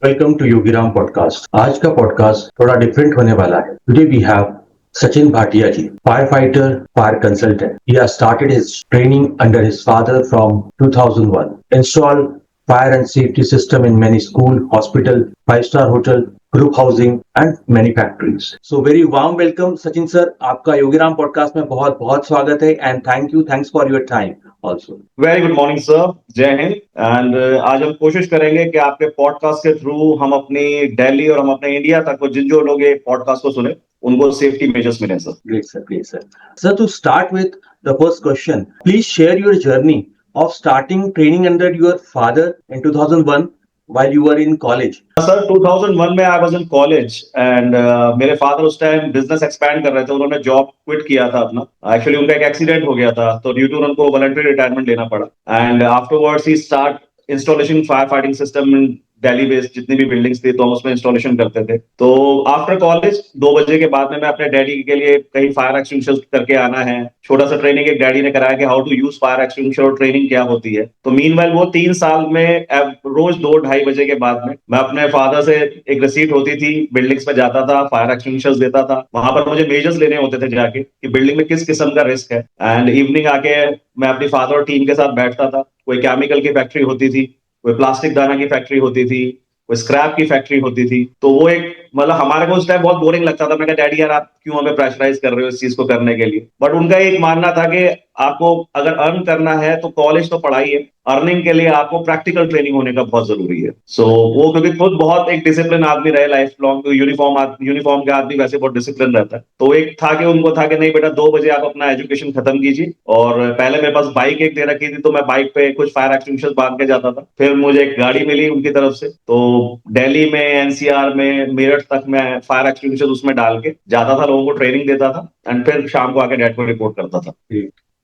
Welcome to Yogiram podcast. आज का podcast थोड़ा डिफरेंट होने वाला है। Today we have Sachin Bhatia ji, firefighter, fire consultant. He has started his training under his father from 2001. Installed fire and safety system in many school, hospital, five-star hotel, group housing and many factories. So very warm welcome Sachin sir. आपका Yogiram podcast में बहुत बहुत स्वागत है and thanks for your time also. Very good morning sir, जय Hind. And आज हम कोशिश करेंगे कि आपके पॉडकास्ट के थ्रू हम अपनी दिल्ली और हम अपने इंडिया तक को जिन जो लोग ये पॉडकास्ट को सुने उनको सेफ्टी मेजर्स मिले sir. Great, sir. Great, sir. Sir, to start with the first question, please share your journey of starting training under your father in 2001 while you were in college. Sir 2001 में I was in college and मेरे father उस time business expand कर रहे थे। उन्होंने job quit किया था अपना। एक्चुअली उनका एक एक्सीडेंट हो गया था, तो ड्यू टू उनको वॉलंटरी रिटायरमेंट लेना पड़ा। And afterwards he start installation fire fighting system Delhi based जितनी भी बिल्डिंग्स थी तो हम उसमें इंस्टॉलेशन करते थे। तो आफ्टर कॉलेज 2 बजे के बाद में मैं अपने डैडी के लिए कहीं फायर एक्सटिंग्विशर करके आना है। छोटा सा ट्रेनिंग एक डैडी ने कराया कि how to use fire extinguisher, training क्या होती है। तो मीनवाइल वो 3 साल में रोज 2-2:30 बजे के बाद में मैं अपने फादर से एक रिसीट होती थी, बिल्डिंग्स में जाता था, फायर एक्सटिंग्विशर्स देता था। वहां पर मुझे मेजर्स लेने होते थे जाके कि बिल्डिंग में किस किस्म का रिस्क है। एंड इवनिंग आके मैं अपनी फादर और टीम के साथ बैठता था। कोई केमिकल की फैक्ट्री होती थी, कोई प्लास्टिक दाना की फैक्ट्री होती थी, कोई स्क्रैप की फैक्ट्री होती थी। तो वो एक मतलब हमारे को उस टाइम बहुत बोरिंग लगता था। मैं कहा डैडी यार आप क्यों हमें प्रेशराइज कर रहे हो इस चीज को करने के लिए। बट उनका एक मानना था कि आपको अगर अर्न करना है तो कॉलेज तो पढ़ाई है, अर्निंग के लिए आपको प्रैक्टिकल ट्रेनिंग होने का बहुत जरूरी है। सो वो क्योंकि खुद बहुत एक डिसिप्लिन आदमी रहे लाइफ लॉन्ग, यूनिफॉर्म के आदमी वैसे बहुत डिसिप्लिन रहता है। तो एक था कि उनको था कि नहीं बेटा 2 बजे आप अपना एजुकेशन खत्म कीजिए। और पहले मेरे पास बाइक एक दे रखी थी तो मैं बाइक पे कुछ फायर एक्सटिंग्विशर्स बांध के जाता था। फिर मुझे एक गाड़ी मिली उनकी तरफ से, तो दिल्ली में, एनसीआर में, मेरठ तक मैं फायर एक्सटिंग्विशर उसमें डाल के जाता था, लोगों को ट्रेनिंग देता था एंड फिर शाम को आके डैड को रिपोर्ट करता था।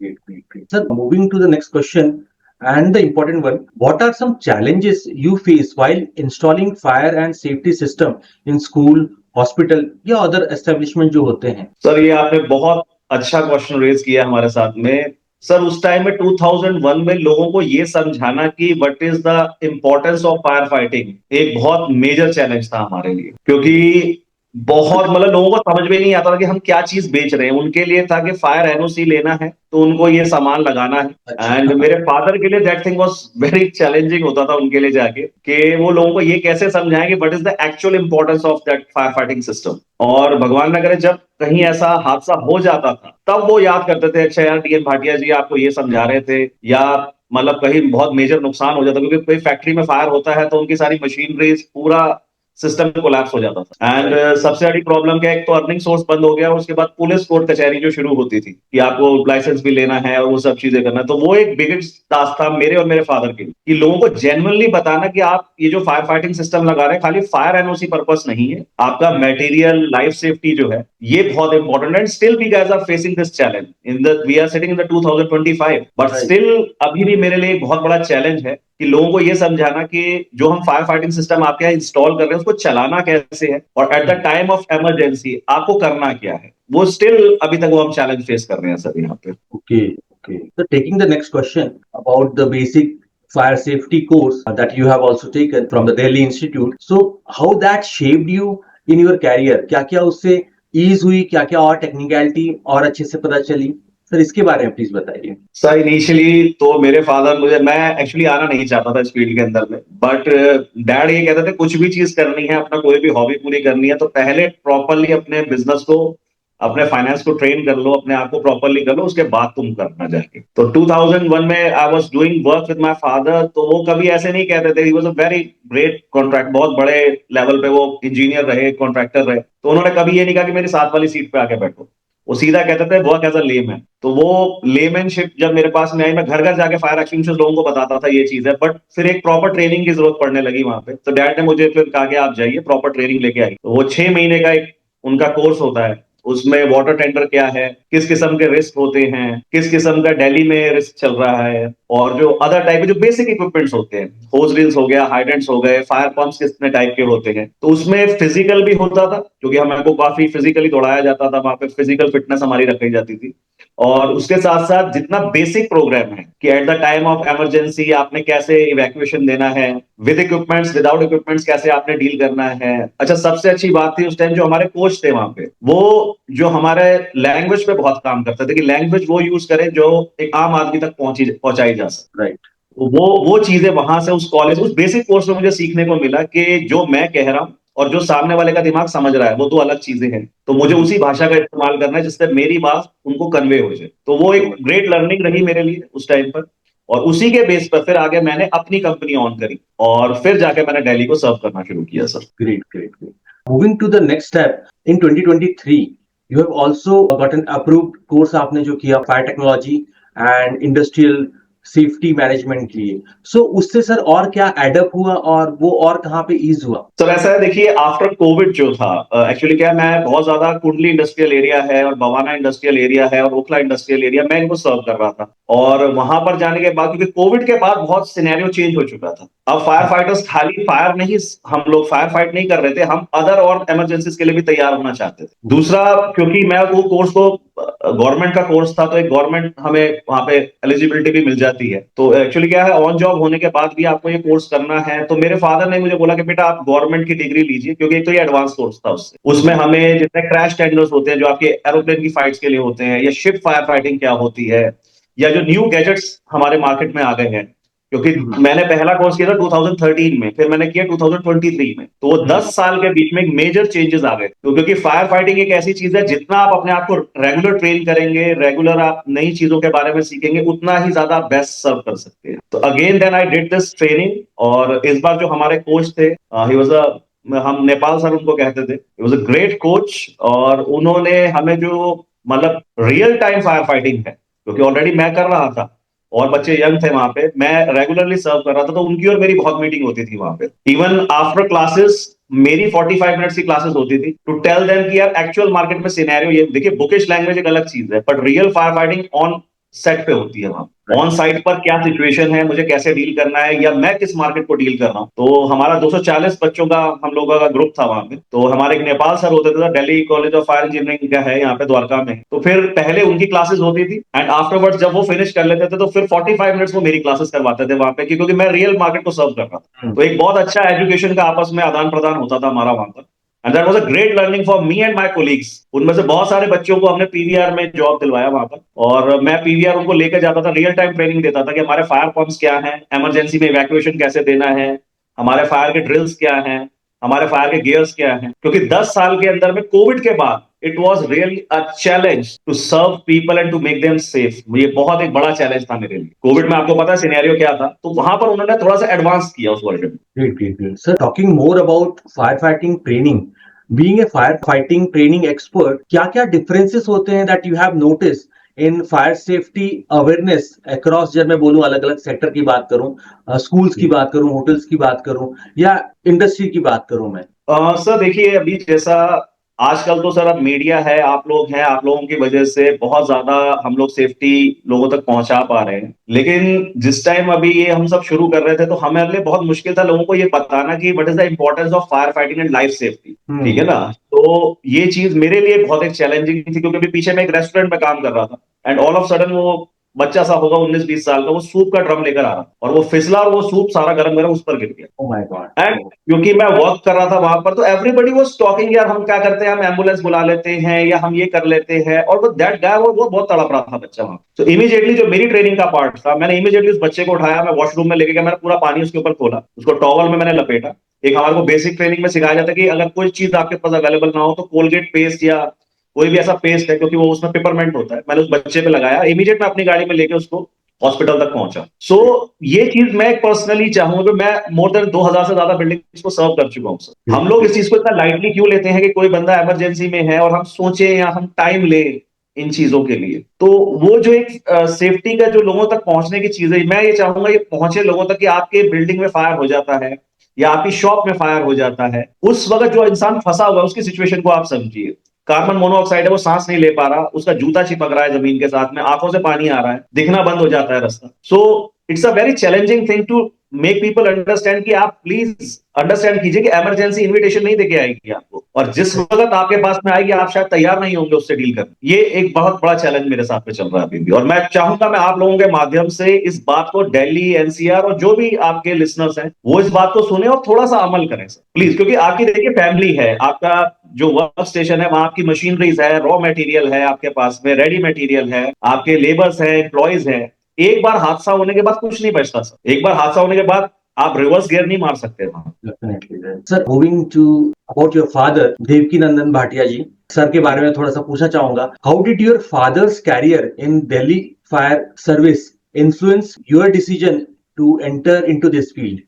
Great. Sir, moving to the next question and the important one, what are some challenges you face while installing fire and safety system in school, hospital या other establishment जो होते हैं? सर ये आपने बहुत अच्छा क्वेश्चन रेज किया हमारे साथ में। सर उस टाइम में 2001 में लोगों को ये समझाना कि what is the importance of fire fighting एक बहुत मेजर चैलेंज था हमारे लिए, क्योंकि बहुत मतलब लोगों को समझ में नहीं आता था कि हम क्या चीज बेच रहे हैं। उनके लिए था कि फायर एनओसी लेना है तो उनको ये सामान लगाना है। एंड मेरे फादर के लिए that thing was very challenging होता था उनके लिए जाके कि वो लोगों को ये कैसे समझाएं कि what is the actual importance of that fire fighting system. और भगवान न करे जब कहीं ऐसा हादसा हो जाता था तब वो याद करते थे, अच्छा यार डीएन भाटिया जी आपको ये समझा रहे थे। या मतलब कहीं बहुत मेजर नुकसान हो जाता, क्योंकि कोई फैक्ट्री में फायर होता है तो उनकी सारी मशीनरी पूरा सिस्टम कोलैप्स हो जाता था। एंड सबसे बड़ी प्रॉब्लम क्या है, एक तो अर्निंग सोर्स बंद हो गया, उसके बाद पुलिस कोर्ट कचहरी जो शुरू होती थी कि आपको लाइसेंस भी लेना है और वो सब चीजें करना है। तो वो एक बिगेस्ट टास्क था मेरे और मेरे फादर के लिए कि लोगों को जेन्युइनली बताना कि आप ये जो फायर फाइटिंग सिस्टम लगा रहे हैं खाली फायर एनओसी पर्पस नहीं है, आपका मटेरियल लाइफ सेफ्टी जो है ये बहुत इंपॉर्टेंट है। Still we guys are facing this challenge in the we are sitting in the 2025, but still अभी भी मेरे लिए एक बहुत बड़ा चैलेंज है कि लोगों को ये समझाना कि जो हम फायर फाइटिंग सिस्टम आपके यहाँ इंस्टॉल कर रहे हैं उसको चलाना कैसे है और at the time of emergency आपको करना क्या है। वो स्टिल अभी तक वो हम चैलेंज फेस कर रहे हैं सर यहाँ पे। Okay. So taking the next question about the basic fire safety course that you have also taken from the Delhi Institute. So how that shaped you in your career? क्या क्या उससे ease हुई, क्या क्या और technicality और अच्छे से पता चली? सर इसके बारे में प्लीज बताइए। सर इनिशियली तो मेरे फादर मैं एक्चुअली आना नहीं चाहता था इस फील्ड के अंदर में, बट डैड ये कहते थे कुछ भी चीज करनी है, अपना कोई भी हॉबी पूरी करनी है तो पहले प्रॉपरली अपने बिजनेस को, अपने फाइनेंस को ट्रेन कर लो, अपने आप को प्रॉपरली कर लो, उसके बाद तुम करना जाके। तो 2001 में I was doing work with my father, तो वो कभी ऐसे नहीं कहते थे। He was a very great contract, बहुत बड़े लेवल पे वो इंजीनियर रहे, कॉन्ट्रैक्टर रहे। तो उन्होंने कभी ये नहीं कहा कि मेरी साथ वाली सीट पे आके बैठो, वो सीधा कहते थे वर्क एज अ लेमैन। तो वो लेमैनशिप जब मेरे पास में आई, मैं घर घर जाके फायर एक्सटिंग्विशर्स लोगों को बताता था ये चीज है। बट फिर एक प्रॉपर ट्रेनिंग की जरूरत पड़ने लगी वहां पे, तो डैड ने मुझे फिर कहा कि आप जाइए प्रॉपर ट्रेनिंग लेके आई। तो वो 6 महीने का एक उनका कोर्स होता है, उसमें वाटर टेंडर क्या है, किस किस्म के रिस्क होते हैं, किस किस्म का दिल्ली में रिस्क चल रहा है, और जो अदर टाइप के जो बेसिक इक्विपमेंट्स होते हैं, होज रील्स हो गया, हाइड्रेंट्स हो गए, फायर पंप्स कितने टाइप के होते हैं। तो उसमें फिजिकल भी होता था क्योंकि हमको काफी फिजिकली दौड़ाया जाता था, वहां पे फिजिकल फिटनेस हमारी रखी जाती थी। और उसके साथ साथ जितना बेसिक प्रोग्राम है कि at the time of emergency आपने कैसे इवैक्यूएशन देना है, विद इक्विपमेंट्स विदाउट इक्विपमेंट्स कैसे आपने डील करना है। अच्छा, सबसे अच्छी बात थी उस टाइम जो हमारे कोच थे वहां पे, वो जो हमारे लैंग्वेज पे बहुत काम करते थे कि लैंग्वेज वो यूज करें जो एक आम आदमी तक पहुंचाई जा सके। राइट। वो चीजें वहां से उस कॉलेज उस बेसिक कोर्स में मुझे सीखने को मिला कि जो मैं कह रहा हूं और जो सामने वाले का दिमाग समझ रहा है वो दो अलग चीजें हैं। तो मुझे उसी भाषा का इस्तेमाल करना है जिससे मेरी बात उनको कन्वे हो जाए। तो वो एक ग्रेट लर्निंग रही मेरे लिए उस टाइम पर। और उसी के बेस पर फिर आगे मैंने अपनी कंपनी ऑन करी और फिर जाके मैंने दिल्ली को सर्व करना शुरू किया sir. Great, great, great. Moving to the next step, in 2023, you have also got an approved course आपने जो किया fire technology and industrial safety management के लिए। सो उससे सर और क्या एडअप हुआ और वो और कहाँ पे ईज हुआ? सर ऐसा है, देखिए आफ्टर कोविड जो था, एक्चुअली क्या है, मैं बहुत ज्यादा कुंडली इंडस्ट्रियल एरिया है और बवाना इंडस्ट्रियल एरिया है और ओखला इंडस्ट्रियल एरिया, मैं इनको सर्व कर रहा था। और वहां पर जाने के बाद, क्योंकि कोविड के बाद बहुत सिनेरियो चेंज हो चुका था, अब फायर फाइटर्स खाली फायर नहीं, हम लोग फायर फाइट नहीं कर रहे थे, हम अदर और इमरजेंसीज के लिए भी तैयार होना चाहते थे। दूसरा, क्योंकि मैं वो कोर्स को गवर्नमेंट का कोर्स था, तो एक गवर्नमेंट हमें वहां पे एलिजिबिलिटी भी मिल जाती है। तो एक्चुअली क्या है, ऑन जॉब होने के बाद भी आपको ये कोर्स करना है। तो मेरे फादर ने मुझे बोला कि बेटा आप गवर्नमेंट की डिग्री लीजिए, क्योंकि एक तो ये एडवांस कोर्स था, उसमें हमें जितने क्रैश टेंडर्स होते हैं जो आपके एरोप्लेन की फाइट्स के लिए होते हैं, या शिप फायर फाइटिंग क्या होती है, या जो न्यू गैजेट्स हमारे मार्केट में आ गए हैं, क्योंकि मैंने पहला कोर्स किया था 2013 में, फिर मैंने किया 2023 में, तो वो 10 साल के बीच में एक मेजर चेंजेस आ गए। तो क्योंकि फायर फाइटिंग एक ऐसी चीज है, जितना आप अपने आप को रेगुलर ट्रेन करेंगे, रेगुलर आप नई चीजों के बारे में सीखेंगे, उतना ही ज्यादा बेस्ट सर्व कर सकते हैं। तो again then I did this training. और इस बार जो हमारे कोच थे, ही वाज अ, हम नेपाल सर उनको कहते थे, he was a great coach. और उन्होंने हमें जो मतलब रियल टाइम फायर फाइटिंग है, क्योंकि ऑलरेडी मैं कर रहा था और बच्चे यंग थे वहां पे, मैं रेगुलरली सर्व कर रहा था, तो उनकी और मेरी बहुत मीटिंग होती थी वहां पे। इवन आफ्टर क्लासेस मेरी 45 मिनट्स की क्लासेस होती थी टू टेल देम कि यार एक्चुअल मार्केट में सिनेरियो ये देखिए, बुकिश लैंग्वेज एक अलग चीज है, but real fire fighting on set पे होती है वहां, ऑन साइट पर क्या सिचुएशन है, मुझे कैसे डील करना है, या मैं किस मार्केट को डील कर रहा हूं। तो हमारा 240 बच्चों का हम लोगों का ग्रुप था वहां पे। तो हमारे एक नेपाल सर होते थे, Delhi college of fire engineering का है यहाँ पे द्वारका में, तो फिर पहले उनकी क्लासेस होती थी, एंड आफ्टरवर्ड्स जब वो फिनिश कर लेते थे तो फिर 45 मिनट्स वो मेरी क्लासेस करवाते थे वहां पे, क्योंकि मैं रियल मार्केट को सर्व कर रहा था। तो एक बहुत अच्छा एजुकेशन का आपस में आदान प्रदान होता था हमारा वहां पर। And that was a great learning for me and my colleagues. उनमें से बहुत सारे बच्चों को हमने पीवीआर में जॉब दिलवाया वहां पर, और मैं पीवीआर उनको लेकर जाता था, रियल टाइम ट्रेनिंग देता था कि हमारे फायर पंप्स क्या हैं, इमरजेंसी में इवैक्यूएशन कैसे देना है, हमारे फायर के ड्रिल्स क्या हैं, हमारे फायर के गियर्स क्या हैं। क्योंकि 10 साल के अंदर में कोविड के बाद it was really a challenge to serve people and to make them safe. ये बहुत एक बड़ा चैलेंज था मेरे लिए। कोविड में आपको पता है सिनेरियो क्या था, तो वहां पर उन्होंने थोड़ा सा एडवांस किया उस वर्जन में। Great, great, great. Sir, talking more about firefighting training, being a firefighting training expert, क्या-क्या differences होते हैं that you have noticed in fire safety awareness across, जब मैं बोलूं अलग अलग सेक्टर की बात करूं, स्कूल्स की बात करूं, होटल्स की बात करूं, या इंडस्ट्री की बात करूं मैं? सर देखिए, अभी जैसा आजकल तो सर अब मीडिया है, आप लोग हैं, आप लोगों की वजह से बहुत ज्यादा हम लोग सेफ्टी लोगों तक पहुंचा पा रहे हैं। लेकिन जिस टाइम अभी ये हम सब शुरू कर रहे थे, तो हमारे लिए बहुत मुश्किल था लोगों को ये बताना कि what is the importance of fire fighting and life safety. ठीक है ना? तो ये चीज मेरे लिए बहुत एक चैलेंजिंग थी, क्योंकि अभी पीछे मैं एक रेस्टोरेंट में काम कर रहा था, एंड ऑल ऑफ सडन वो बच्चा सा होगा 19-20 साल का, वो सूप का ड्रम लेकर आ रहा, और वो फिसला और वो सूप सारा गरम गरम उस पर गिर गया। Oh my God. एंड क्योंकि मैं वर्क कर रहा था वहां पर, तो एवरीबडी वाज टॉकिंग, यार हम क्या करते हैं, हम एम्बुलेंस बुला लेते हैं, या हम ये कर लेते हैं। और वो दैट गाय, वो बहुत तड़प रहा था बच्चा वहां। तो इमीडिएटली जो मेरी ट्रेनिंग का पार्ट था, मैंने इमीडिएटली उस बच्चे को उठाया, मैं वॉशरूम में लेके गया, मैंने पूरा पानी उसके ऊपर खोला, उसको टॉवल में मैंने लपेटा। एक हमारे को बेसिक ट्रेनिंग में सिखाया जाता है कि अगर कोई चीज आपके पास अवेलेबल ना हो, तो कोलगेट पेस्ट या कोई भी ऐसा पेस्ट है, क्योंकि वो उसमें पेपरमेंट होता है, मैंने उस बच्चे पे लगाया, इमीडिएट मैं अपनी गाड़ी में लेके उसको हॉस्पिटल तक पहुंचा। सो ये चीज मैं पर्सनली चाहूंगा कि मैं मोर देन 2000 से ज्यादा बिल्डिंग्स को सर्व कर चुका हूं सर। हम लोग इस चीज को इतना लाइटली क्यों लेते हैं कि कोई बंदा इमरजेंसी में है और हम सोचे या हम टाइम ले इन चीजों के लिए। तो वो जो एक सेफ्टी का जो लोगों तक पहुंचने की चीज है, मैं ये चाहूंगा ये पहुंचे लोगों तक, कि आपके बिल्डिंग में फायर हो जाता है या आपकी शॉप में फायर हो जाता है, उस वक्त जो इंसान फंसा हुआ है उसकी सिचुएशन को आप समझिए। कार्बन मोनोऑक्साइड है, वो सांस नहीं ले पा रहा, उसका जूता चिपक रहा है जमीन के साथ में, आंखों से पानी आ रहा है, दिखना बंद हो जाता है रास्ता। So it's a very challenging thing to make people understand कि आप प्लीज अंडरस्टैंड कीजिए कि इमरजेंसी इन्विटेशन नहीं देके आएगी आपको, और जिस वक्त आपके पास में आएगी आप शायद तैयार नहीं होंगे उससे डील करने। ये एक बहुत बड़ा चैलेंज मेरे साथ में चल रहा है अभी भी, और मैं चाहूंगा मैं आप लोगों के माध्यम से इस बात को दिल्ली एनसीआर और जो भी आपके लिसनर्स हैं वो इस बात को सुने और थोड़ा सा अमल करें सर प्लीज, क्योंकि आपकी देखिए फैमिली है, आपका जो वर्क स्टेशन है वहां आपकी मशीनरीज है, रॉ मटेरियल है, आपके पास में रेडी मटेरियल है, आपके लेबर्स है, एम्प्लॉयज है। एक बार हादसा होने के बाद कुछ नहीं बचता सर, एक बार हादसा होने के बाद आप रिवर्स गियर नहीं मार सकते वहां। Definitely. Sir, moving to about your father Devki Nandan Bhatia ji, sir के बारे में थोड़ा सा पूछना चाहूंगा। How did your father's career in Delhi fire service influence your decision to enter into this field?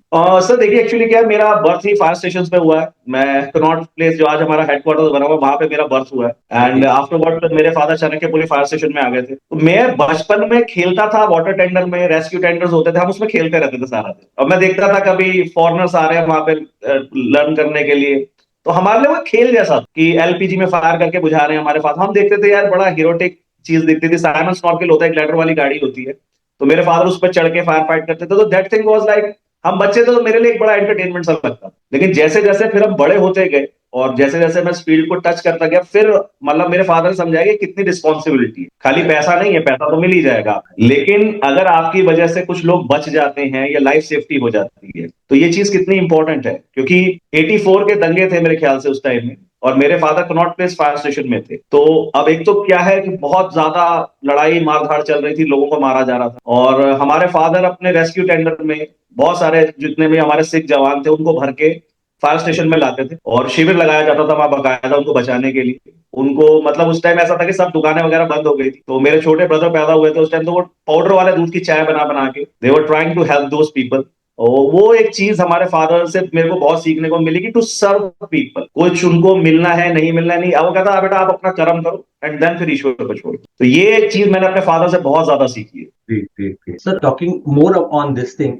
Sir देखिए एक्चुअली क्या है, मेरा बर्थ ही फायर स्टेशन पे हुआ है। मैं कनॉट प्लेस जो आज हमारा हेडक्वार्टर बना हुआ है वहां पे मेरा बर्थ हुआ है, एंड आफ्टरवर्ड मेरे फादर चाणक्यपुरी फायर स्टेशन में आ गए थे। तो मैं बचपन में खेलता था वाटर टेंडर में, रेस्क्यू टेंडर्स होते थे, हम उसमें खेलते रहते थे सारा दिन। और मैं देखता था कभी फॉरनर्स आ रहे हैं वहां पे लर्न करने के लिए, तो हमारे लिए वो खेल जैसा था कि एलपीजी में फायर करके बुझा रहे हैं हमारे पास। हम देखते थे यार बड़ा हीरोटिक चीज दिखती थी। साइमन स्नॉर्केल होता है, एक लैडर वाली गाड़ी होती है, तो मेरे फादर उस पर चढ़ के फायर फाइट करते थे। तो दैट थिंग वाज लाइक, हम बच्चे थे तो मेरे लिए एक बड़ा एंटरटेनमेंट सा लगता। लेकिन जैसे जैसे फिर हम बड़े होते गए और जैसे जैसे मैं इस फील्ड को टच करता गया, फिर मतलब मेरे फादर ने समझाया कि कितनी रिस्पॉन्सिबिलिटी है। खाली पैसा नहीं है, पैसा तो मिल ही जाएगा, लेकिन अगर आपकी वजह से कुछ लोग बच जाते हैं या लाइफ सेफ्टी हो जाती है तो ये चीज कितनी इंपॉर्टेंट है। क्योंकि 84 के दंगे थे मेरे ख्याल से उस टाइम में, और मेरे father Connaught place fire station में थे। तो अब एक तो क्या है कि बहुत ज्यादा लड़ाई मारधाड़ चल रही थी, लोगों को मारा जा रहा था, और हमारे फादर अपने रेस्क्यू टेंडर में बहुत सारे जितने भी हमारे सिख जवान थे उनको भर के फायर स्टेशन में लाते थे, और शिविर लगाया जाता था वहां बकायदा उनको बचाने के लिए। उनको मतलब उस टाइम ऐसा था कि सब दुकानें वगैरह बंद हो गई थी, तो मेरे छोटे ब्रदर पैदा हुए थे उस टाइम, तो वो पाउडर वाले दूध की चाय बना बना के they were trying to help those people. और वो एक चीज हमारे फादर से मेरे को बहुत सीखने को मिली कि टू सर्व पीपल। कुछ उनको मिलना है नहीं मिलना है नहीं, अब वो कहता बेटा आप अपना कर्म करो एंड देन फिर ईश्वर को छोड़ो। तो ये एक चीज मैंने अपने फादर से बहुत ज्यादा सीखी है। Great, great, great. Sir, talking more on this thing,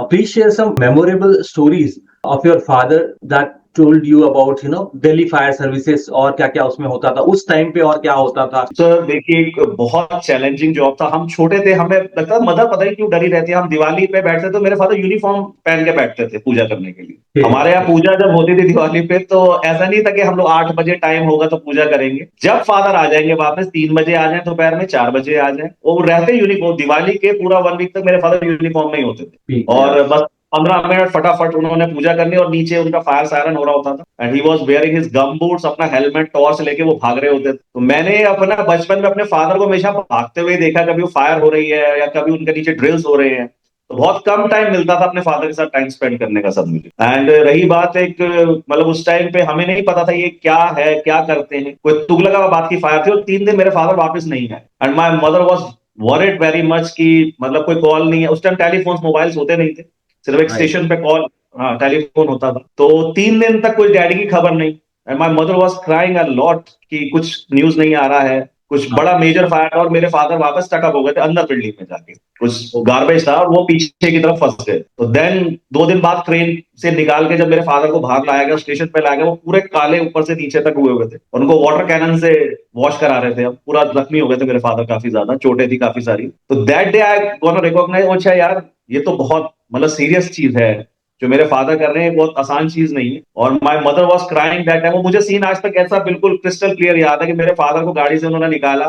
please share some memorable stories of your father that told you about, Delhi fire services और क्या क्या उसमें होता था उस टाइम पे और क्या होता था। सर देखिए एक बहुत चैलेंजिंग जॉब था। हम छोटे थे, हमें लगता था मदर पता नहीं क्यों डरी रहती है। हम दिवाली पे बैठते तो मेरे फादर यूनिफॉर्म पहन के बैठते थे पूजा करने के लिए। हमारे यहाँ पूजा जब होती थी दिवाली पे, तो ऐसा नहीं था कि हम लोग 8 बजे टाइम होगा तो पूजा करेंगे। जब फादर आ जाएंगे वापस 3 बजे आ जाए, दोपहर में 4 बजे आ जाए, वो रहते यूनिफॉर्म। दिवाली के पूरा 1 वीक तक मेरे फादर यूनिफॉर्म में ही होते थे, और बस 15 मिनट फटाफट उन्होंने पूजा करनी, और नीचे उनका फायर सायरन हो रहा होता था, and he was wearing his gum boots, अपना हेलमेट टॉर्च लेके वो भाग रहे होते थे। तो मैंने अपना बचपन में अपने फादर को हमेशा भागते हुए देखा, कभी वो फायर हो रही है या कभी उनके नीचे ड्रिल्स हो रहे हैं। तो बहुत कम टाइम मिलता था अपने फादर के साथ टाइम स्पेंड करने का सब मुझे। एंड रही बात एक मतलब उस टाइम पे हमें नहीं पता था ये क्या है क्या करते हैं, कोई तुगलका बात की फायर थी, और 3 दिन मेरे फादर वापस नहीं आए, and my mother was worried very much कि मतलब कोई कॉल नहीं है। उस टाइम टेलीफोन मोबाइल्स होते नहीं थे, सिर्फ एक स्टेशन पे कॉल, हाँ टेलीफोन होता था। तो 3 दिन तक कोई डैडी की खबर नहीं, and my mother was crying a lot कि कुछ न्यूज नहीं आ रहा है, कुछ बड़ा मेजर फायर था। और मेरे फादर वापस स्टकअप हो गए थे अंदर बिल्डिंग में जाके, कुछ गार्बेज था और वो पीछे की तरफ फंस गए। तो देन 2 दिन बाद ट्रेन से निकाल के जब मेरे फादर को बाहर लाया गया, स्टेशन पे लाया गया, वो पूरे काले ऊपर से नीचे तक हुए हुए थे, उनको वाटर कैनन से वॉश करा रहे थे। अब पूरा जख्मी हो गए थे मेरे फादर, काफी ज्यादा चोटें थी काफी सारी। तो that day I gonna recognise, अच्छा यार ये तो बहुत मतलब सीरियस चीज है जो मेरे फादर कर रहे हैं, बहुत आसान चीज नहीं है। और my mother was crying that time. वो मुझे सीन आज तक ऐसा बिल्कुल क्रिस्टल क्लियर याद है कि मेरे फादर को गाड़ी से उन्होंने निकाला,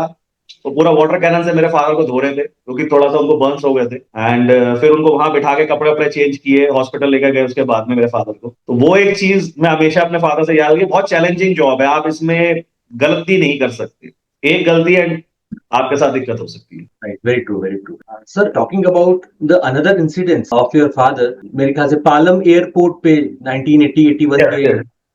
तो पूरा वाटर कैनन से मेरे फादर को धो रहे थे क्योंकि थोड़ा सा उनको बर्न्स हो गए थे, एंड फिर उनको वहां बिठा के कपड़े वपड़े चेंज किए, हॉस्पिटल लेकर गए उसके बाद में मेरे फादर को। तो वो एक चीज मैं हमेशा अपने फादर से याद, बहुत चैलेंजिंग जॉब है, आप इसमें गलती नहीं कर सकते, एक गलती एंड आपके साथ दिक्कत हो सकती है। Right, very true, very true. Sir, talking about the another incident of your father, मेरे ख्याल से पालम एयरपोर्ट पे 1980-81 के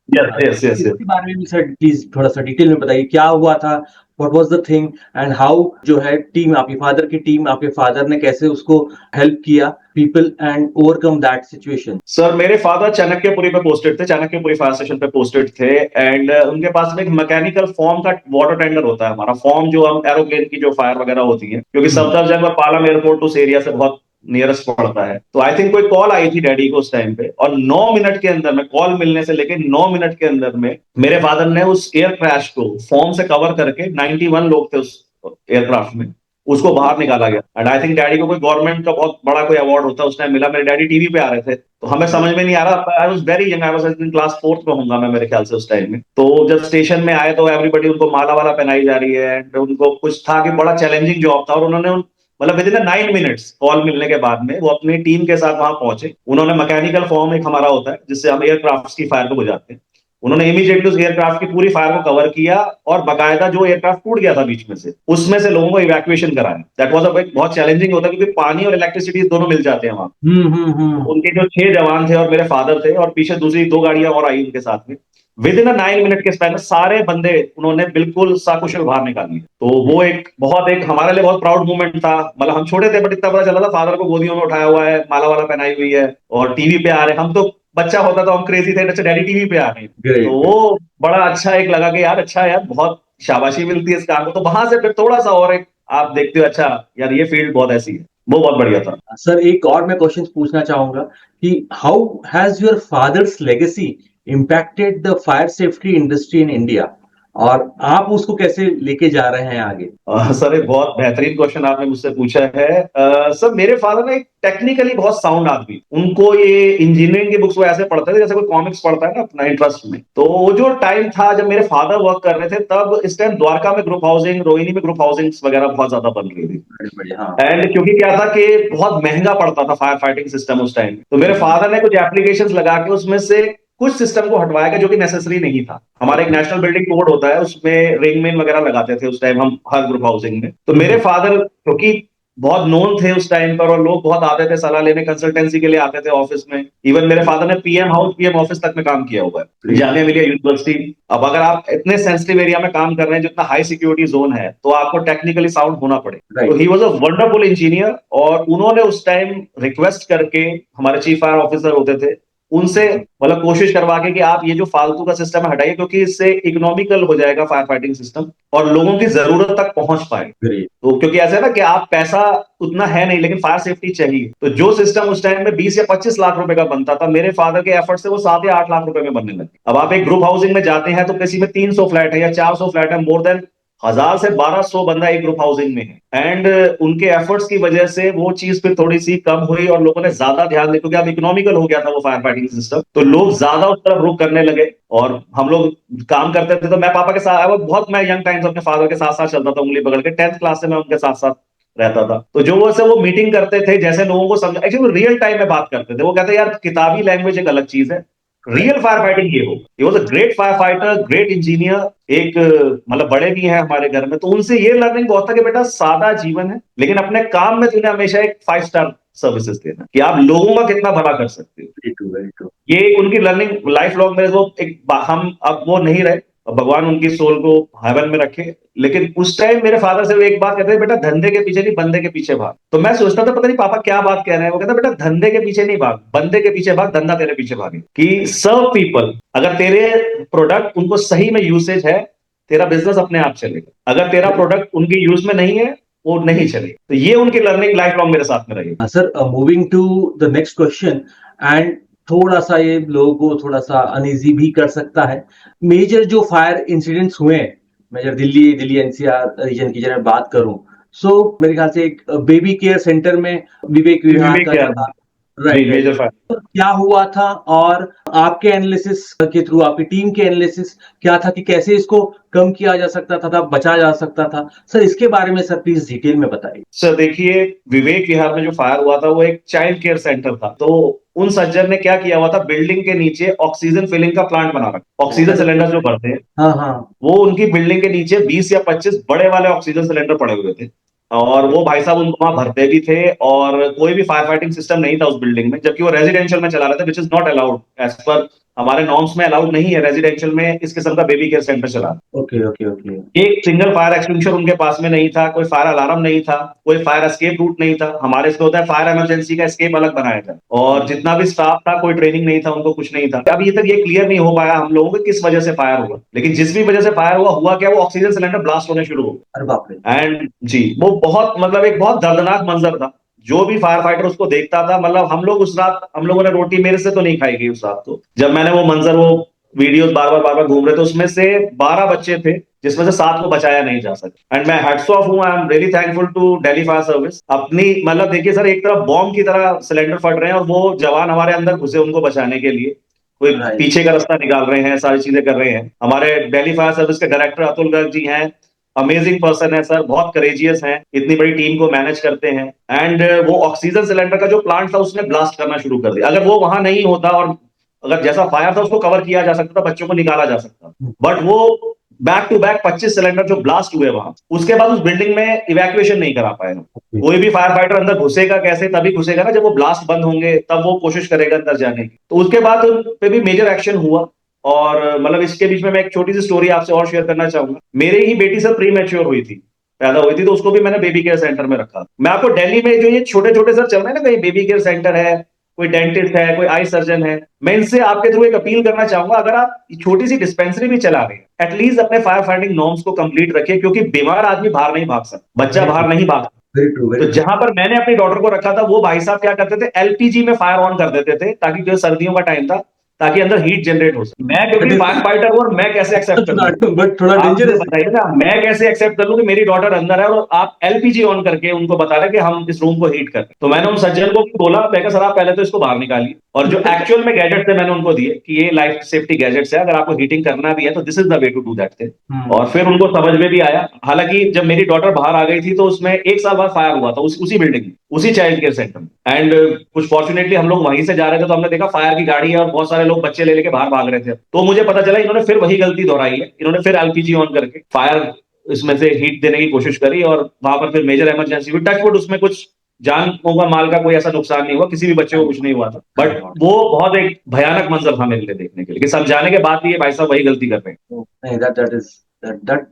यस यस यस यस। इसके बारे में भी सर प्लीज थोड़ा सा डिटेल में बताइए क्या हुआ था, what was the thing and how जो है टीम, आपके फादर की टीम, आपके फादर ने कैसे उसको हेल्प किया people and overcome that situation. Sir मेरे फादर चाणक्यपुरी पे पोस्टेड थे, चाणक्यपुरी फायर स्टेशन पे पोस्टेड थे, एंड उनके पास में एक मैकेनिकल फॉर्म का वाटर टेंडर होता है हमारा फॉर्म, जो हम एरोप्लेन की जो फायर वगैरह होती है, क्योंकि सफदरजंग और पालम एयरपोर्ट उस एरिया से बहुत नियरेस्ट पड़ता है। तो आई थिंक कोई कॉल आई थी डैडी को उस टाइम पे, और 9 मिनट के अंदर में, कॉल मिलने से लेके 9 मिनट के अंदर में मेरे फादर ने उस एयर क्रैश को फॉर्म से कवर करके, 91 लोग थे उस एयरक्राफ्ट में, उसको बाहर निकाला गया। एंड आई थिंक डैडी को कोई गवर्नमेंट का बहुत बड़ा कोई अवार्ड होता है उस टाइम मिला। मेरे डैडी टीवी पे आ रहे थे तो हमें समझ में नहीं आ रहा। I was very young, I was in class 4th में होऊंगा मैं मेरे ख्याल से उस टाइम में। तो जब स्टेशन में आए तो एवरीबडी उनको माला वाला पहनाई जा रही है एंड उनको कुछ था कि बड़ा चैलेंजिंग जॉब था। और उन्होंने मतलब विद इन 9 मिनट्स कॉल मिलने के बाद में वो अपनी टीम के साथ वहां पहुंचे। उन्होंने मैकेनिकल फॉर्म एक हमारा होता है जिससे हम एयरक्राफ्ट की फायर को बुझाते हैं, उन्होंने इमीडिएटली उस एयरक्राफ्ट की पूरी फायर को कवर किया और बकायदा जो एयरक्राफ्ट टूट गया था बीच में से उसमें से लोगों को इवैक्यूएशन कराया। दैट वाज अ बहुत चैलेंजिंग होता है क्योंकि पानी और इलेक्ट्रिसिटी दोनों मिल जाते हैं वहां। उनके जो 6 जवान थे और मेरे फादर थे और पीछे दूसरी 2 गाड़ियां और आई उनके साथ में, विद इन 9 मिनट के स्पैन में सारे बंदे उन्होंने बिल्कुल सकुशल बाहर निकाल लिए। तो वो एक हमारे लिए बहुत प्राउड मोमेंट था। मतलब हम छोटे थे बट इतना पता चला था फादर को गोदियों में उठाया हुआ है, माला वाला पहनाई हुई है और टीवी पे आ रहे हैं। हम तो बच्चा होता तो हम क्रेजी थे, अच्छा डैडी टीवी पे आ रहे हैं। ग्रेट। तो वो बड़ा अच्छा एक लगा कि यार अच्छा यार बहुत शाबाशी मिलती है इस काम को। तो वहां से फिर थोड़ा सा और एक आप देखते हो अच्छा यार ये फील्ड बहुत ऐसी है, वो बहुत बढ़िया था। सर एक और मैं क्वेश्चन पूछना चाहूंगा कि how has your fathers legacy impacted the fire safety industry in India, और आप उसको कैसे लेके जा रहे हैं आगे? सर एक बहुत बेहतरीन क्वेश्चन आपने मुझसे पूछा है। सर मेरे फादर ने टेक्निकली बहुत साउंड आदमी, उनको ये इंजीनियरिंग की बुक्स वो ऐसे पढ़ते थे जैसे कोई कॉमिक्स पढ़ता है ना अपना इंटरेस्ट में। तो वो जो टाइम था जब मेरे फादर वर्क कर रहे थे तब इस टाइम द्वारका में ग्रुप हाउसिंग, रोहिणी में ग्रुप हाउसिंग वगैरह बहुत ज्यादा बन रही थी। बढ़िया, हाँ। एंड क्योंकि क्या था कि बहुत महंगा पड़ता था फायर फाइटिंग सिस्टम उस टाइम, तो मेरे फादर ने कुछ एप्लीकेशंस लगा के उसमें से कुछ सिस्टम को हटवाया गया जो कि नेसेसरी नहीं था। हमारा एक नेशनल बिल्डिंग कोड होता है उसमें रिंग मेन वगैरह लगाते थे उस टाइम हम हर ग्रुप हाउसिंग में। तो मेरे फादर क्योंकि बहुत नोन थे उस टाइम पर और लोग बहुत आते थे सलाह लेने, कंसल्टेंसी के लिए आते थे ऑफिस में। इवन मेरे फादर ने पीएम हाउस, पीएम ऑफिस तक में काम किया हुआ है, जामिया मिलिया यूनिवर्सिटी। अब अगर आप इतने सेंसिटिव एरिया में काम कर रहे हैं जितना हाई सिक्योरिटी जोन है तो आपको टेक्निकली साउंड होना पड़े। तो he was a wonderful engineer. और उन्होंने उस टाइम रिक्वेस्ट करके, हमारे चीफ फायर ऑफिसर होते थे, उनसे मतलब कोशिश करवा के कि आप ये जो फालतू का सिस्टम है हटाइए क्योंकि इससे इकोनॉमिकल हो जाएगा फायर फाइटिंग सिस्टम और लोगों की जरूरत तक पहुंच पाए। तो क्योंकि ऐसा है ना कि आप पैसा उतना है नहीं लेकिन फायर सेफ्टी चाहिए। तो जो सिस्टम उस टाइम में 20 या 25 लाख रुपए का बनता था, मेरे फादर के एफर्ट से वो 7 या 8 लाख रुपए में बनने लगे। अब आप एक ग्रुप हाउसिंग में जाते हैं तो किसी में 300 फ्लैट है या 400 फ्लैट है, मोर देन 1000 से 1200 बंदा एक ग्रुप हाउसिंग में है। एंड उनके एफर्ट्स की वजह से वो चीज फिर थोड़ी सी कम हुई और लोगों ने ज्यादा ध्यान दिया क्योंकि अब इकोनॉमिकल हो गया था वो फायर फाइटिंग सिस्टम। तो लोग ज्यादा उस तरफ रुख करने लगे और हम लोग काम करते थे। तो मैं पापा के साथ बहुत, मैं यंग टाइम से अपने फादर के साथ साथ चलता था उंगली पकड़ के। 10th क्लास से मैं उनके साथ साथ रहता था। तो जो वो मीटिंग करते थे, जैसे लोगों को समझ, एक्चुअली वो रियल टाइम में बात करते थे। वो कहते यार किताबी लैंग्वेज एक अलग चीज है, रियल फायर फाइटिंग ये हो। He was a great fire fighter, great engineer. एक मतलब बड़े भी हैं हमारे घर में, तो उनसे ये लर्निंग बहुत था कि बेटा सादा जीवन है लेकिन अपने काम में तूने हमेशा एक 5 स्टार सर्विसेज देना कि आप लोगों का कितना भला कर सकते हो। ये उनकी लर्निंग लाइफ लॉन्ग में वो हम अब वो नहीं रहे, भगवान उनकी सोल को हेवन में रखे। लेकिन उस टाइम मेरे फादर से वो एक बात कहते थे, बेटा धंधे के पीछे नहीं बंदे के पीछे भाग। तो मैं सोचता था पता नहीं पापा क्या बात कह रहे हैं। वो कहता बेटा धंधे के पीछे नहीं भाग, बंदे के पीछे भाग, धंधा तेरे पीछे भागे। कि सर्व पीपल, अगर तेरे प्रोडक्ट उनको सही में यूसेज है तेरा बिजनेस अपने आप चलेगा। अगर तेरा प्रोडक्ट उनके यूज में नहीं है वो नहीं चलेगा। तो ये उनकी लर्निंग लाइफ लॉन्ग मेरे साथ में रही। Sir moving to the next question, and थोड़ा सा ये लोगों को थोड़ा सा अनइजी भी कर सकता है। मेजर जो फायर इंसिडेंट्स हुए हैं, मेजर दिल्ली एनसीआर रीजन की जब बात करूं, सो मेरे ख्याल से एक बेबी केयर सेंटर में विवेक विहार का जो था, मेजर फायर तो क्या हुआ था, और आपके एनालिसिस के थ्रू, आपकी टीम के एनालिसिस क्या था कि कैसे इसको कम किया जा सकता था, बचा जा सकता था? सर इसके बारे में सर प्लीज डिटेल में बताइए। सर देखिए, विवेक विहार में जो फायर हुआ था वो एक चाइल्ड केयर सेंटर था। तो उन सज्जन ने क्या किया हुआ था, बिल्डिंग के नीचे ऑक्सीजन फिलिंग का प्लांट बना रखा। ऑक्सीजन सिलेंडर जो भरते हैं, हाँ हाँ, वो उनकी बिल्डिंग के नीचे 20 या 25 बड़े वाले ऑक्सीजन सिलेंडर पड़े हुए थे। और वो भाई साहब उनको वहां भरते भी थे और कोई भी फायर फाइटिंग सिस्टम नहीं था उस बिल्डिंग में, जबकि वो रेजिडेंशियल में चला रहे थे, which is not allowed as per हमारे नॉर्म्स में। अलाउड नहीं है रेजिडेंशियल में इस किस्म का बेबी केयर सेंटर चला। Okay okay okay. एक सिंगल फायर एक्सटिंग्विशर उनके पास में नहीं था, कोई फायर अलार्म नहीं था, कोई फायर एस्केप रूट नहीं था। हमारे इसमें होता है फायर इमरजेंसी का एस्केप अलग बनाया था। और जितना भी स्टाफ था कोई ट्रेनिंग नहीं था, उनको कुछ नहीं था। अभी तक ये क्लियर नहीं हो पाया हम लोगों को किस वजह से फायर हुआ, लेकिन जिस भी वजह से फायर हुआ क्या, वो ऑक्सीजन सिलेंडर ब्लास्ट होने शुरू हो। अरे बाप रे। एंड जी वो बहुत मतलब एक बहुत दर्दनाक मंजर था। जो भी फायर फाइटर उसको देखता था, मतलब हम लोग उस रात, हम लोगों ने रोटी मेरे से तो नहीं खाई गई उस रात। तो जब मैंने वो मंजर वो वीडियोस बार बार घूम रहे थे, उसमें से 12 बच्चे थे जिसमें से 7 को बचाया नहीं जा सका। एंड मैं हैट्स ऑफ हूं, I am really thankful to Delhi fire service. अपनी मतलब देखिए सर, एक तरफ बॉम्ब की तरह सिलेंडर फट रहे हैं और वो जवान हमारे अंदर घुसे उनको बचाने के लिए, कोई राइट। पीछे का रास्ता निकाल रहे हैं, सारी चीजें कर रहे हैं। हमारे दिल्ली फायर सर्विस के डायरेक्टर अतुल गर्ग जी हैं, अमेजिंग पर्सन है सर, बहुत करेजियस हैं, इतनी बड़ी टीम को मैनेज करते हैं। एंड वो ऑक्सीजन सिलेंडर का जो प्लांट था उसने ब्लास्ट करना शुरू कर दिया। अगर वो वहां नहीं होता और अगर जैसा फायर था उसको कवर किया जा सकता था, बच्चों को निकाला जा सकता, बट वो बैक टू बैक 25 सिलेंडर जो ब्लास्ट हुए वहां, उसके बाद उस बिल्डिंग में इवैक्यूएशन नहीं करा पाए हम। कोई भी फायर फाइटर अंदर घुसेगा कैसे? तभी घुसेगा ना जब वो ब्लास्ट बंद होंगे, तब वो कोशिश करेगा अंदर जाने की। तो उसके बाद उन पे भी मेजर एक्शन हुआ। और मतलब इसके बीच में मैं एक छोटी सी स्टोरी आपसे और शेयर करना चाहूंगा। मेरे ही बेटी सर प्री मैच्योर हुई थी, पैदा हुई थी, तो उसको भी मैंने बेबी केयर सेंटर में रखा। मैं आपको दिल्ली में जो ये छोटे छोटे सर चल रहे हैं ना, कहीं बेबी केयर सेंटर है, कोई डेंटिस्ट है, कोई आई सर्जन है, मैं इनसे आपके थ्रू एक अपील करना चाहूंगा, अगर आप छोटी सी डिस्पेंसरी भी चला रहे हैं, एटलीस्ट अपने फायर फाइटिंग नॉर्म्स को कंप्लीट रखिए, क्योंकि बीमार आदमी बाहर नहीं भाग सकता, बच्चा बाहर नहीं भाग सकता। वेरी ट्रू, वेरी तो ट्रू। जहां पर मैंने अपनी डॉटर को रखा था, वो भाई साहब क्या करते थे, एलपीजी में फायर ऑन कर देते थे, ताकि जो सर्दियों का टाइम था, ताकि अंदर हीट जनरेट हो सके। मैं क्योंकि फायर फाइटर हूं और मैं कैसे एक्सेप्ट कर लूं? बट थोड़ा आप मुझे डेंजरस। बताइए ना, मैं कैसे एक्सेप्ट कर लूं कि मेरी डॉटर अंदर है और आप एलपीजी ऑन करके उनको बता रहे कि हम इस रूम को हीट कर रहे हैं? तो मैंने उन सज्जन को बोला, मैं कहा सर आप पहले तो इसको बाहर निकालिए, और जो एक्चुअल में गैजेट्स थे मैंने उनको दिए कि ये लाइफ सेफ्टी गैजेट्स है, अगर आपको हीटिंग करना भी है तो this is the way to do that thing. और फिर उनको समझ में भी आया। हालांकि जब मेरी डॉटर बाहर आ गई थी तो उसमें 1 साल बाद फायर हुआ था उसी बिल्डिंग में, उसी चाइल्ड केयर सेंटर में। एंड कुछ फॉर्चुनेटली हम लोग वहीं से जा रहे थे, तो हमने देखा फायर की गाड़ी है और बहुत सारे लोग बच्चे लेके बाहर भाग रहे थे। तो मुझे पता चला इन्होंने फिर वही गलती दोहराई है, इन्होंने फिर एलपीजी ऑन करके फायर इसमें से हीट देने की कोशिश करी, और वहां पर फिर मेजर इमरजेंसी हुई। टचवुड उसमें कुछ जान होगा, माल का कोई ऐसा नुकसान नहीं हुआ, किसी भी बच्चे को कुछ नहीं हुआ था। बट वो बहुत एक भयानक मंजर था मेरे लिए देखने के लिए, कि समझाने के बाद भी ये भाई साहब वही गलती कर रहे हैं। नहीं, दैट इज दैट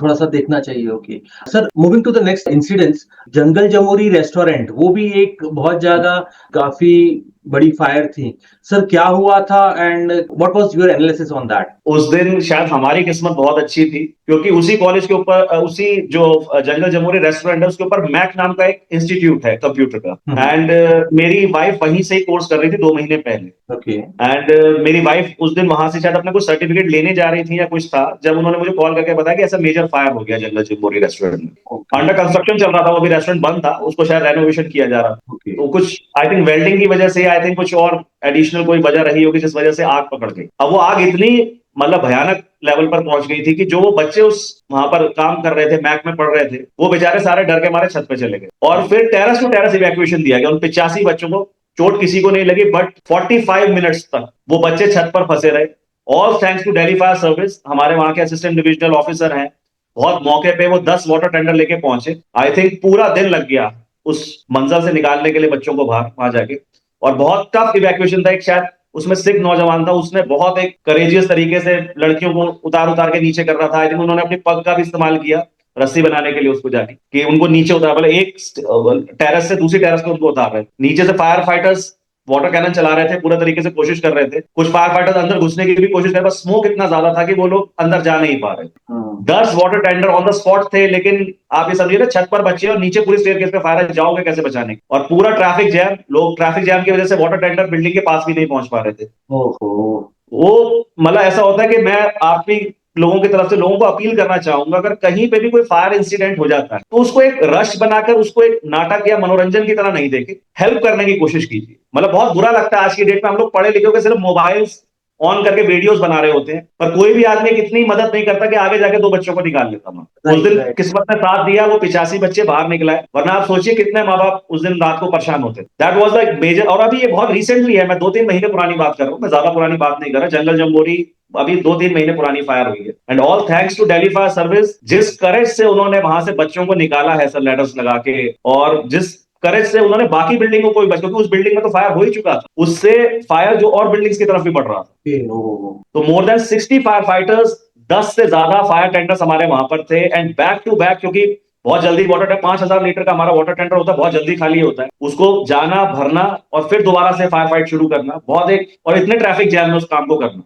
थोड़ा सा देखना चाहिए। Okay sir, moving to the next incidents, Jungle Jamboree restaurant, वो भी एक बहुत ज्यादा काफी बड़ी फायर थी सर, क्या हुआ था and what was your analysis on that? उस दिन शायद हमारी किस्मत बहुत अच्छी थी, क्योंकि उसी कॉलेज के ऊपर उसी जो जंगल जमुरी रेस्टोरेंट है उसके ऊपर मैक नाम का एक इंस्टीट्यूट है कंप्यूटर का। एंड मेरी वाइफ वहीं से ही कोर्स कर रही थी 2 महीने पहले। ओके। एंड मेरी वाइफ उस दिन वहां से शायद अपना कुछ सर्टिफिकेट लेने जा रही थी या कुछ था, जब उन्होंने मुझे कॉल करके बताया कि ऐसा मेजर फायर हो गया जंगल जमुरी रेस्टोरेंट में। अंडर कंस्ट्रक्शन चल रहा था, वो भी रेस्टोरेंट बंद था, उसको शायद रेनोवेशन किया जा रहा था। तो कुछ आई थिंक वेल्डिंग की वजह से, आई थिंक कुछ और एडिशनल कोई वजह रही होगी जिस वजह से आग पकड़ गई। अब वो आग इतनी मतलब भयानक लेवल पर पहुंच गई थी कि जो वो बच्चे उस वहां पर काम कर रहे थे, मैक में पढ़ रहे थे, वो बेचारे सारे डर के मारे छत पे चले गए। और फिर टेरेस टू टेरेस इवैक्यूएशन दिया गया। उन 85 बच्चों को चोट किसी को नहीं लगी, बट 45 मिनट्स तक वो बच्चे छत पर फंसे रहे। All thanks to Delhi fire service, हमारे वहां के असिस्टेंट डिविजनल ऑफिसर हैं, बहुत मौके पे वो 10 वाटर टेंडर लेके पहुंचे। आई थिंक पूरा दिन लग गया उस मंजर से निकालने के लिए बच्चों को बाहर वहां जाके, और बहुत टफ इवैक्यूएशन था। एक शायद उसमें सिख नौजवान था, उसने बहुत एक करेजियस तरीके से लड़कियों को उतार उतार के नीचे कर रहा था। आई थिंक उन्होंने अपनी पग का भी इस्तेमाल किया रस्सी बनाने के लिए उसको जाके, कि उनको नीचे उतार, मतलब एक टेरेस से दूसरी टेरेस पे उनको उतार रहे थे। नीचे से फायर फाइटर्स वाटर कैनन चला रहे थे, पूरे तरीके से कोशिश कर रहे थे। कुछ फायर फाइटर्स अंदर घुसने की भी कोशिश कर रहे, बस स्मोक इतना ज्यादा था कि वो लोग अंदर जा नहीं पा रहे। 10 water tender on the spot थे, लेकिन आप ये समझिए ना, छत पर बच्चे और नीचे पूरी स्टेयरकेस पे फायर, जाओगे कैसे बचाने? और पूरा ट्रैफिक जैम, लोग ट्रैफिक जैम की वजह से वाटर टेंडर बिल्डिंग के पास भी नहीं पहुंच पा रहे थे। ओहो। वो मतलब ऐसा होता है कि मैं आप भी लोगों की तरफ से लोगों को अपील करना चाहूंगा, अगर कहीं पे भी कोई फायर इंसिडेंट हो जाता है तो उसको एक रश बनाकर, उसको एक नाटक या मनोरंजन की तरह नहीं देखे, हेल्प करने की कोशिश कीजिए। मतलब बहुत बुरा लगता है आज की डेट में, हम लोग पढ़े लिखे होकर सिर्फ मोबाइल्स ऑन करके वीडियोस बना रहे होते हैं, पर कोई भी आदमी इतनी मदद नहीं करता कि आगे जाके 2 बच्चों को निकाल लेता। मैं उस दिन किस्मत ने साथ दिया, वो 85 बच्चे बाहर निकला है, वरना आप सोचिए कितने माँ बाप उस दिन रात को परेशान होते। That was the major. और अभी ये बहुत रिसेंटली है, मैं 2-3 महीने पुरानी बात कर रहा हूँ, मैं ज्यादा पुरानी बात नहीं कर रहा। जंगल जम्बोरी अभी 2-3 महीने पुरानी फायर हुई है। And all thanks to Delhi fire service, जिस करेज से उन्होंने वहां से बच्चों को निकाला है सर, लेडर्स लगा के, और जिस करेज से उन्होंने बाकी बिल्डिंगों को भी बचा, क्योंकि उस बिल्डिंग में तो फायर हो ही चुका था, उससे फायर जो और बिल्डिंग्स की तरफ भी बढ़ रहा था। तो मोर देन 60 फायर फाइटर्स, 10 से ज्यादा फायर टेंडर्स हमारे वहां पर थे। एंड बैक टू बैक, क्योंकि बहुत जल्दी वाटर टैंक 5,000 लीटर का हमारा वाटर टैंकर होता है, बहुत जल्दी खाली होता है, उसको जाना भरना और फिर दोबारा से फायर फाइट शुरू करना, बहुत एक और इतने ट्रैफिक जैम में उस काम को करना।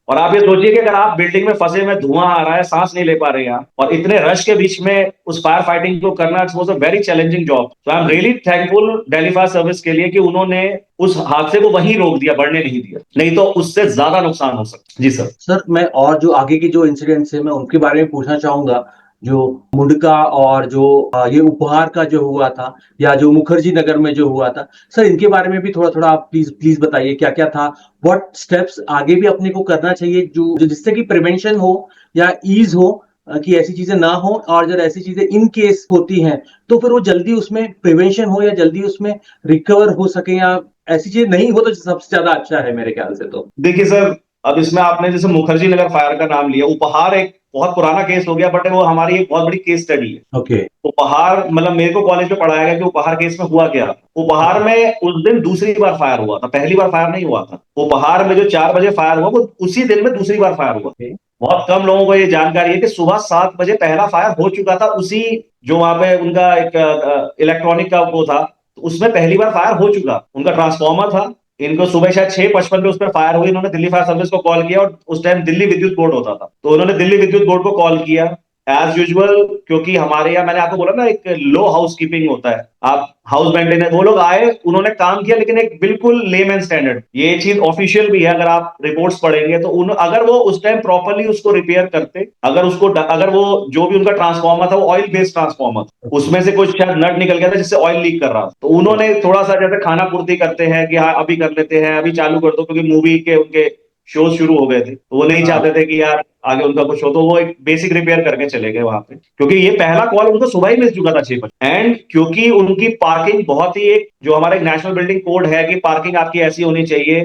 और आप ये सोचिए कि अगर आप बिल्डिंग में फंसे में धुआं आ रहा है, सांस नहीं ले पा रहे हैं आप, और इतने रश के बीच में उस फायर फाइटिंग को करना, it's was a very challenging job. So I am really thankful Delhi fire service के लिए कि उन्होंने उस हादसे को वहीं रोक दिया, बढ़ने नहीं दिया, नहीं तो उससे ज्यादा नुकसान हो सकता। जी सर। सर मैं और जो आगे की जो इंसिडेंट्स है मैं उनके बारे में पूछना चाहूंगा। जो मुंडका और जो ये उपहार का जो हुआ था या जो मुखर्जी नगर में जो हुआ था, सर इनके बारे में भी थोड़ा थोड़ा आप प्लीज प्लीज बताइए क्या क्या था। व्हाट स्टेप्स आगे भी अपने को करना चाहिए जिससे कि प्रिवेंशन हो या ईज हो, कि ऐसी चीजें ना हो, और जब ऐसी चीजें इन केस होती हैं तो फिर वो जल्दी उसमें प्रिवेंशन हो या जल्दी उसमें रिकवर हो सके, या ऐसी चीजें नहीं हो तो सबसे ज्यादा अच्छा है मेरे ख्याल से तो। देखिए सर, अब इसमें आपने जैसे मुखर्जी नगर फायर का नाम लिया, उपहार एक बहुत पुराना केस हो गया, बट वो हमारी एक बहुत बड़ी केस स्टडी है। ओके। उपहार मतलब मेरे को कॉलेज में पढ़ाया गया कि उपहार केस में हुआ क्या। उपहार में उस दिन दूसरी बार फायर हुआ था, पहली बार फायर नहीं हुआ था। उपहार में जो 4 बजे फायर हुआ, वो उसी दिन में दूसरी बार फायर हुआ। ओके। बहुत कम लोगों को ये जानकारी है कि सुबह 7 बजे पहला फायर हो चुका था, उसी जो वहां पे उनका एक इलेक्ट्रॉनिक का वो था, तो उसमें पहली बार फायर हो चुका, उनका ट्रांसफॉर्मर था। इनको सुबह शायद 6:55 पे उस पर फायर हुई, इन्होंने दिल्ली फायर सर्विस को कॉल किया, और उस टाइम दिल्ली विद्युत बोर्ड होता था, तो उन्होंने दिल्ली विद्युत बोर्ड को कॉल किया एज यूजुअल। क्योंकि हमारे यहाँ मैंने आपको बोला ना, एक लो हाउस कीपिंग होता है, आप हाउस मेंटेनेंस, वो लोग आए, उन्होंने काम किया, लेकिन एक बिल्कुल लेमैन स्टैंडर्ड, ये चीज ऑफिशियल भी है, अगर आप रिपोर्ट्स पढ़ेंगे तो अगर वो उस टाइम प्रॉपरली उसको रिपेयर करते, अगर वो जो भी उनका ट्रांसफॉर्मर था वो ऑयल बेस्ड ट्रांसफॉर्मर था, उसमें से कुछ शायद नट निकल गया था जिससे ऑयल लीक कर रहा था, तो उन्होंने थोड़ा सा जैसे खाना पूर्ति करते हैं कि हाँ अभी कर लेते हैं, अभी चालू कर दो, क्योंकि मूवी के उनके शोज शुरू हो गए थे, तो वो नहीं चाहते थे कि यार आगे उनका कुछ हो, तो वो एक बेसिक रिपेयर करके चले गए वहां पे, क्योंकि ये पहला कॉल उनको सुबह ही मिल चुका था 6 बजे। एंड क्योंकि उनकी पार्किंग बहुत ही एक जो हमारे नेशनल बिल्डिंग कोड है कि पार्किंग आपकी ऐसी होनी चाहिए,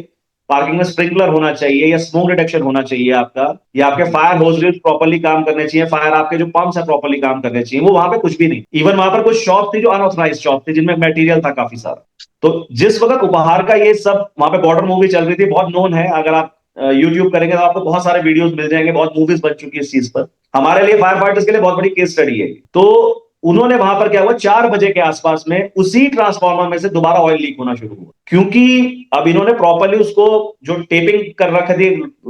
पार्किंग में स्प्रिंकलर होना चाहिए या स्मोक डिटेक्शन होना चाहिए आपका, या आपके फायर होजेस प्रॉपर्ली काम करने चाहिए, फायर आपके जो पंप्स है प्रॉपर्ली काम करने चाहिए, वो वहां पे कुछ भी नहीं। इवन वहां पर कुछ शॉप थी जो अनऑथराइज शॉप थी, जिनमें मटेरियल था काफी सारा। तो जिस वक्त उपहार का ये सब वहां पे बॉर्डर मूवी चल रही थी, बहुत नोन है, अगर आप यूट्यूब करेंगे तो आपको बहुत सारे वीडियोस मिल जाएंगे, बहुत मूवीज बन चुकी है इस चीज पर, हमारे लिए फायर फाइटर्स के लिए बहुत बड़ी केस स्टडी है। तो उन्होंने वहां पर क्या हुआ, 4 बजे के आसपास में उसी ट्रांसफार्मर में से दोबारा ऑयल लीक होना शुरू हुआ, क्योंकि अब इन्होंने प्रॉपर्ली उसको जो टेपिंग कर रखी थी,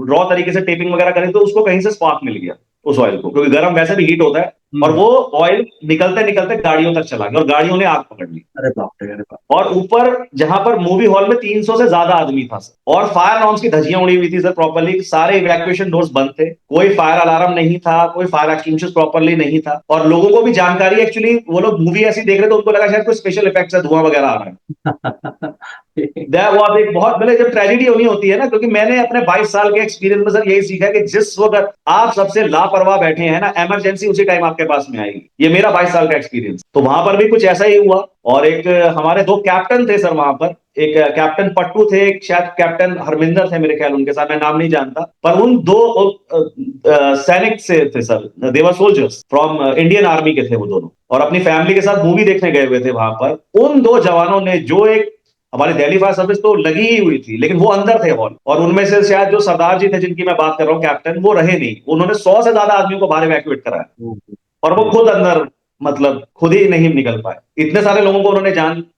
रॉ तरीके से टेपिंग वगैरह करी, तो उसको कहीं से स्पार्क मिल गया उस ऑयल को, क्योंकि गर्म वैसे भी हीट होता है, और वो ऑयल निकलते निकलते गाड़ियों तक चला गया और गाड़ियों ने आग पकड़ ली। अरे बाप रे, अरे बाप। और ऊपर जहां पर मूवी हॉल में 300 से ज्यादा आदमी था सर, और फायर नॉर्म्स की धज्जियां उड़ी हुई थी सर, प्रॉपर्ली सारे इवैक्यूएशन डोर्स बंद थे, कोई फायर अलार्म नहीं था, कोई फायर एक्सटिंग्विशर्स प्रॉपर्ली नहीं था, और लोगों को भी जानकारी, एक्चुअली वो लोग मूवी ऐसी देख रहे थे, उनको लगा शायद कोई स्पेशल इफेक्ट्स है, धुआं वगैरह आ रहा है। दैट वाज एक बहुत बड़े जब ट्रेजेडी होनी होती है ना, क्योंकि मैंने अपने 22 साल के एक्सपीरियंस में सर यही सीखा कि जिस वक्त आप सबसे लापरवाह बैठे हैं ना, इमरजेंसी उसी टाइम आपके पास में आएगी। ये मेरा 22 साल का एक्सपीरियंस। तो वहां पर भी कुछ ऐसा ही हुआ, और एक हमारे 2 कैप्टन थे सर वहां पर, एक कैप्टन पट्टू थे, एक शायद कैप्टन हरमिंदर थे मेरे ख्याल, उनके साथ मैं नाम नहीं जानता, पर उन 2 सैनिक से थे sir, they were soldiers from Indian army के थे वो दोनों, और अपनी फैमिली के साथ मूवी देखने गए हुए थे वहां पर। उन 2 जवानों ने जो एक, हमारी दिल्ली फायर सर्विस तो लगी ही हुई थी, लेकिन वो अंदर थे हॉल, और उनमें से शायद जो सरदार जी थे जिनकी मैं बात कर रहा हूँ कैप्टन, वो रहे नहीं, उन्होंने 100 से ज्यादा आदमियों को बाहर इवैक्यूएट कराया, और वो खुद अंदर, मतलब खुद ही नहीं निकल पाए। इतने सारे लोगों को उन्होंने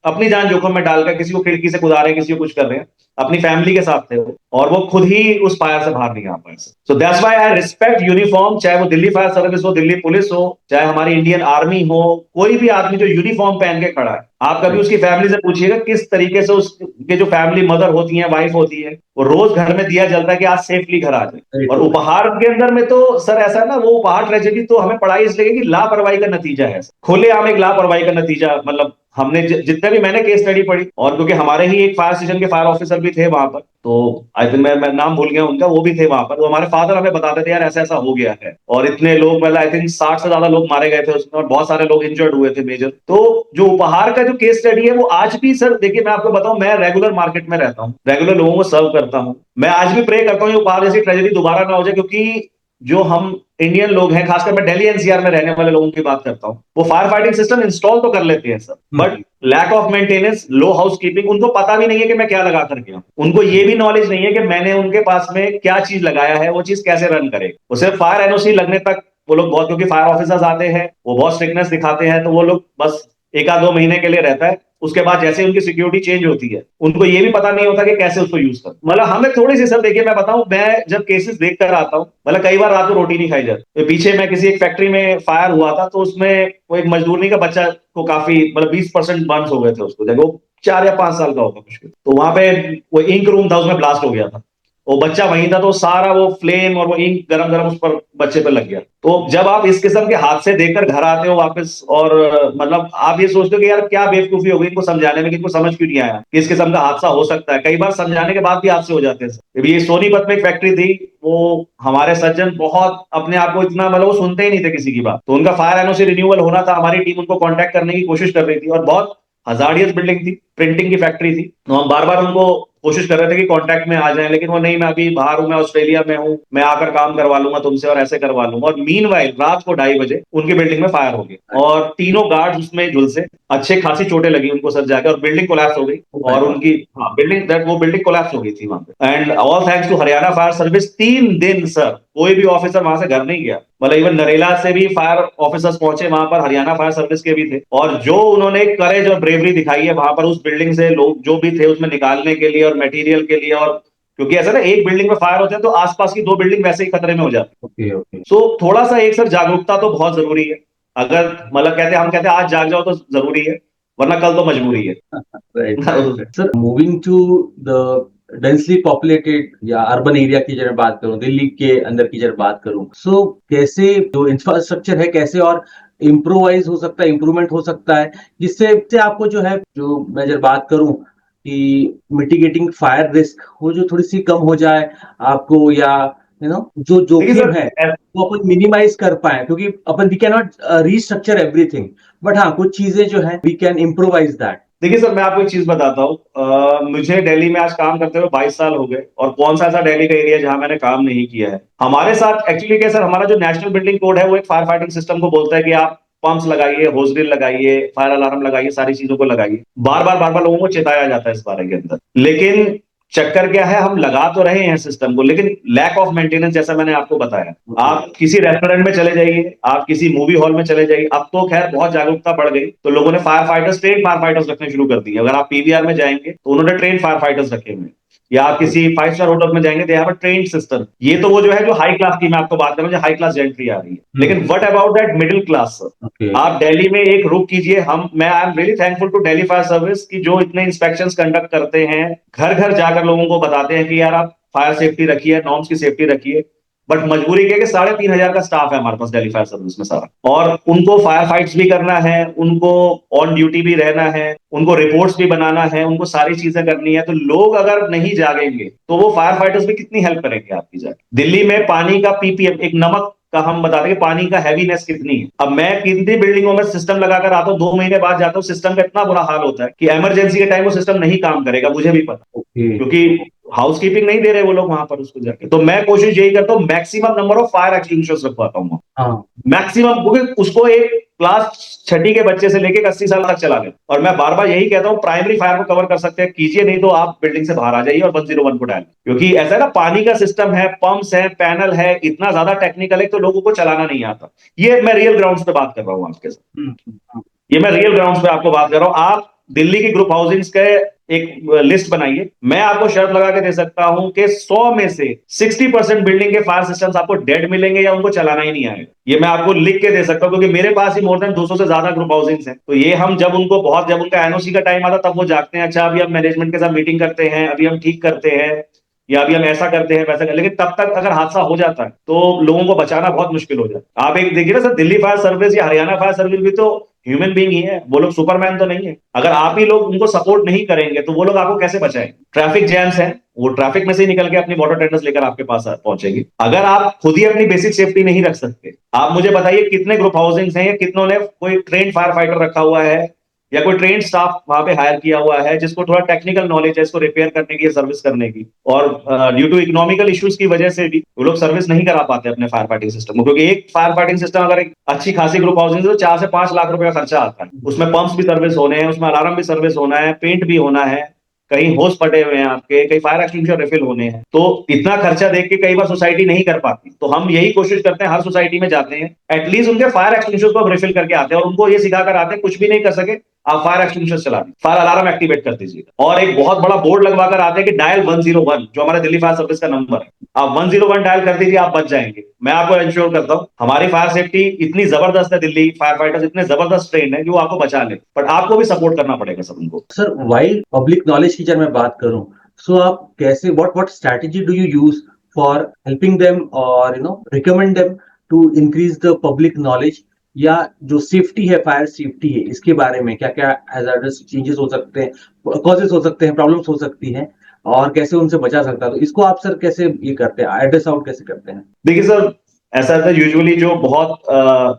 अपनी जान जोखिम में डालकर, किसी को खिड़की से कूदा रहे हैं, किसी को कुछ कर रहे हैं, अपनी फैमिली के साथ थे वो, और वो खुद ही उस फायर से बाहर नहीं आ पाए। So that's why I respect uniform, चाहे वो दिल्ली फायर सर्विस हो, दिल्ली पुलिस हो, चाहे हमारी इंडियन आर्मी हो, कोई भी आदमी जो यूनिफॉर्म पहन के खड़ा है, आप कभी उसकी फैमिली से पूछिएगा किस तरीके से उसके जो फैमिली मदर होती है, वाइफ होती है, वो रोज घर में दिया जलता है कि आज सेफली घर आ जाए। और उपहार के अंदर में तो सर ऐसा है ना, वो उपहार ट्रेजेडी तो हमें पढ़ाई इसलिए कि लापरवाही का नतीजा है, खुलेआम एक लापरवाही का नतीजा, मतलब हमने जितने भी मैंने केस स्टडी पढ़ी, और क्योंकि हमारे ही एक फायर स्टेशन के फायर ऑफिसर भी थे वहां पर, तो आई थिंक मैं नाम भूल गया उनका, वो भी थे वहां पर, तो हमारे फादर हमें बताते थे यार ऐसा ऐसा हो गया है, और इतने लोग, मतलब आई थिंक 60 से ज्यादा लोग मारे गए थे उसमें, और बहुत सारे लोग इंजर्ड हुए थे मेजर। तो जो उपहार का जो केस स्टडी है वो आज भी सर, देखिए मैं आपको बताऊं, मैं रेगुलर मार्केट में रहता हूँ, रेगुलर लोगों को सर्व करता हूँ, मैं आज भी प्रे करता हूँ ये उपहार जैसी ट्रेजेडी दोबारा ना हो जाए, क्योंकि जो हम इंडियन लोग हैं, खासकर मैं दिल्ली एनसीआर में रहने वाले लोगों की बात करता हूं, वो फायर फाइटिंग सिस्टम इंस्टॉल तो कर लेते हैं sir, but lack of maintenance, low house keeping, उनको पता भी नहीं है कि मैं क्या लगा कर गया, उनको ये भी नॉलेज नहीं है कि मैंने उनके पास में क्या चीज लगाया है, वो चीज कैसे रन करे, वो सिर्फ फायर एनओसी लगने तक वो लोग बहुत, क्योंकि फायर ऑफिसर्स आते हैं वो बहुत स्ट्रिक्टनेस दिखाते हैं, तो वो लोग बस 1 आध 2 महीने के लिए रहता है, उसके बाद जैसे उनकी सिक्योरिटी चेंज होती है उनको ये भी पता नहीं होता कि कैसे उसको यूज कर। मतलब हमें थोड़ी सी, सर देखिए मैं बताऊं, मैं जब केसेस देख कर आता हूं, मतलब कई बार रात को रोटी नहीं खाई जाती। तो पीछे मैं किसी एक फैक्ट्री में फायर हुआ था, तो उसमें वो एक मजदूरनी का बच्चा को काफी मतलब 20% बर्न्स हो गए थे उसको, जब वो 4 या 5 साल का होगा मुश्किल। तो वहां पे वो इंक रूम था, उसमें ब्लास्ट हो गया था, वो बच्चा वहीं था, तो सारा वो फ्लेम और वो इंक गरम गरम उस पर बच्चे पर लग गया। तो जब आप इस किस्म के हादसे देखकर घर आते हो वापस, और मतलब आप ये सोचते हो कि यार क्या बेवकूफी हो गई इनको समझाने में, कि इनको समझ क्यों नहीं आया कि इस किस्म का हादसा हो सकता है। कई बार समझाने के बाद भी हादसे हो जाते हैं। अभी ये सोनीपत में एक फैक्ट्री थी, वो हमारे सज्जन बहुत अपने आप को इतना, मतलब वो सुनते ही नहीं थे किसी की बात, तो उनका फायर एनओसी रिन्यूअल होना था, हमारी टीम उनको कांटेक्ट करने की कोशिश कर रही थी, और बहुत हजार्डियस बिल्डिंग थी, प्रिंटिंग की फैक्ट्री थी, तो हम बार बार उनको कोशिश कर रहे थे कि कांटेक्ट में आ जाएं, लेकिन वो नहीं, मैं अभी बाहर हूं, मैं ऑस्ट्रेलिया में हूं, मैं आकर काम करवा लूंगा तुमसे और ऐसे करवा लूंगा। और मीनवाइल रात को 2:30 बजे उनकी बिल्डिंग में फायर हो गया, और तीनों गार्ड्स उसमें झुलसे, अच्छे खासी चोटें लगी उनको सर जाके, और बिल्डिंग कोलैप्स हो गई। Oh my और God. उनकी, हाँ बिल्डिंग, दैट वो बिल्डिंग कोलैप्स हो गई थी वहां पे। And all thanks to Haryana fire service, 3 दिन सर कोई भी ऑफिसर वहां से घर नहीं गया, मतलब इवन नरेला से भी फायर ऑफिसर्स पहुंचे वहां पर, हरियाणा फायर सर्विस के भी थे, और जो उन्होंने करेज और ब्रेवरी दिखाई है वहां पर उस बिल्डिंग से लोग जो भी थे उसमें निकालने के लिए और मटेरियल के लिए, और क्योंकि ऐसा ना, एक बिल्डिंग में फायर होते हैं तो आसपास की 2 बिल्डिंग वैसे ही खतरे में हो जाती Okay, okay. है। सो थोड़ा सा एक सर जागरूकता तो बहुत जरूरी है। अगर मतलब कहते हैं, हम कहते हैं आज जाग जाओ तो जरूरी है, वरना कल तो मजबूरी है। Right right right sir, moving to the densely populated या अर्बन एरिया की जब बात करूं, दिल्ली के अंदर की जब बात करूं, सो कैसे जो इंफ्रास्ट्रक्चर है कैसे और इम्प्रोवाइज हो सकता है, इम्प्रूवमेंट हो सकता है, जिससे आपको जो है, जो मैं जब बात करूं कि मिटिगेटिंग फायर रिस्क वो जो थोड़ी सी कम हो जाए आपको, या जो देखिए जोखिम है सर, वो अपन मिनिमाइज कर पाए, क्योंकि अपन we can not restructure everything, but हाँ कुछ चीजें जो है वी कैन इम्प्रोवाइज दैट। देखिए सर, मैं आपको एक चीज बताता हूँ। मुझे दिल्ली में आज काम करते हुए 22 साल हो गए, और कौन सा ऐसा दिल्ली का एरिया जहां मैंने काम नहीं किया है। हमारे साथ एक्चुअली क्या सर, हमारा जो नेशनल बिल्डिंग कोड है वो एक फायर फाइटिंग सिस्टम को बोलता है कि आप पंप्स लगाइए, होज ड्रिल लगाइए, फायर अलार्म लगाइए, सारी चीजों को लगाइए। बार बार लोगों को चेताया जाता है इस बारे के अंदर, लेकिन चक्कर क्या है, हम लगा तो रहे हैं सिस्टम को, लेकिन लैक ऑफ मेंटेनेंस, जैसा मैंने आपको बताया। आप किसी रेस्टोरेंट में चले जाइए, आप किसी मूवी हॉल में चले जाइए, अब तो खैर बहुत जागरूकता बढ़ गई, तो लोगों ने fire fighters, train fire fighters रखने शुरू कर दिए। अगर आप पीवीआर में जाएंगे तो उन्होंने ट्रेन फायर फाइटर्स रखे हुए हैं, या आप किसी 5 स्टार होटल में जाएंगे, they have a train system. ये तो वो जो है, जो हाई क्लास की मैं आपको बात कर रहा हूँ, जो हाई क्लास जेंट्री आ रही है। लेकिन what about that middle class sir? Okay. आप दिल्ली में एक रुक कीजिए, मैं I am really thankful to Delhi fire service की जो इतने इंस्पेक्शंस कंडक्ट करते हैं, घर घर जाकर लोगों को बताते हैं कि यार आप फायर सेफ्टी रखिए, नॉर्म्स की सेफ्टी रखिए। बट मजबूरी क्या है कि 3,500 का स्टाफ है हमारे पास दिल्ली फायर सर्विस में सारा, और उनको फायर फाइट्स भी करना है, उनको ऑन ड्यूटी भी रहना है, उनको रिपोर्ट्स भी बनाना है, उनको सारी चीजें करनी है। तो लोग अगर नहीं जागेंगे तो वो फायर फाइटर्स भी कितनी हेल्प करेंगे आपकी जाके। दिल्ली में पानी का पीपीएम, एक नमक का हम बताते हैं कि पानी का हैवीनेस कितनी है। अब मैं कितनी बिल्डिंगों में सिस्टम लगाकर आता हूँ, 2 महीने बाद जाता हूँ, सिस्टम का इतना बुरा हाल होता है कि इमरजेंसी के टाइम वो सिस्टम नहीं काम करेगा, मुझे भी पता, ओके। क्योंकि हाउस कीपिंग नहीं दे रहे वो लोग वहां पर उसको जाके। तो मैं कोशिश यही करता हूँ, maximum number of fire extinguishers रखवाता हूँ, हाँ। मैक्सिमम, क्योंकि उसको एक क्लास छठी के बच्चे से लेके 80 साल तक चला गया। और मैं बार बार यही कहता हूँ, प्राइमरी फायर को कवर कर सकते हैं कीजिए, नहीं तो आप बिल्डिंग से बाहर आ जाइए और 101 को डाल, क्योंकि ऐसा है ना, पानी का सिस्टम है, पंप्स है, पैनल है, इतना ज्यादा टेक्निकल है तो लोगों को चलाना नहीं आता। ये मैं रियल ग्राउंड पे बात कर रहा हूँ आपके साथ, हम्म। ये मैं रियल ग्राउंड पे आपको बात कर रहा हूँ। आप दिल्ली की ग्रुप हाउसिंग्स के एक लिस्ट बनाइए, मैं आपको शर्त लगा के दे सकता हूं कि 100 में से 60% बिल्डिंग के फायर सिस्टम्स आपको डेड मिलेंगे, या उनको चलाना ही नहीं आएगा। ये मैं आपको लिख के दे सकता हूं, क्योंकि मेरे पास ही मोर देन 200 से ज्यादा ग्रुप हाउसिंग्स हैं। तो ये हम जब उनको बहुत, जब उनका एनओसी का टाइम आता तब वो जागते हैं, अच्छा अभी हम मैनेजमेंट के साथ मीटिंग करते हैं, अभी हम ठीक करते हैं, या अभी हम ऐसा करते हैं वैसा करते हैं। लेकिन तब तक अगर हादसा हो जाता है तो लोगों को बचाना बहुत मुश्किल हो जाता है। आप एक देखिए ना सर, दिल्ली फायर सर्विस या हरियाणा फायर सर्विस भी तो ह्यूमन बीइंग ही है, वो लोग सुपरमैन तो नहीं है। अगर आप ही लोग उनको सपोर्ट नहीं करेंगे तो वो लोग आपको कैसे बचाएंगे? ट्रैफिक जैम्स है, वो ट्रैफिक में से ही निकल के अपनी वाटर टेंडर्स लेकर आपके पास पहुंचेगी। अगर आप खुद ही अपनी बेसिक सेफ्टी नहीं रख सकते, आप मुझे बताइए कितने ग्रुप हाउसिंग्स हैं, या कितनों ने कोई ट्रेन फायर फाइटर रखा हुआ है, या कोई ट्रेन स्टाफ वहां पे हायर किया हुआ है जिसको थोड़ा टेक्निकल नॉलेज है इसको रिपेयर करने की, सर्विस करने की। और ड्यू टू इकोनॉमिकल इश्यूज की वजह से भी वो लोग सर्विस नहीं करा पाते अपने फायर फाइटिंग सिस्टम को, क्योंकि एक फायर फाइटिंग सिस्टम अगर एक अच्छी खासी ग्रुप हाउसिंग तो 4 से 5 लाख रुपए का खर्चा आता है। उसमें पंप्स भी सर्विस होने हैं, उसमें अलार्म भी सर्विस होना है, पेंट भी होना है, कहीं होस पड़े हुए हैं आपके, कहीं फायर एक्सटिंग्विशर रिफिल होने हैं, तो इतना खर्चा देख के कई बार सोसाइटी नहीं कर पाती। तो हम यही कोशिश करते हैं, हर सोसाइटी में जाते हैं, एटलीस्ट उनके फायर एक्सटिंग्विशर को हम रिफिल करके आते हैं और उनको ये सिखा कर आते हैं, कुछ भी नहीं कर सके आप फायर एक्सटिंग्विशर चला दीजिए, फायर अलार्म एक्टिवेट कर दीजिएगा। और एक बहुत बड़ा बोर्ड लगवा कर आते हैं कि डायल 101, जो हमारे दिल्ली फायर सर्विस का नंबर है, आप 101 डायल कर दीजिए, आप बच जाएंगे। मैं आपको इंश्योर करता हूं, हमारी फायर सेफ्टी इतनी जबरदस्त है, दिल्ली फायर फाइटर्स इतने जबरदस्त ट्रेन है कि वो आपको बचा ले, बट आपको भी सपोर्ट करना पड़ेगा सब उनको। सर, वाइल पब्लिक नॉलेज की जब मैं बात करूं, सो आप कैसे what strategy do you use for helping them और recommend them to increase the public knowledge, या जो सेफ्टी है, फायर सेफ्टी है, इसके बारे में क्या क्या हैजार्डस चेंजेस हो सकते हैं, कॉजेस हो सकते हैं, प्रॉब्लम्स हो सकती हैं, और कैसे उनसे बचा सकता है? तो इसको आप सर कैसे ये करते हैं, एड्रेस आउट कैसे करते हैं? देखिए सर, ऐसा है यूजुअली जो बहुत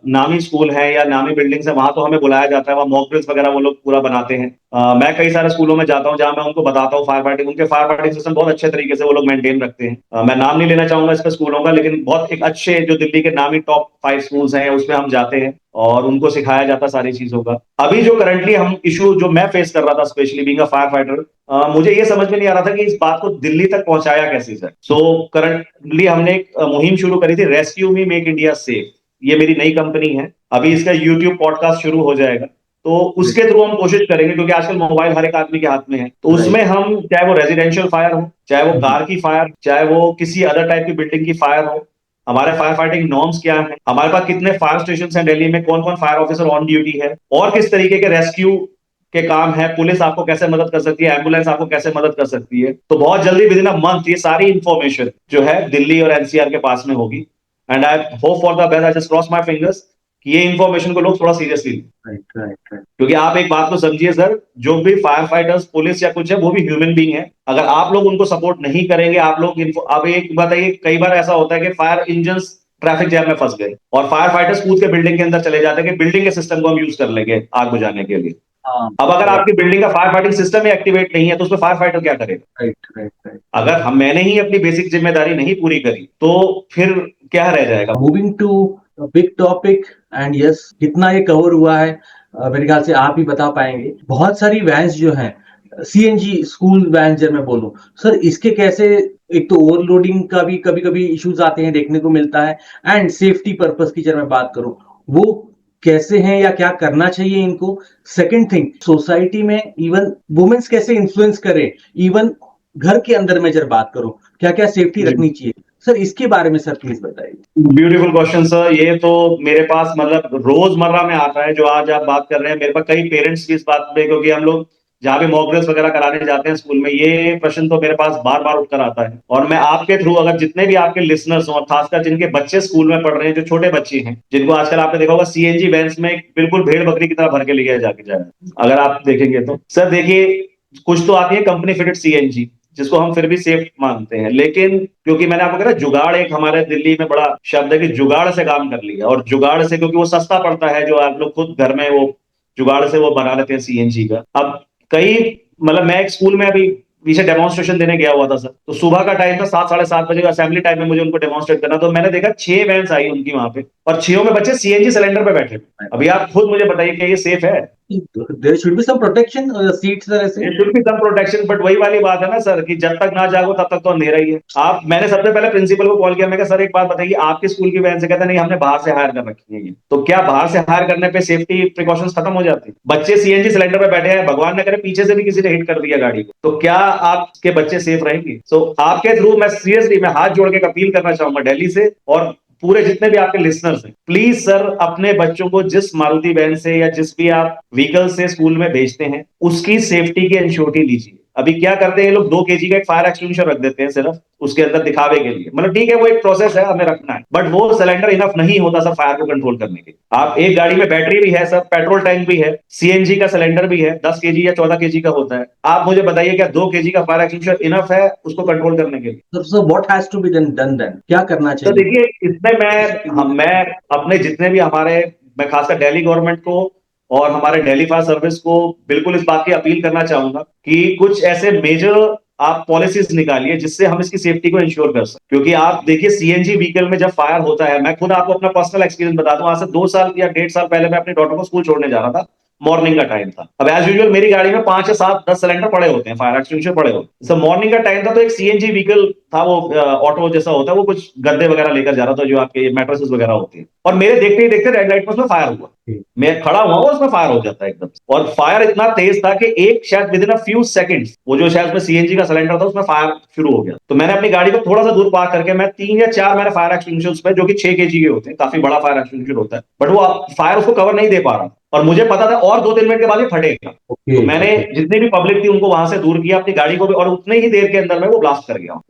नामी स्कूल है या नामी बिल्डिंग्स है, वहां तो हमें बुलाया जाता है, वहां मॉक ड्रिल्स वगैरह वो लोग पूरा बनाते हैं। मैं कई सारे स्कूलों में जाता हूं जहां मैं उनको बताता हूं फायर फाइटिंग, उनके फायर फाइटिंग सिस्टम बहुत अच्छे तरीके से वो लोग मेंटेन रखते हैं। मैं नाम नहीं लेना चाहूंगा इसके स्कूलों का, लेकिन बहुत एक अच्छे जो दिल्ली के नामी टॉप 5 स्कूल्स हैं उसमें हम जाते हैं और उनको सिखाया जाता है सारी चीजों का। अभी जो करंटली हम इशू जो मैं फेस कर रहा था, specially being a fire fighter, मुझे ये समझ में नहीं आ रहा था कि इस बात को दिल्ली तक पहुंचाया कैसे सर। सो करंटली हमने एक मुहिम शुरू करी थी, rescue me make India safe. ये मेरी नई कंपनी है, अभी इसका यूट्यूब पॉडकास्ट शुरू हो जाएगा, तो उसके थ्रू हम कोशिश करेंगे, क्योंकि आजकल मोबाइल हर एक आदमी के हाथ में है, तो उसमें हम, चाहे वो रेजिडेंशियल फायर हो, चाहे वो कार की फायर, चाहे वो किसी अदर टाइप की बिल्डिंग की फायर हो, हमारे फायर फाइटिंग नॉर्म्स क्या है, हमारे पास कितने फायर स्टेशन हैं दिल्ली में, कौन कौन फायर ऑफिसर ऑन ड्यूटी है, और किस तरीके के रेस्क्यू के काम है, पुलिस आपको कैसे मदद कर सकती है, एम्बुलेंस आपको कैसे मदद कर सकती है। तो बहुत जल्दी विद इन अ मंथ ये सारी इंफॉर्मेशन जो है दिल्ली और एनसीआर के पास में होगी, and I hope for the best, I just cross my fingers कि ये इंफॉर्मेशन को लोग थोड़ा सीरियसली लें। Right, right, right. क्योंकि आप एक बात को समझिए सर, जो भी फायर फाइटर्स, पुलिस या कुछ है, वो भी ह्यूमन बीइंग है। अगर आप लोग उनको सपोर्ट नहीं करेंगे, आप लोग अब एक बताइए, कई बार ऐसा होता है कि फायर इंजन ट्रैफिक जैम में फंस गए और फायर फाइटर्स कूद के बिल्डिंग के अंदर चले जाते हैं कि बिल्डिंग के सिस्टम को हम यूज कर लेंगे आग बुझाने के लिए। हाँ, अब अगर आपकी बिल्डिंग का फायर फाइटिंग सिस्टम ही एक्टिवेट नहीं है, तो उसमें फायर फाइटर क्या करेगा? Right, right, right. अगर मैंने ही अपनी बेसिक जिम्मेदारी नहीं पूरी करी, तो फिर क्या रह जाएगा? Moving to big topic, and yes, कितना ये कवर हुआ है मेरे ख्याल से आप ही बता पाएंगे। बहुत सारी वैन्स जो हैं, सीएनजी स्कूल वैन जब मैं बोलूं, सर इसके कैसे, एक तो ओवरलोडिंग का भी कभी कभी इश्यूज आते हैं, देखने को मिलता है, एंड सेफ्टी पर्पस की जब मैं बात करूं, वो कैसे हैं या क्या करना चाहिए इनको? सेकंड थिंग, सोसाइटी में इवन वुमेन्स कैसे इन्फ्लुएंस करे, इवन घर के अंदर में जब बात करूं, क्या क्या सेफ्टी रखनी चाहिए सर, इसके बारे में सर प्लीज बताइए। ब्यूटीफुल क्वेश्चन सर, ये तो मेरे पास मतलब रोजमर्रा में आता है जो आज आप बात कर रहे हैं। मेरे पास कई पेरेंट्स भी इस बात पे, क्योंकि हम लोग जहाँ भी मॉक ड्रिल्स वगैरह कराने जाते हैं स्कूल में, ये प्रश्न तो मेरे पास बार बार उठकर आता है। और मैं आपके थ्रू, अगर जितने भी आपके लिसनर्स हो, और खासकर जिनके बच्चे स्कूल में पढ़ रहे हैं, जो छोटे बच्चे हैं, जिनको आजकल आपने देखा होगा सीएनजी वैन्स में बिल्कुल भेड़ बकरी की तरह भर के ले जाके जाए, अगर आप देखेंगे तो सर, देखिए, कुछ तो आती है कंपनी फिटेड सीएनजी, जिसको हम फिर भी सेफ मानते हैं, लेकिन क्योंकि मैंने आपको कहा जुगाड़, एक हमारे दिल्ली में बड़ा शब्द है कि जुगाड़ से काम कर लिया, और जुगाड़ से, क्योंकि वो सस्ता पड़ता है, जो आप लोग खुद घर में वो जुगाड़ से वो बना लेते हैं सीएनजी का। अब कई, मतलब मैं एक स्कूल में अभी पीछे डेमोन्स्ट्रेशन देने गया हुआ था सर, तो सुबह का टाइम था, 7 साढ़े 7 बजे का असेंबली टाइम में मुझे उनको डेमोन्स्ट्रेट करना, तो मैंने देखा 6 वैन्स आई उनकी वहां पे, और 6 में बच्चे सीएनजी सिलेंडर पे बैठे। अभी आप खुद मुझे बताइए कि ये सेफ है? There should be some protection seats sir, ऐसे There should be some protection, but वही वाली बात है ना सर, कि जब तक ना जागो तब तक तो अंधेरा ही है। मैंने सबसे पहले प्रिंसिपल को कॉल किया, मैं कहा सर एक बात बताइए, आपके स्कूल की वैन से? कहता नहीं, हमने बाहर से हायर कर रखी है ये। तो क्या बाहर से हायर करने पे सेफ्टी प्रिकॉशंस खत्म हो जाती? बच्चे सीएनजी सिलेंडर पे बैठे हैं, भगवान न करे पीछे से भी किसी ने हिट कर दिया गाड़ी को, तो क्या आपके बच्चे सेफ रहेंगे? सो आपके थ्रू मैं सीरियसली, मैं हाथ जोड़ के अपील करना चाहूंगा दिल्ली से, और पूरे जितने भी आपके लिसनर्स हैं, प्लीज सर, अपने बच्चों को जिस मारुति वैन से या जिस भी आप व्हीकल से स्कूल में भेजते हैं, उसकी सेफ्टी की इंश्योरिटी लीजिए। अभी क्या करते हैं ये लोग, 2 केजी का एक फायर एक्सटिंग्विशर रख देते हैं सिर्फ उसके अंदर दिखावे के लिए, मतलब ठीक है वो एक प्रोसेस है, हमें रखना है, बट वो सिलेंडर इनफ नहीं होता सर फायर को कंट्रोल करने के लिए। आप एक गाड़ी में बैटरी भी है सर, पेट्रोल टैंक भी है, सीएनजी का सिलेंडर भी है, 10 केजी या 14 केजी का होता है। आप मुझे बताइए, क्या 2 केजी का फायर एक्सटिंग्विशर इनफ है उसको कंट्रोल करने के लिए? So what has to be done then, क्या करना तो चाहिए? देखिए, इसमें मैं अपने जितने भी मैं खासकर दिल्ली गवर्नमेंट को और हमारे दिल्ली फायर सर्विस को बिल्कुल इस बात की अपील करना चाहूंगा कि कुछ ऐसे मेजर आप पॉलिसीज निकालिए जिससे हम इसकी सेफ्टी को इंश्योर कर सकें। क्योंकि आप देखिए, सीएनजी व्हीकल में जब फायर होता है, मैं खुद आपको अपना पर्सनल एक्सपीरियंस बताता हूँ, आज से 2 साल या 1.5 साल पहले मैं अपनी डॉटर को स्कूल छोड़ने जा रहा था, मॉर्निंग का टाइम था। अब एज यूजुअल मेरी गाड़ी में 5 या 7 10 सिलेंडर पड़े होते हैं, फायर एक्सटिंग्विशर पड़े होते हैं। सो मॉर्निंग का टाइम था, तो एक सीएनजी व्हीकल था, वो ऑटो जैसा होता है, वो कुछ गद्दे वगैरह लेकर जा रहा था, जो आपके मैट्रेसेस वगैरह होती है, और मेरे देखते ही देखते रेड लाइट में उसमें फायर हुआ। मैं खड़ा हुआ और उसमें फायर हो जाता है एकदम से। और फायर इतना तेज था कि एक शायद with in a few seconds वो जो शायद उसमें सीएनजी का सिलेंडर था उसमें फायर शुरू हो गया। तो मैंने अपनी गाड़ी को थोड़ा सा दूर पार्क करके मैं 3 या 4 मैंने फायर एक्सटिंग्विशर उसमें, जो कि 6 kg के होते हैं, काफी बड़ा फायर एक्सटिंग्विशर होता है, बट वो फायर उसको कवर नहीं दे पा रहा, और मुझे पता था और 2-3 मिनट के बाद ये फटेगा। तो मैंने जितनी भी पब्लिक थी उनको वहां से दूर किया, अपनी गाड़ी को भी, और उतने ही देर के अंदर में वो ब्लास्ट कर गया,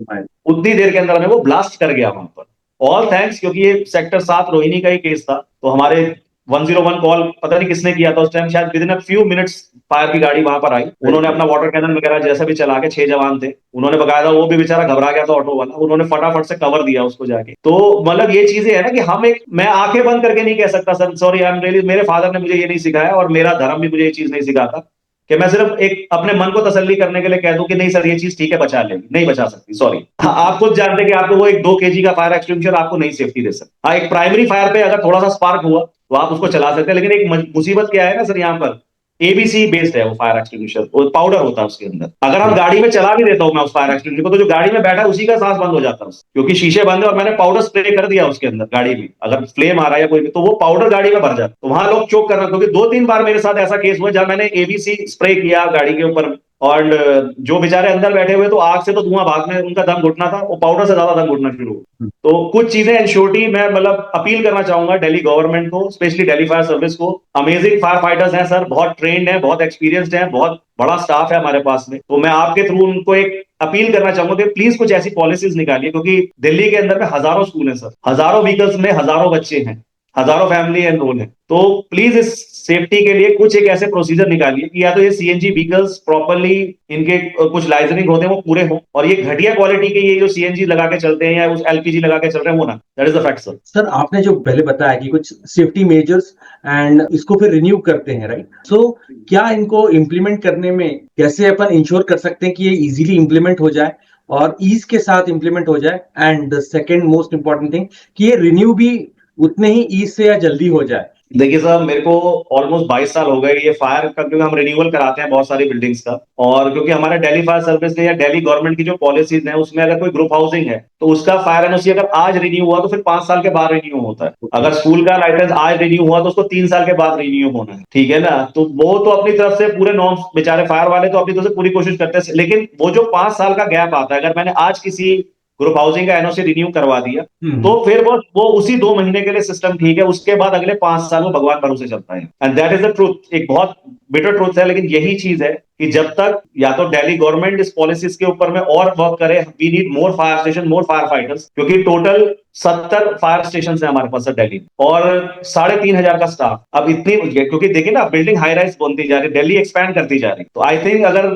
उतनी देर के अंदर में वो ब्लास्ट कर गया वहां पर। ऑल थैंक्स, क्योंकि ये सेक्टर 7 रोहिणी का ही केस था, तो हमारे 101 कॉल पता नहीं किसने किया था उस टाइम, शायद with in a few minutes fire की गाड़ी वहां पर आई। उन्होंने अपना वाटर कैनन वगैरह जैसा भी चला के, 6 जवान थे, उन्होंने बकायदा, वो भी बेचारा घबरा गया था ऑटो वाला, उन्होंने फटाफट से कवर दिया उसको जाके। तो मतलब ये चीजें है ना कि हम एक, मैं आंखें बंद करके नहीं कह सकता sir, sorry I am really, मेरे फादर ने मुझे ये नहीं सिखाया, और मेरा धर्म भी मुझे ये चीज नहीं सिखाता कि मैं सिर्फ एक अपने मन को तसल्ली करने के लिए कह दूं कि नहीं सर ये चीज ठीक है, बचा लेगी, नहीं बचा सकती, सॉरी। हाँ, आप खुद जानते हैं कि आपको वो एक 2 kg का फायर एक्सटिंग्विशर आपको नहीं सेफ्टी दे सकता। हाँ, एक प्राइमरी फायर पे अगर थोड़ा सा स्पार्क हुआ तो आप उसको चला सकते हैं, लेकिन एक मुसीबत क्या है ना सर, यहाँ पर एबीसी बेस्ड है वो फायर एक्सटिंग्विशर, वो पाउडर होता है उसके अंदर। अगर हम गाड़ी में चला भी देता हूं मैं उस फायर एक्सटिंग्विशर को, तो जो गाड़ी में बैठा है उसी का सांस बंद हो जाता है, क्योंकि शीशे बंद है और मैंने पाउडर स्प्रे कर दिया उसके अंदर गाड़ी में। अगर फ्लेम आ रहा है या कोई भी, तो वो पाउडर गाड़ी में भर जाता है, तो वहां लोग चोक कर रहे हैं, क्योंकि 2-3 बार मेरे साथ ऐसा केस हुआ जहां मैंने एबीसी स्प्रे किया गाड़ी के ऊपर, और जो बेचारे अंदर बैठे हुए, तो आग से तो धुआं भागने, उनका दम घुटना था, वो पाउडर से ज्यादा दम घुटना शुरू हुआ। तो कुछ चीजें इंश्योरिटी मैं मतलब अपील करना चाहूंगा दिल्ली गवर्नमेंट को, स्पेशली दिल्ली फायर सर्विस को। अमेजिंग फायर फाइटर्स हैं सर, बहुत ट्रेन्ड हैं, बहुत एक्सपीरियंस्ड हैं, बहुत बड़ा स्टाफ है हमारे पास में। तो मैं आपके थ्रू उनको एक अपील करना चाहूंगा कि प्लीज कुछ ऐसी पॉलिसीज निकालिए, क्योंकि दिल्ली के अंदर में हजारों स्कूल हैं सर, हजारों व्हीकल्स में हजारों बच्चे हैं, हजारों फैमिली एनरोल है। तो प्लीज इस सेफ्टी के लिए कुछ एक ऐसे प्रोसीजर निकालिए कि या तो ये सीएनजी व्हीकल्स प्रॉपर्ली, इनके कुछ लाइसेंसिंग होते हैं वो पूरे हों, और ये घटिया क्वालिटी के ये जो सीएनजी लगा के चलते हैं या उस एलपीजी लगा के चल रहे हैं वो ना। That is the fact sir. Sir आपने जो पहले बताया कि कुछ सेफ्टी मेजर्स एंड इसको फिर रिन्यू करते हैं, राइट? सो क्या इनको इम्प्लीमेंट करने में कैसे अपन इंश्योर कर सकते हैं कि ये इजीली इम्प्लीमेंट हो जाए और ईज के साथ इम्प्लीमेंट हो जाए, and the second most important thing कि ये रिन्यू भी उतने ही ईज से या जल्दी हो जाए? देखिए साहब, मेरे को ऑलमोस्ट 22 साल हो गए ये फायर का, क्योंकि हम रिन्यूअल कराते हैं बहुत सारी बिल्डिंग्स का, और क्योंकि हमारा दिल्ली फायर सर्विस या दिल्ली गवर्नमेंट की जो पॉलिसीज हैं उसमें अगर कोई ग्रुप हाउसिंग है तो उसका फायर एनओसी अगर आज रिन्यू हुआ तो फिर 5 साल के बाद रिन्यू होता है। अगर स्कूल का लाइसेंस आज रिन्यू हुआ तो उसको 3 साल के बाद रिन्यू होना है, ठीक है ना। तो वो तो अपनी तरफ से पूरे नॉर्म्स, बेचारे फायर वाले तो अपनी तरफ से पूरी कोशिश करते हैं, लेकिन वो जो 5 साल का गैप आता है, अगर मैंने आज किसी ग्रुप हाउसिंग का एनओसी रिन्यू करवा दिया तो फिर वो उसी 2 महीने के लिए सिस्टम ठीक है, उसके बाद अगले 5 साल वो भगवान भरोसे चलता है। And that is the truth, एक बहुत बिटर ट्रूथ है, लेकिन यही चीज है कि जब तक या तो दिल्ली गवर्नमेंट इस पॉलिसीज के ऊपर में और वर्क करे, we need more fire station, more fire fighters, क्योंकि टोटल 70 फायर स्टेशन है हमारे पास दिल्ली, और 3,500 का स्टाफ। अब इतनी, क्योंकि देखिए ना बिल्डिंग हाई राइज बनती जा रही, दिल्ली एक्सपैंड करती जा रही, तो आई थिंक अगर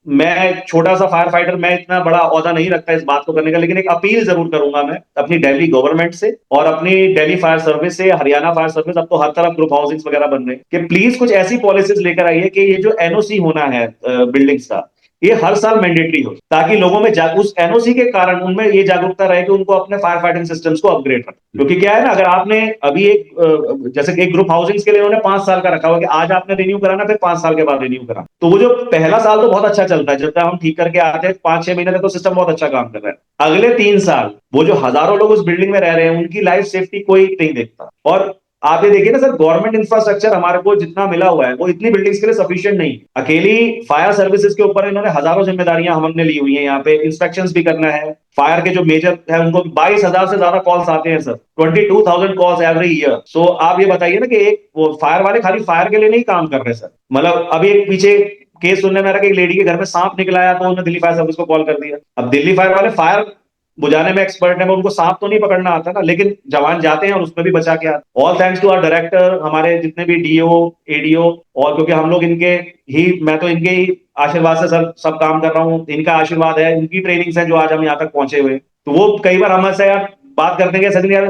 मैं छोटा सा फायर फाइटर, मैं इतना बड़ा औहदा नहीं रखता इस बात को करने का, लेकिन एक अपील जरूर करूंगा मैं अपनी दिल्ली गवर्नमेंट से और अपनी दिल्ली फायर सर्विस से, हरियाणा फायर सर्विस, अब तो हर तरफ ग्रुप हाउसिंग वगैरह बन रहे हैं, कि प्लीज कुछ ऐसी पॉलिसीज लेकर आइए कि ये जो एनओसी होना है बिल्डिंग्स का, ये हर साल मैंडेटरी हो, ताकि लोगों में उस एनओसी के कारण उनमें ये जागरूकता रहे कि उनको अपने फायर फाइटिंग सिस्टम्स को अपग्रेड रखें। क्योंकि क्या है ना, अगर आपने अभी एक जैसे एक ग्रुप हाउसिंग के लिए उन्होंने 5 साल का रखा हुआ कि आज आपने रिन्यू कराना, फिर 5 साल के बाद रिन्यू करा, तो वो जो पहला साल तो बहुत अच्छा चलता है, जब तक हम ठीक करके आते हैं 5-6 महीने तक तो सिस्टम बहुत अच्छा काम कर रहा है। अगले 3 साल वो जो हजारों लोग उस बिल्डिंग में रह रहे हैं उनकी लाइफ सेफ्टी कोई नहीं देखता। और आप ये देखिए ना सर, गवर्नमेंट इंफ्रास्ट्रक्चर हमारे को जितना मिला हुआ है वो इतनी बिल्डिंग्स के लिए सफिशिएंट नहीं। अकेली फायर सर्विसेज के ऊपर इन्होंने हजारों जिम्मेदारियां हमने ली हुई हैं, यहाँ पे इंस्पेक्शंस भी करना है, फायर के जो मेजर है उनको 22,000 से ज्यादा कॉल्स आते हैं सर, 22,000 कॉल्स एवरी ईयर। सो आप ये बताइए ना कि एक वो फायर वाले खाली फायर के लिए नहीं काम कर रहे सर। मतलब अभी एक पीछे केस सुनने में आ रहा कि एक लेडी के घर में सांप निकला आया, तो उन्होंने दिल्ली फायर सर्विस को कॉल कर दिया। अब दिल्ली फायर वाले फायर बुझाने में एक्सपर्ट है, उनको सांप तो नहीं पकड़ना आता ना, लेकिन जवान जाते हैं और उसमें भी बचा के आते। All thanks to our director, हमारे जितने भी डीओ, एडीओ, और क्योंकि हम लोग इनके ही, मैं तो इनके ही आशीर्वाद से सर सब काम कर रहा हूँ, इनका आशीर्वाद है, इनकी ट्रेनिंग है जो आज हम यहाँ तक पहुंचे हुए। तो वो कई बार हमसे यार बात करते हैं सचिन यार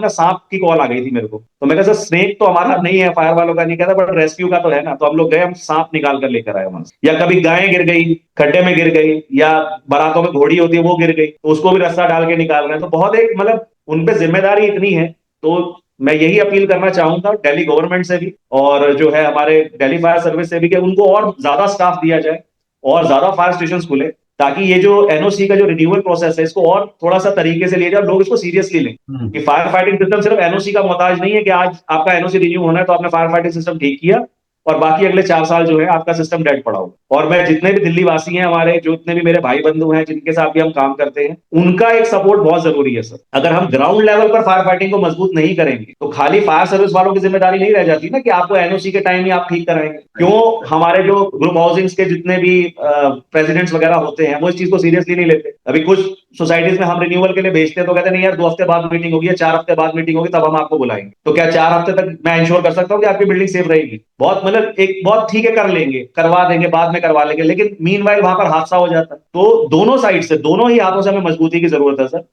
ना सांप की कॉल आ गई थी मेरे को, तो मैं कहा सर स्नेक तो हमारा नहीं है, फायर वालों का नहीं कहता, बट रेस्क्यू का तो है ना। तो हम लोग गए, हम सांप निकाल कर लेकर आए वहां से। या कभी गाय गिर गई, खड्डे में गिर गई, या बारातों में घोड़ी होती है वो गिर गई, तो उसको भी रास्ता डाल के निकाल रहे हैं। तो बहुत एक मतलब उनपे जिम्मेदारी इतनी है, तो मैं यही अपील करना चाहूंगा दिल्ली गवर्नमेंट से भी और जो है हमारे दिल्ली फायर सर्विस से भी कि उनको और ज्यादा स्टाफ दिया जाए और ज्यादा फायर स्टेशन खुले, ताकि ये जो एनओसी का जो रिन्यूअल प्रोसेस है इसको और थोड़ा सा तरीके से लिया जाए, लोग इसको सीरियसली लें कि फायर फाइटिंग सिस्टम सिर्फ एनओसी का मोहताज नहीं है कि आज आपका एनओसी रिन्यू होना है तो आपने फायर फाइटिंग सिस्टम ठीक किया और बाकी अगले 4 साल जो है आपका सिस्टम डेड पड़ा हो। और मैं जितने भी दिल्ली वासी हैं हमारे, जो जितने भी मेरे भाई बंधु हैं जिनके साथ भी हम काम करते हैं, उनका एक सपोर्ट बहुत जरूरी है सर। अगर हम ग्राउंड लेवल पर फायर फाइटिंग को मजबूत नहीं करेंगे तो खाली फायर सर्विस वालों की जिम्मेदारी नहीं रह जाती ना कि आपको एनओसी के टाइम ही आप ठीक कराएंगे। क्यों हमारे जो ग्रुप हाउसिंग्स के जितने भी प्रेसिडेंट्स वगैरह होते हैं वो इस चीज को सीरियसली नहीं लेते। अभी कुछ सोसाइटीज में हम रिन्यूअल के लिए भेजते हैं तो कहते नहीं यार 2 हफ्ते बाद मीटिंग होगी या 4 हफ्ते बाद मीटिंग होगी तब हम आपको बुलाएंगे। तो क्या 4 हफ्ते तक मैं इंश्योर कर सकता हूँ कि आपकी बिल्डिंग सेफ रहेगी? बहुत मतलब एक बहुत ठीक है कर लेंगे, करवा देंगे, बाद में करवा लेंगे, लेकिन मीनवाइल वहां पर हादसा हो जाता है। तो दोनों साइड से, दोनों ही हाथों से हमें मजबूती की जरूरत है सर।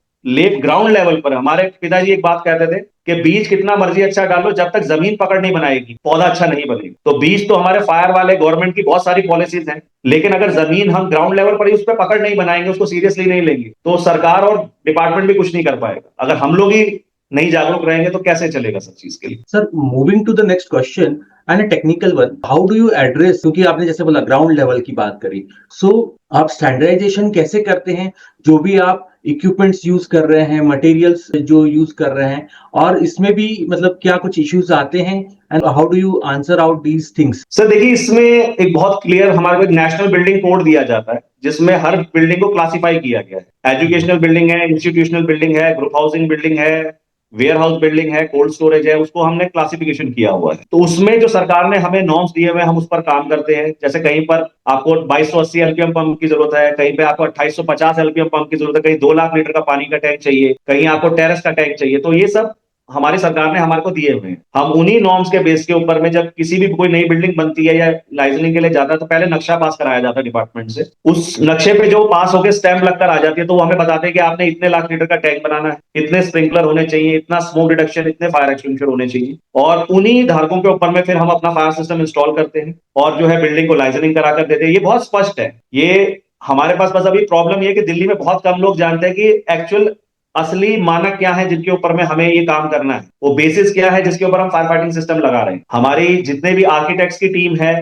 ग्राउंड लेवल पर हमारे पिताजी एक बात कहते थे कि बीज कितना मर्जी अच्छा डालो जब तक जमीन पकड़ नहीं बनाएगी पौधा अच्छा नहीं बनेगा। तो बीज तो हमारे फायर वाले गवर्नमेंट की बहुत सारी पॉलिसीज हैं, लेकिन अगर जमीन हम ग्राउंड लेवल पर ही उस पर पकड़ नहीं बनाएंगे, उसको सीरियसली नहीं लेंगे, तो सरकार और डिपार्टमेंट भी कुछ नहीं कर पाएगा। अगर हम लोग ही नहीं जागरूक रहेंगे तो कैसे चलेगा सब चीज के लिए। Sir, moving to the next question and a technical one, how do you address, क्योंकि आपने जैसे बोला ग्राउंड लेवल की बात करी, सो आप स्टैंडर्डाइजेशन कैसे करते हैं जो भी आप इक्विपमेंट्स यूज कर रहे हैं, मटेरियल्स जो यूज कर रहे हैं, और इसमें भी मतलब क्या कुछ इश्यूज आते हैं and how do you answer out these things? Sir देखिए, इसमें एक बहुत क्लियर हमारे को एक नेशनल बिल्डिंग कोड दिया जाता है जिसमें हर बिल्डिंग को क्लासिफाई किया गया है। एजुकेशनल बिल्डिंग है, इंस्टीट्यूशनल बिल्डिंग है, ग्रुप हाउसिंग बिल्डिंग है, वेयर हाउस बिल्डिंग है, कोल्ड स्टोरेज है, उसको हमने क्लासिफिकेशन किया हुआ है। तो उसमें जो सरकार ने हमें नॉर्म्स दिए हुए हैं हम उस पर काम करते हैं। जैसे कहीं पर आपको 2280 एलपीएम पंप की जरूरत है, कहीं पे आपको 2850 एलपीएम पंप की जरूरत है, कहीं 2 लाख लीटर का पानी का टैंक चाहिए, कहीं आपको टेरेस का टैंक चाहिए। तो ये सब हमारी सरकार ने हमारे को दिए हुए हैं। हम उन्हीं नॉर्म्स के बेस के ऊपर में जब किसी भी कोई नई बिल्डिंग बनती है या लाइजनिंग के लिए जाता है तो पहले नक्शा पास कराया जाता है डिपार्टमेंट से। उस नक्शे पे जो पास होकर स्टैंप लगकर आ जाती है तो वो हमें बताते हैं कि आपने इतने लाख लीटर का टैंक बनाना है, इतने स्प्रिंकलर होने चाहिए, इतना स्मोक रिडक्शन, इतने फायर एक्सटिंग्विशर होने चाहिए। और उन्हीं धारकों के ऊपर में फिर हम अपना फायर सिस्टम इंस्टॉल करते हैं और जो है बिल्डिंग को लाइजनिंग करा कर देते हैं। ये बहुत स्पष्ट है। ये हमारे पास बस अभी प्रॉब्लम ये है कि दिल्ली में बहुत कम लोग जानते हैं कि एक्चुअल असली मानक क्या है जिनके ऊपर में हमें ये काम करना है, वो बेसिस क्या है जिसके ऊपर हम फायर फाइटिंग सिस्टम लगा रहे हैं। हमारी जितने भी आर्किटेक्ट्स की टीम है,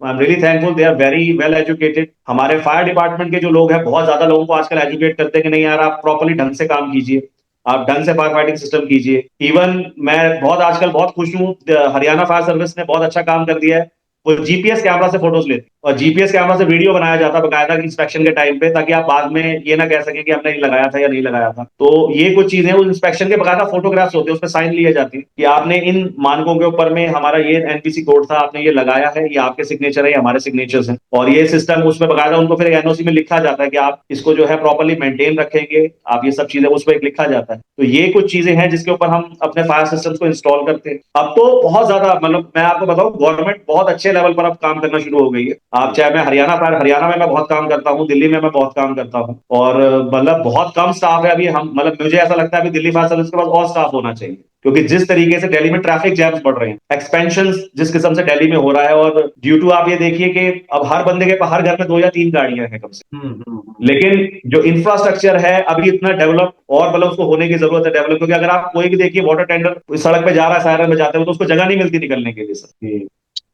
I am really thankful, they are very well educated. हमारे फायर डिपार्टमेंट के जो लोग हैं बहुत ज्यादा लोगों को आजकल एजुकेट करते हैं कि नहीं यार आप प्रॉपर्ली ढंग से काम कीजिए, आप ढंग से फायर फाइटिंग सिस्टम कीजिए। इवन मैं बहुत आजकल बहुत खुश हूँ, हरियाणा फायर सर्विस ने बहुत अच्छा काम कर दिया है। वो जीपीएस कैमरा से फोटोज लेते और जीपीएस कैमरा से वीडियो बनाया जाता है बकायदा इंस्पेक्शन के टाइम पे, ताकि आप बाद में ये ना कह सकें कि हमने लगाया था या नहीं लगाया था। तो ये कुछ चीजें उस इंस्पेक्शन के बकायदा फोटोग्राफ्स होते हैं, उस पर साइन लिए जाती है कि आपने इन मानकों के ऊपर में हमारा ये एनपीसी कोड था, आपने ये लगाया है, ये आपके सिग्नेचर है, ये हमारे सिग्नेचर्स हैं। और ये सिस्टम उसमें बकायदा उनको फिर एनओसी में लिखा जाता है कि आप इसको जो है प्रॉपर्ली मेंटेन रखेंगे, आप ये सब चीजें उसमें लिखा जाता है। तो ये कुछ चीजें हैं जिसके ऊपर हम अपने फायर सिस्टम्स को इंस्टॉल करते हैं। अब तो बहुत ज्यादा मतलब मैं आपको बताऊं, गवर्नमेंट बहुत अच्छे लेवल पर अब काम करना शुरू हो गई है। आप चाहे मैं हरियाणा में मैं बहुत काम करता हूँ, दिल्ली में मैं बहुत काम करता हूँ, और मतलब बहुत कम स्टाफ है अभी। हम मतलब मुझे ऐसा लगता है अभी दिल्ली फायर सर्विस के पास और स्टाफ होना चाहिए, क्योंकि जिस तरीके से दिल्ली में ट्रैफिक जैम्स बढ़ रहे हैं, एक्सपेंशन जिस किस्म से दिल्ली में हो रहा है, और ड्यू टू आप ये देखिए कि अब हर बंदे के हर घर में 2 या 3 गाड़ियां हैं कम से। लेकिन जो इंफ्रास्ट्रक्चर है अभी इतना डेवलप, और मतलब उसको होने की जरूरत है डेवलप, क्योंकि अगर आप कोई भी देखिए वाटर टेंडर सड़क पे जा रहा है, सायरन में जाते हुए, तो उसको जगह नहीं मिलती निकलने के लिए सर।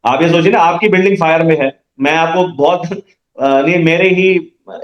आप ये सोचिए ना, आपकी बिल्डिंग फायर में है, मैं आपको बहुत नहीं, मेरे ही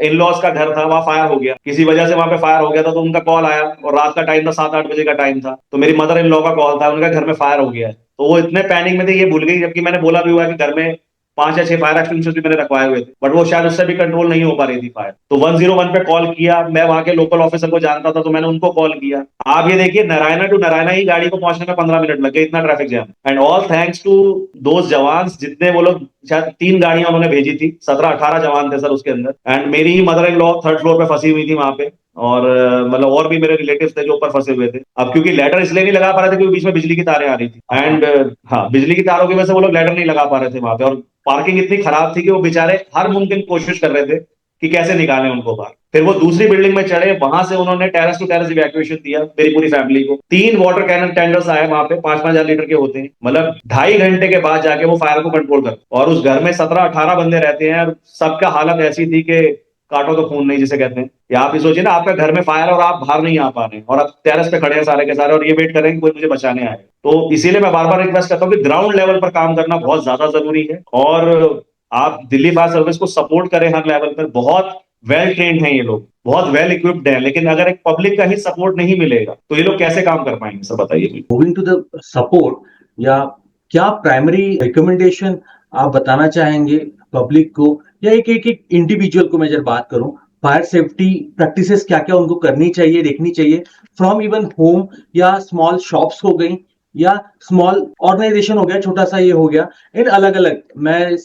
इन लॉज का घर था, वहां फायर हो गया, किसी वजह से वहां पे फायर हो गया था, तो उनका कॉल आया और रात का टाइम था, 7-8 बजे का टाइम था, तो मेरी मदर इन लॉ का कॉल था, उनका घर में फायर हो गया है। तो वो इतने पैनिक में थे, ये भूल गई, जबकि मैंने बोला भी हुआ है कि घर में 5 या 6 फायर एक्सटिंग्विशर्स भी मैंने रखवाए हुए थे, बट वो शायद उससे भी कंट्रोल नहीं हो पा रही थी फायर। तो 101 पे कॉल किया, मैं वहां के लोकल ऑफिसर को जानता था तो मैंने उनको कॉल किया। आप ये देखिए, नारायणा टू नारायणा ही गाड़ी को पहुंचने में 15 मिनट लग गए, इतना traffic jam. And all thanks to those जवान, जितने वो लोग, शायद 3 गाड़ियां उन्होंने भेजी थी, 17-18 जवान थे सर उसके अंदर। एंड मेरी ही mother in law 3rd floor पे फंसी हुई थी वहां पे, और मतलब और भी मेरे रिलेटिव्स थे जो ऊपर फंसे हुए थे। अब क्योंकि लेटर इसलिए नहीं लगा पा रहे थे क्योंकि बीच में बिजली की तारें आ रही थी, एंड हाँ, बिजली की तारों की वजह से वो लोग लेटर नहीं लगा पा रहे थे वहां पे, और पार्किंग इतनी खराब थी कि वो बेचारे हर मुमकिन कोशिश कर रहे थे कि कैसे निकालें उनको बाहर। फिर वो दूसरी बिल्डिंग में चढ़े, वहां से उन्होंने टेरेस टू टेरेस इवैक्यूएशन दिया मेरी पूरी फैमिली को। 3 वाटर कैनन टेंडर्स आए वहां पे, 5-5 हजार लीटर के होते हैं, मतलब 2.5 घंटे के बाद जाके वो फायर को कंट्रोल कर। और उस घर में 17-18 बंदे रहते हैं, और सबका हालत ऐसी थी कि काटो तो खून नहीं जिसे कहते हैं। या आप ये सोचिए ना, आपका घर में फायर और आप बाहर नहीं आ पा रहे हैं, और आप टेरेस पे खड़े हैं सारे के सारे, और ये वेट कर रहे हैं कि कोई मुझे बचाने आए। तो इसीलिए मैं बार बार रिक्वेस्ट करता हूँ कि ग्राउंड लेवल पर काम करना बहुत ज्यादा जरूरी है, और आप दिल्ली फायर सर्विस को सपोर्ट करें हर लेवल पर। बहुत वेल ट्रेन्ड हैं ये लोग, बहुत वेल इक्विप्ड हैं, लेकिन अगर एक पब्लिक का ही सपोर्ट नहीं मिलेगा तो ये लोग कैसे काम कर पाएंगे सर, बताइए। मूविंग टू द सपोर्ट, या क्या प्राइमरी रिकमेंडेशन आप बताना चाहेंगे पब्लिक को, या एक एक एक इंडिविजुअल को मैं जब बात करूं, फायर सेफ्टी प्रैक्टिसेस क्या क्या उनको करनी चाहिए, देखनी चाहिए, फ्रॉम इवन होम या स्मॉल शॉप्स हो गई या स्मॉल ऑर्गेनाइजेशन हो गया, छोटा सा ये हो गया, इन अलग अलग, मैं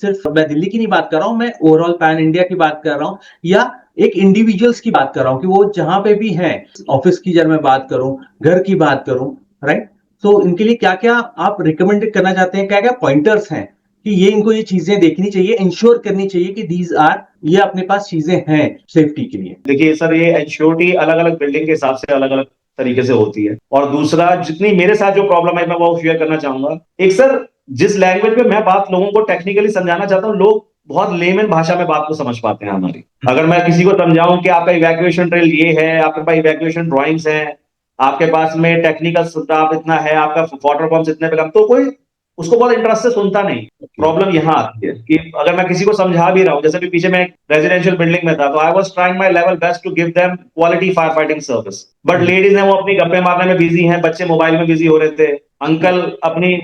दिल्ली की नहीं बात कर रहा हूं, मैं ओवरऑल पैन इंडिया की बात कर रहा हूं, या एक इंडिविजुअल्स की बात कर रहा हूं कि वो जहां पे भी हैं, ऑफिस की जब मैं बात करूं, घर की बात करूं, राइट। तो इनके लिए क्या क्या आप रिकमेंड करना चाहते हैं, क्या क्या पॉइंटर्स हैं कि ये इनको ये चीजें देखनी चाहिए, इंश्योर करनी चाहिए कि दीज आर, ये अपने पास चीजें हैं सेफ्टी के लिए। देखिए सर, ये एंश्योरिटी अलग अलग बिल्डिंग के हिसाब से अलग अलग तरीके से होती है, और दूसरा, जितनी मेरे साथ जो प्रॉब्लम है मैं वो शेयर करना चाहूंगा। एक सर, जिस लैंग्वेज में मैं बात लोगों को टेक्निकली समझाना चाहता हूँ, लोग बहुत लेमन भाषा में बात को समझ पाते हैं हमारी। अगर मैं किसी को समझाऊं कि आपका इवैक्यूएशन ड्रिल ये है, आपके पास इवैक्यूएशन ड्राइंग्स हैं, आपके पास में टेक्निकल स्टाफ इतना है, आपका वाटर पंप इतने पे कम, तो कोई उसको बहुत इंटरेस्ट से सुनता नहीं। प्रॉब्लम यहाँ आती है कि अगर मैं किसी को समझा भी रहा हूँ, जैसे भी पीछे मैं एक रेजिडेंशियल बिल्डिंग में था, तो I was trying my level best to give them quality fire fighting service, but ladies हैं वो अपनी गप्पे मारने में बिजी हैं, बच्चे मोबाइल में बिजी हो रहे थे, अंकल अपनी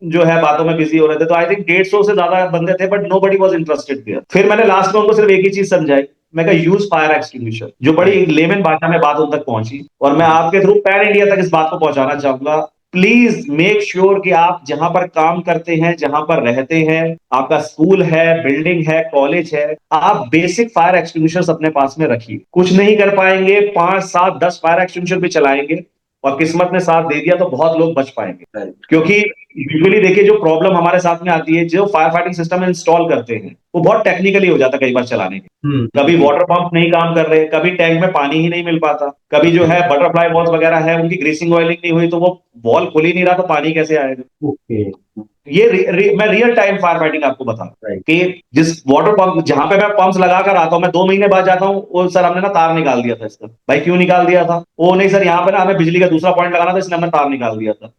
जो है बातों में बिजी हो रहे थे। तो आई थिंक 150 से ज्यादा बंदे थे, but nobody was interested there. फिर मैंने लास्ट में उनको सिर्फ एक ही चीज समझाई, मैं कहा यूज फायर एक्सटिंग्विशर, जो बड़ी लेमन भाषा में बात उन तक पहुंची, और मैं आपके थ्रू पैन इंडिया तक इस बात को पहुंचाना चाहूंगा। प्लीज मेक श्योर कि आप जहां पर काम करते हैं, जहां पर रहते हैं, आपका स्कूल है, बिल्डिंग है, कॉलेज है, आप बेसिक फायर एक्सटिंग्विशर्स अपने पास में रखिए। कुछ नहीं कर पाएंगे, 5 7 10 फायर एक्सटिंग्विशर भी चलाएंगे, और किस्मत ने साथ दे दिया तो बहुत लोग बच पाएंगे। क्योंकि यूजुअली देखिए, जो प्रॉब्लम हमारे साथ में आती है, जो फायर फाइटिंग सिस्टम इंस्टॉल करते हैं वो बहुत टेक्निकली हो जाता है कई बार चलाने के। कभी वाटर पंप नहीं काम कर रहे, कभी टैंक में पानी ही नहीं मिल पाता, कभी जो है बटरफ्लाई वॉल्स वगैरह है, उनकी ग्रीसिंग ऑयलिंग नहीं हुई तो वो वॉल खुल ही नहीं रहा, तो पानी कैसे आएगा। ओके। ये मैं रियल टाइम फायर फाइटिंग आपको बता रहा हूं कि जिस वाटर पंप, जहां पे मैं पंप्स लगा कर आता हूं, मैं 2 महीने बाद जाता हूँ, वो सर हमने ना तार निकाल दिया था इसका। भाई क्यों निकाल दिया था? वो नहीं सर, यहाँ पे ना हमें बिजली का दूसरा पॉइंट लगाना था, इसलिए हमने तार निकाल दिया था।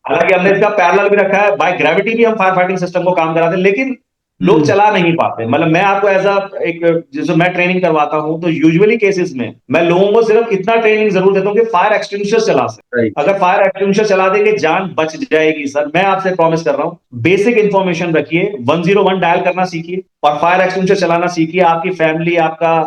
हालांकि हमने इसका पैरेलल भी रखा है, बाय ग्रेविटी भी हम फायर फाइटिंग सिस्टम को काम कराते हैं, लेकिन लोग चला नहीं पाते। मतलब मैं आपको एज अ एक, जैसे मैं ट्रेनिंग करवाता हूं, तो यूजुअली केसेस में मैं लोगों को सिर्फ इतना ट्रेनिंग जरूर देता हूँ कि फायर एक्सटिंग्विशर चला सके। अगर फायर एक्सटिंग्विशर चला देंगे, जान बच जाएगी सर, मैं आपसे प्रॉमिस कर रहा हूं। बेसिक इंफॉर्मेशन रखिए, 101 डायल करना सीखिए, और फायर एक्सटिंग्विशर चलाना सीखिए। आपकी फैमिली, आपका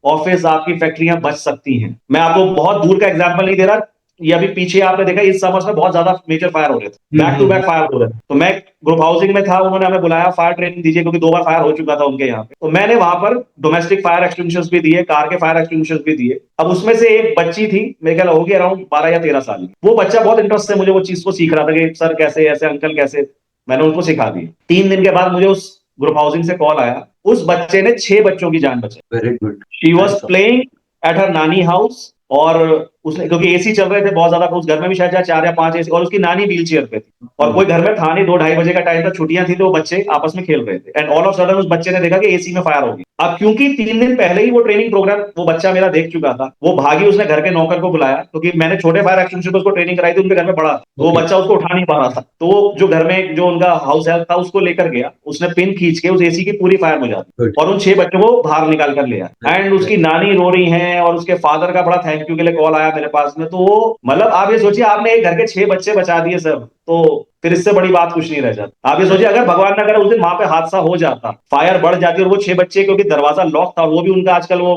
ऑफिस, आपकी फैक्ट्रियां बच सकती हैं। मैं आपको बहुत दूर का एग्जाम्पल नहीं दे रहा, ये अभी पीछे आपने देखा, इस समर्स में बहुत ज्यादा मेजर फायर हो रहे थे, बैक टू बैक फायर हो रहे थे। तो मैं ग्रुप हाउसिंग में था, उन्होंने हमें बुलाया, फायर ट्रेनिंग दीजिए, क्योंकि 2 बार फायर हो चुका था उनके यहाँ पे। तो मैंने वहां पर डोमेस्टिक फायर एक्सटिंग्विशर्स भी दिए, कार के फायर एक्सटिंग्विशर्स भी दिए। अब उसमें से एक बच्ची थी, मेरे ख्याल होगी अराउंड 12 या 13 साल की। वो बच्चा बहुत इंटरेस्ट से मुझे वो चीज को सीख रहा था कि सर कैसे, ऐसे अंकल कैसे, मैंने उनको सिखा दी। 3 दिन के बाद मुझे उस ग्रुप हाउसिंग से कॉल आया, उस बच्चे ने 6 बच्चों की जान बचाई। Very good. She was playing at her नानी हाउस, और उसने, क्योंकि एसी चल रहे थे बहुत ज्यादा, उस घर में भी शायद 4 या 5 एसी, और उसकी नानी व्हील चेयर पे थी, और कोई घर में था नहीं, 2 ढाई बजे का टाइम था, छुट्टियां थी, तो वो बच्चे आपस में खेल रहे थे, एंड ऑल ऑफ सडन उस बच्चे ने देखा कि एसी में फायर हो गई। अब क्योंकि 3 दिन पहले ही वो ट्रेनिंग प्रोग्राम वो बच्चा मेरा देख चुका था, वो भागी, उसने घर के नौकर को बुलाया, क्योंकि मैंने छोटे फायर एक्सटिंग्विशर पे उसको ट्रेनिंग कराई थी, उनके घर में बड़ा, तो वो बच्चा उसको उठा नहीं पा रहा था, तो वो जो घर में जो उनका हाउस हेल्प था उसको लेकर गया, उसने पिन खींच के उस एसी की पूरी फायर बुझा दी, और उन 6 बच्चों को बाहर निकाल कर लिया। एंड उसकी नानी रो रही है, और उसके फादर का बड़ा थैंक यू के लिए कॉल आया मेरे पास में। तो वो, मतलब आप ये सोचिए, आपने एक घर के 6 बच्चे बचा दिए सर, तो फिर इससे बड़ी बात कुछ नहीं रह जाती। आप ये सोचिए, अगर भगवान न करे उस दिन वहां पे हादसा हो जाता, फायर बढ़ जाती, और वो 6 बच्चे, क्योंकि दरवाजा लॉक था, वो भी उनका आजकल वो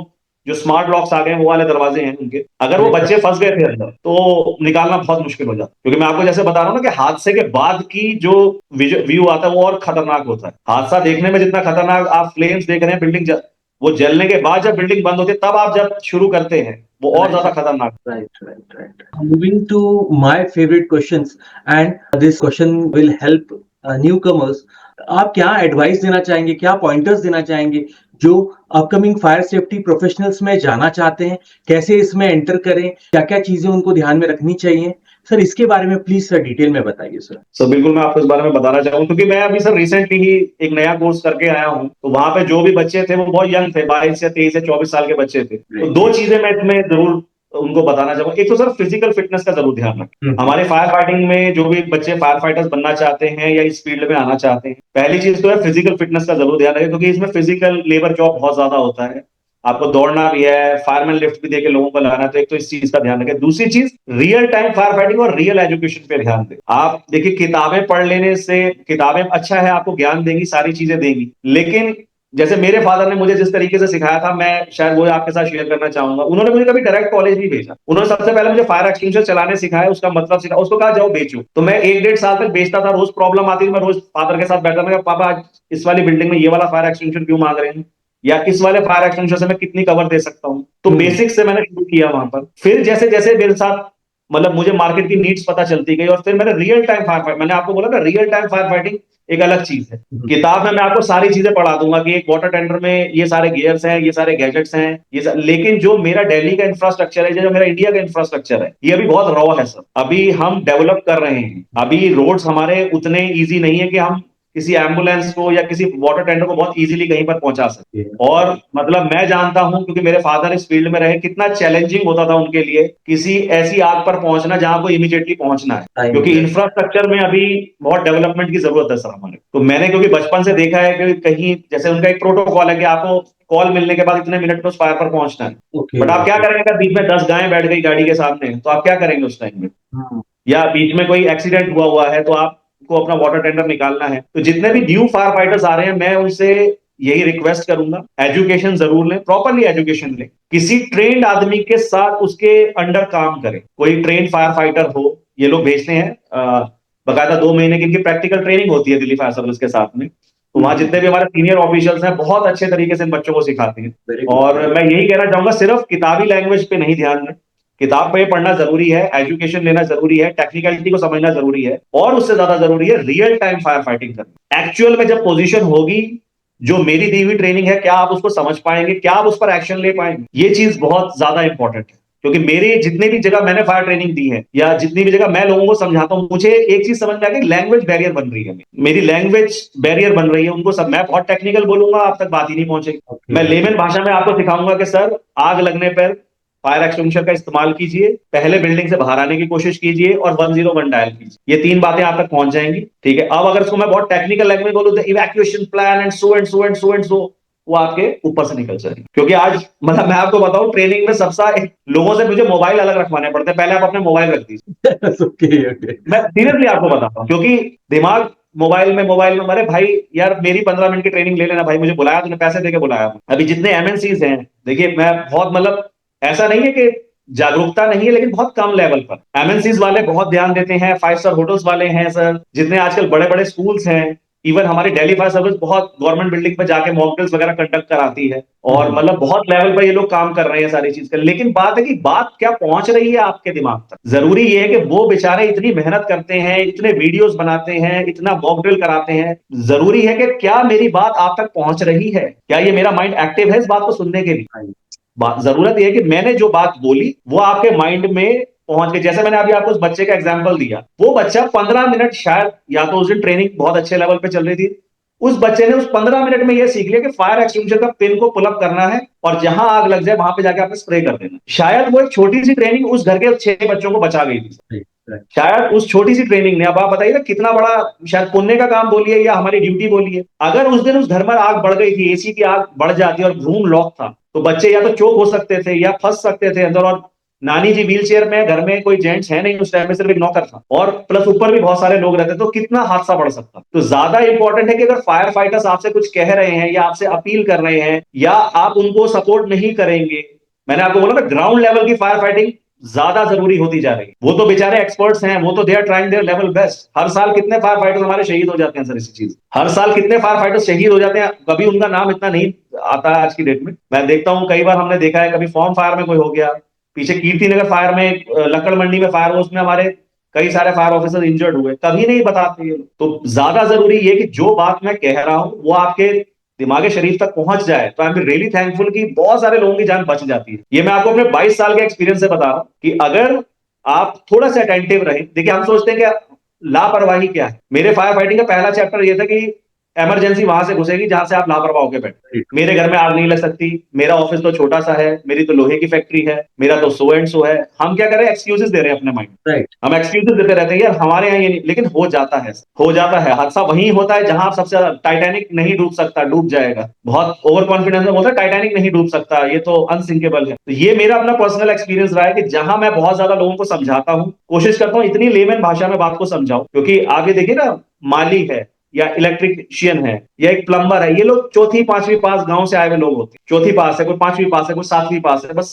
जो स्मार्ट लॉक्स आ गए वो वाले दरवाजे हैं उनके, अगर वो बच्चे फंस गए थे अंदर, तो निकालना बहुत मुश्किल हो जाता। क्योंकि मैं आपको जैसे बता रहा हूं ना कि हादसे के बाद की जो व्यू आता है वो और खतरनाक होता है। हादसा देखने में जितना खतरनाक, आप फ्लेम्स देख रहे हैं, बिल्डिंग वो जलने के बाद जब बिल्डिंग बंद होती है, तब आप जब शुरू करते हैं, वो और ज्यादा खतरनाक। Right. Moving to my favorite questions, and this question will help newcomers. आप क्या एडवाइस देना चाहेंगे, क्या पॉइंटर्स देना चाहेंगे जो अपकमिंग फायर सेफ्टी प्रोफेशनल्स में जाना चाहते हैं, कैसे इसमें एंटर करें, क्या क्या चीजें उनको ध्यान में रखनी चाहिए? सर इसके बारे में प्लीज सर डिटेल में बताइए सर। सर बिल्कुल, मैं आपको इस बारे में बताना चाहूंगा, क्योंकि मैं अभी सर रिसेंटली ही एक नया कोर्स करके आया हूं, तो वहां पे जो भी बच्चे थे वो बहुत यंग थे, 22 या 23 या 24 साल के बच्चे थे। तो 2 चीजें मैं इसमें जरूर उनको बताना चाहूंगा, एक तो सर फिजिकल फिटनेस का जरूर ध्यान रखें। हमारे फायर फाइटिंग में जो भी बच्चे फायर फाइटर्स बनना चाहते हैं या इस फील्ड में आना चाहते हैं, पहली चीज तो है फिजिकल फिटनेस का जरूर ध्यान रखें, क्योंकि इसमें फिजिकल लेबर जॉब बहुत ज्यादा होता है। आपको दौड़ना भी है, फायरमैन लिफ्ट भी देके लोगों को लगाना है, तो एक तो इस चीज का ध्यान रखें। दूसरी चीज, रियल टाइम फायर फाइटिंग और रियल एजुकेशन पे ध्यान दें। आप देखिए, किताबें पढ़ लेने से, किताबें अच्छा है आपको ज्ञान देंगी, सारी चीजें देंगी, लेकिन जैसे मेरे फादर ने मुझे जिस तरीके से सिखाया था, मैं शायद वो आपके साथ शेयर करना चाहूंगा। उन्होंने मुझे कभी डायरेक्ट कॉलेज नहीं भेजा, उन्होंने सबसे पहले मुझे फायर एक्सटिंग्विशर चलाने सिखाया, उसका मतलब सिखाया, उसको कहा जाओ बेचो। तो मैं 1-1.5 साल तक बेचता था, रोज प्रॉब्लम आती थी, मैं रोज फादर के साथ बैठा, मैं कहा, पापा आज इस वाली बिल्डिंग में ये वाला फायर एक्सटिंग्विशर क्यों मांग रहे हैं, या इस वाले फायर एक्सटिंग्विशर से मैं कितनी कवर दे सकता हूँ। तो बेसिक से मैंने शुरू किया वहां पर, फिर जैसे जैसे मेरे साथ मतलब मुझे मार्केट की नीड्स पता चलती गई, और फिर मैंने रियल टाइम फायर फाइट, मैंने आपको बोला ना रियल टाइम फायर फाइटिंग एक अलग चीज है। किताब में मैं आपको सारी चीजें पढ़ा दूंगा कि एक वाटर टेंडर में ये सारे गियर्स हैं, ये सारे गैजेट्स हैं, लेकिन जो मेरा दिल्ली का इंफ्रास्ट्रक्चर है, जो मेरा इंडिया का इंफ्रास्ट्रक्चर है, ये अभी बहुत रॉ है सर। अभी हम डेवलप कर रहे हैं, अभी रोड्स हमारे उतने ईजी नहीं है कि हम किसी एम्बुलेंस को या किसी वाटर टेंडर को बहुत इजीली कहीं पर पहुंचा सकते। और मतलब मैं जानता हूं, क्योंकि मेरे फादर इस फील्ड में रहे, कितना चैलेंजिंग होता था उनके लिए किसी ऐसी आग पर पहुंचना जहां को इमीडिएटली पहुंचना है, क्योंकि इंफ्रास्ट्रक्चर में अभी बहुत डेवलपमेंट की जरूरत है सर हमारे। तो मैंने क्योंकि बचपन से देखा है कि कहीं जैसे उनका एक प्रोटोकॉल है कि आपको कॉल मिलने के बाद इतने मिनट में उस फायर पर पहुंचना है। बट आप क्या करेंगे अगर बीच में 10 गायें बैठ गई गाड़ी के सामने, तो आप क्या करेंगे उस टाइम में? या बीच में कोई एक्सीडेंट हुआ हुआ है तो आपको अपना वाटर टेंडर निकालना है। तो जितने भी न्यू फायर फाइटर्स आ रहे हैं, मैं उनसे यही रिक्वेस्ट करूंगा, एजुकेशन जरूर लें, प्रॉपरली एजुकेशन लें, किसी ट्रेंड आदमी के साथ उसके अंडर काम करें। कोई ट्रेंड फायर फाइटर हो, ये लोग भेजते हैं बकायदा 2 महीने की इनकी प्रैक्टिकल ट्रेनिंग होती है दिल्ली फायर सर्विस के साथ में। तो वहां जितने भी हमारे सीनियर ऑफिशियल्स हैं, बहुत अच्छे तरीके से इन बच्चों को सिखाते हैं। और मैं यही कहना चाहूंगा, सिर्फ किताबी लैंग्वेज पे नहीं ध्यान दें, किताब पे पढ़ना जरूरी है, एजुकेशन लेना जरूरी है, टेक्निकलिटी को समझना जरूरी है, और उससे ज्यादा जरूरी है रियल टाइम फायर फाइटिंग करना। एक्चुअल में जब पोजीशन होगी, जो मेरी दी हुई ट्रेनिंग है, क्या आप उसको समझ पाएंगे, क्या आप उस पर एक्शन ले पाएंगे, ये चीज बहुत ज्यादा इंपॉर्टेंट है। क्योंकि मेरे जितने भी जगह मैंने फायर ट्रेनिंग दी है, या जितनी भी जगह मैं लोगों को समझाता हूं, मुझे एक चीज समझ में आ गई, लैंग्वेज बैरियर बन रही है, मेरी लैंग्वेज बैरियर बन रही है। उनको सब, मैं बहुत टेक्निकल बोलूंगा, आप तक बात ही नहीं पहुंचेगी। मैं लेमन भाषा में आपको सिखाऊंगा कि सर, आग लगने पर फायर एक्सटिंग्विशर का इस्तेमाल कीजिए, पहले बिल्डिंग से बाहर आने की कोशिश कीजिए, और 101 डायल कीजिए। ये 3 बातें आप तक पहुंच जाएंगी। ठीक है, अब अगर इसको मैं बहुत टेक्निकल लैंग्वेज बोलूं, तो evacuation plan and so and so and so and so, वो आपके ऊपर से निकल जाएगी। क्योंकि आज मतलब मैं आपको बताऊं, ट्रेनिंग में सबसे लोगों से मुझे मोबाइल अलग रखवाने पड़ते हैं, पहले आप अपने मोबाइल रख दीजिए। मैं सीरियसली आपको बताता हूं, क्योंकि दिमाग मोबाइल में मरे भाई। यार मेरी 15 मिनट की ट्रेनिंग ले लेना भाई, मुझे बुलाया, तूने पैसे देके बुलाया। अभी जितने एमएनसीज हैं, देखिए मैं बहुत मतलब ऐसा नहीं है कि जागरूकता नहीं है, लेकिन बहुत कम लेवल पर एमएनसीज वाले बहुत ध्यान देते हैं। 5 स्टार होटल्स वाले हैं सर, जितने आजकल बड़े बड़े स्कूल्स हैं, इवन हमारी दिल्ली फायर सर्विस बहुत गवर्नमेंट बिल्डिंग पे जाके मॉक ड्रिल्स वगैरह कंडक्ट कराती है, और मतलब बहुत लेवल पर ये लोग काम कर रहे हैं सारी चीज का। लेकिन बात है कि बात क्या पहुंच रही है आपके दिमाग तक। जरूरी ये है कि वो बेचारे इतनी मेहनत करते हैं, इतने वीडियोस बनाते हैं, इतना मॉक ड्रिल कराते हैं, जरूरी है कि क्या मेरी बात आप तक पहुंच रही है, क्या ये मेरा माइंड एक्टिव है इस बात को सुनने के लिए। जरूरत यह है कि मैंने जो बात बोली वो आपके माइंड में पहुंच गई। जैसे मैंने अभी आपको उस बच्चे का एग्जांपल दिया, वो बच्चा 15 मिनट, शायद या तो उस दिन ट्रेनिंग बहुत अच्छे लेवल पे चल रही थी, उस बच्चे ने उस 15 मिनट में यह सीख लिया कि फायर एक्सटिंग्विशर का पिन को पुल अप करना है, और जहां आग लग जाए वहां पे जाके आपने स्प्रे कर देना। शायद वो एक छोटी सी ट्रेनिंग उस घर के 6 बच्चों को बचा गई थी। शायद उस छोटी सी ट्रेनिंग ने, अब आप बताइए ना कितना बड़ा, शायद पुण्य का काम बोलिए या हमारी ड्यूटी बोलिए। अगर उस दिन उस घर में आग बढ़ गई थी, एसी की आग बढ़ जाती और रूम लॉक था, तो बच्चे या तो चोक हो सकते थे या फंस सकते थे अंदर। और नानी जी व्हील चेयर में, घर में कोई जेंट्स है नहीं उस टाइम में, सिर्फ एक नौकर था, और प्लस ऊपर भी बहुत सारे लोग रहते, तो कितना हादसा बढ़ सकता। तो ज्यादा इंपॉर्टेंट है कि अगर फायर फाइटर्स आपसे कुछ कह रहे हैं या आपसे अपील कर रहे हैं, या आप उनको सपोर्ट नहीं करेंगे, मैंने आपको बोला ना ग्राउंड लेवल की फायर फाइटिंग ज्यादा जरूरी होती जा रही है। वो तो बेचारे एक्सपर्ट्स हैं, वो तो they are trying their level best. हर साल कितने फायर फाइटर्स हमारे शहीद हो जाते हैं सर, इसी चीज, हर साल कितने फायर फाइटर्स शहीद हो जाते हैं, कभी उनका नाम इतना नहीं आता है आज की डेट में। मैं देखता हूं कई बार हमने देखा है, कभी फॉर्म फायर में कोई हो गया, पीछे कीर्ति नगर फायर में, लक्कड़ मंडी में फायर हुआ, उसमें हमारे कई सारे फायर ऑफिसर इंजर्ड हुए, कभी नहीं बताते ये लोग। तो ज्यादा जरूरी ये कि जो बात मैं कह रहा हूं वो आपके दिमागे शरीफ तक पहुंच जाए, तो आई एम रियली थैंकफुल कि बहुत सारे लोगों की जान बच जाती है। ये मैं आपको अपने 22 साल के एक्सपीरियंस से बता रहा हूं कि अगर आप थोड़ा सा अटेंटिव रहे। देखिए हम सोचते हैं कि लापरवाही क्या है। मेरे फायर फाइटिंग का पहला चैप्टर ये था कि इमरजेंसी वहां से घुसेगी जहां से आप लापरवाह होकर बैठे। Right. मेरे घर में आग नहीं लग सकती, मेरा ऑफिस तो छोटा सा है, मेरी तो लोहे की फैक्ट्री है, मेरा तो सो एंड सो है। हम क्या कर रहे हैं, एक्सक्यूजेस दे रहे हैं अपने माइंड। Right. हम एक्सक्यूजेस देते रहते हैं यार हमारे यहाँ ये नहीं, लेकिन हो जाता है, हो जाता है। हादसा वहीं होता है जहां आप सबसे ज्यादा, टाइटैनिक नहीं डूब सकता, डूब जाएगा। बहुत ओवर कॉन्फिडेंस में बोलता है टाइटैनिक नहीं डूब सकता, ये तो अनसिंकेबल है। तो ये मेरा अपना पर्सनल एक्सपीरियंस रहा है कि जहां मैं बहुत ज्यादा लोगों को समझाता हूँ, कोशिश करता हूँ इतनी लेमन भाषा में बात को समझाऊं, क्योंकि आप ये देखिए ना, माली है या इलेक्ट्रिशियन है या एक प्लम्बर है, ये लोग चौथी पांचवी पास गांव से आए हुए लोग होते हैं। चौथी पास है, कोई पांचवी पास है, कोई सातवीं पास है, बस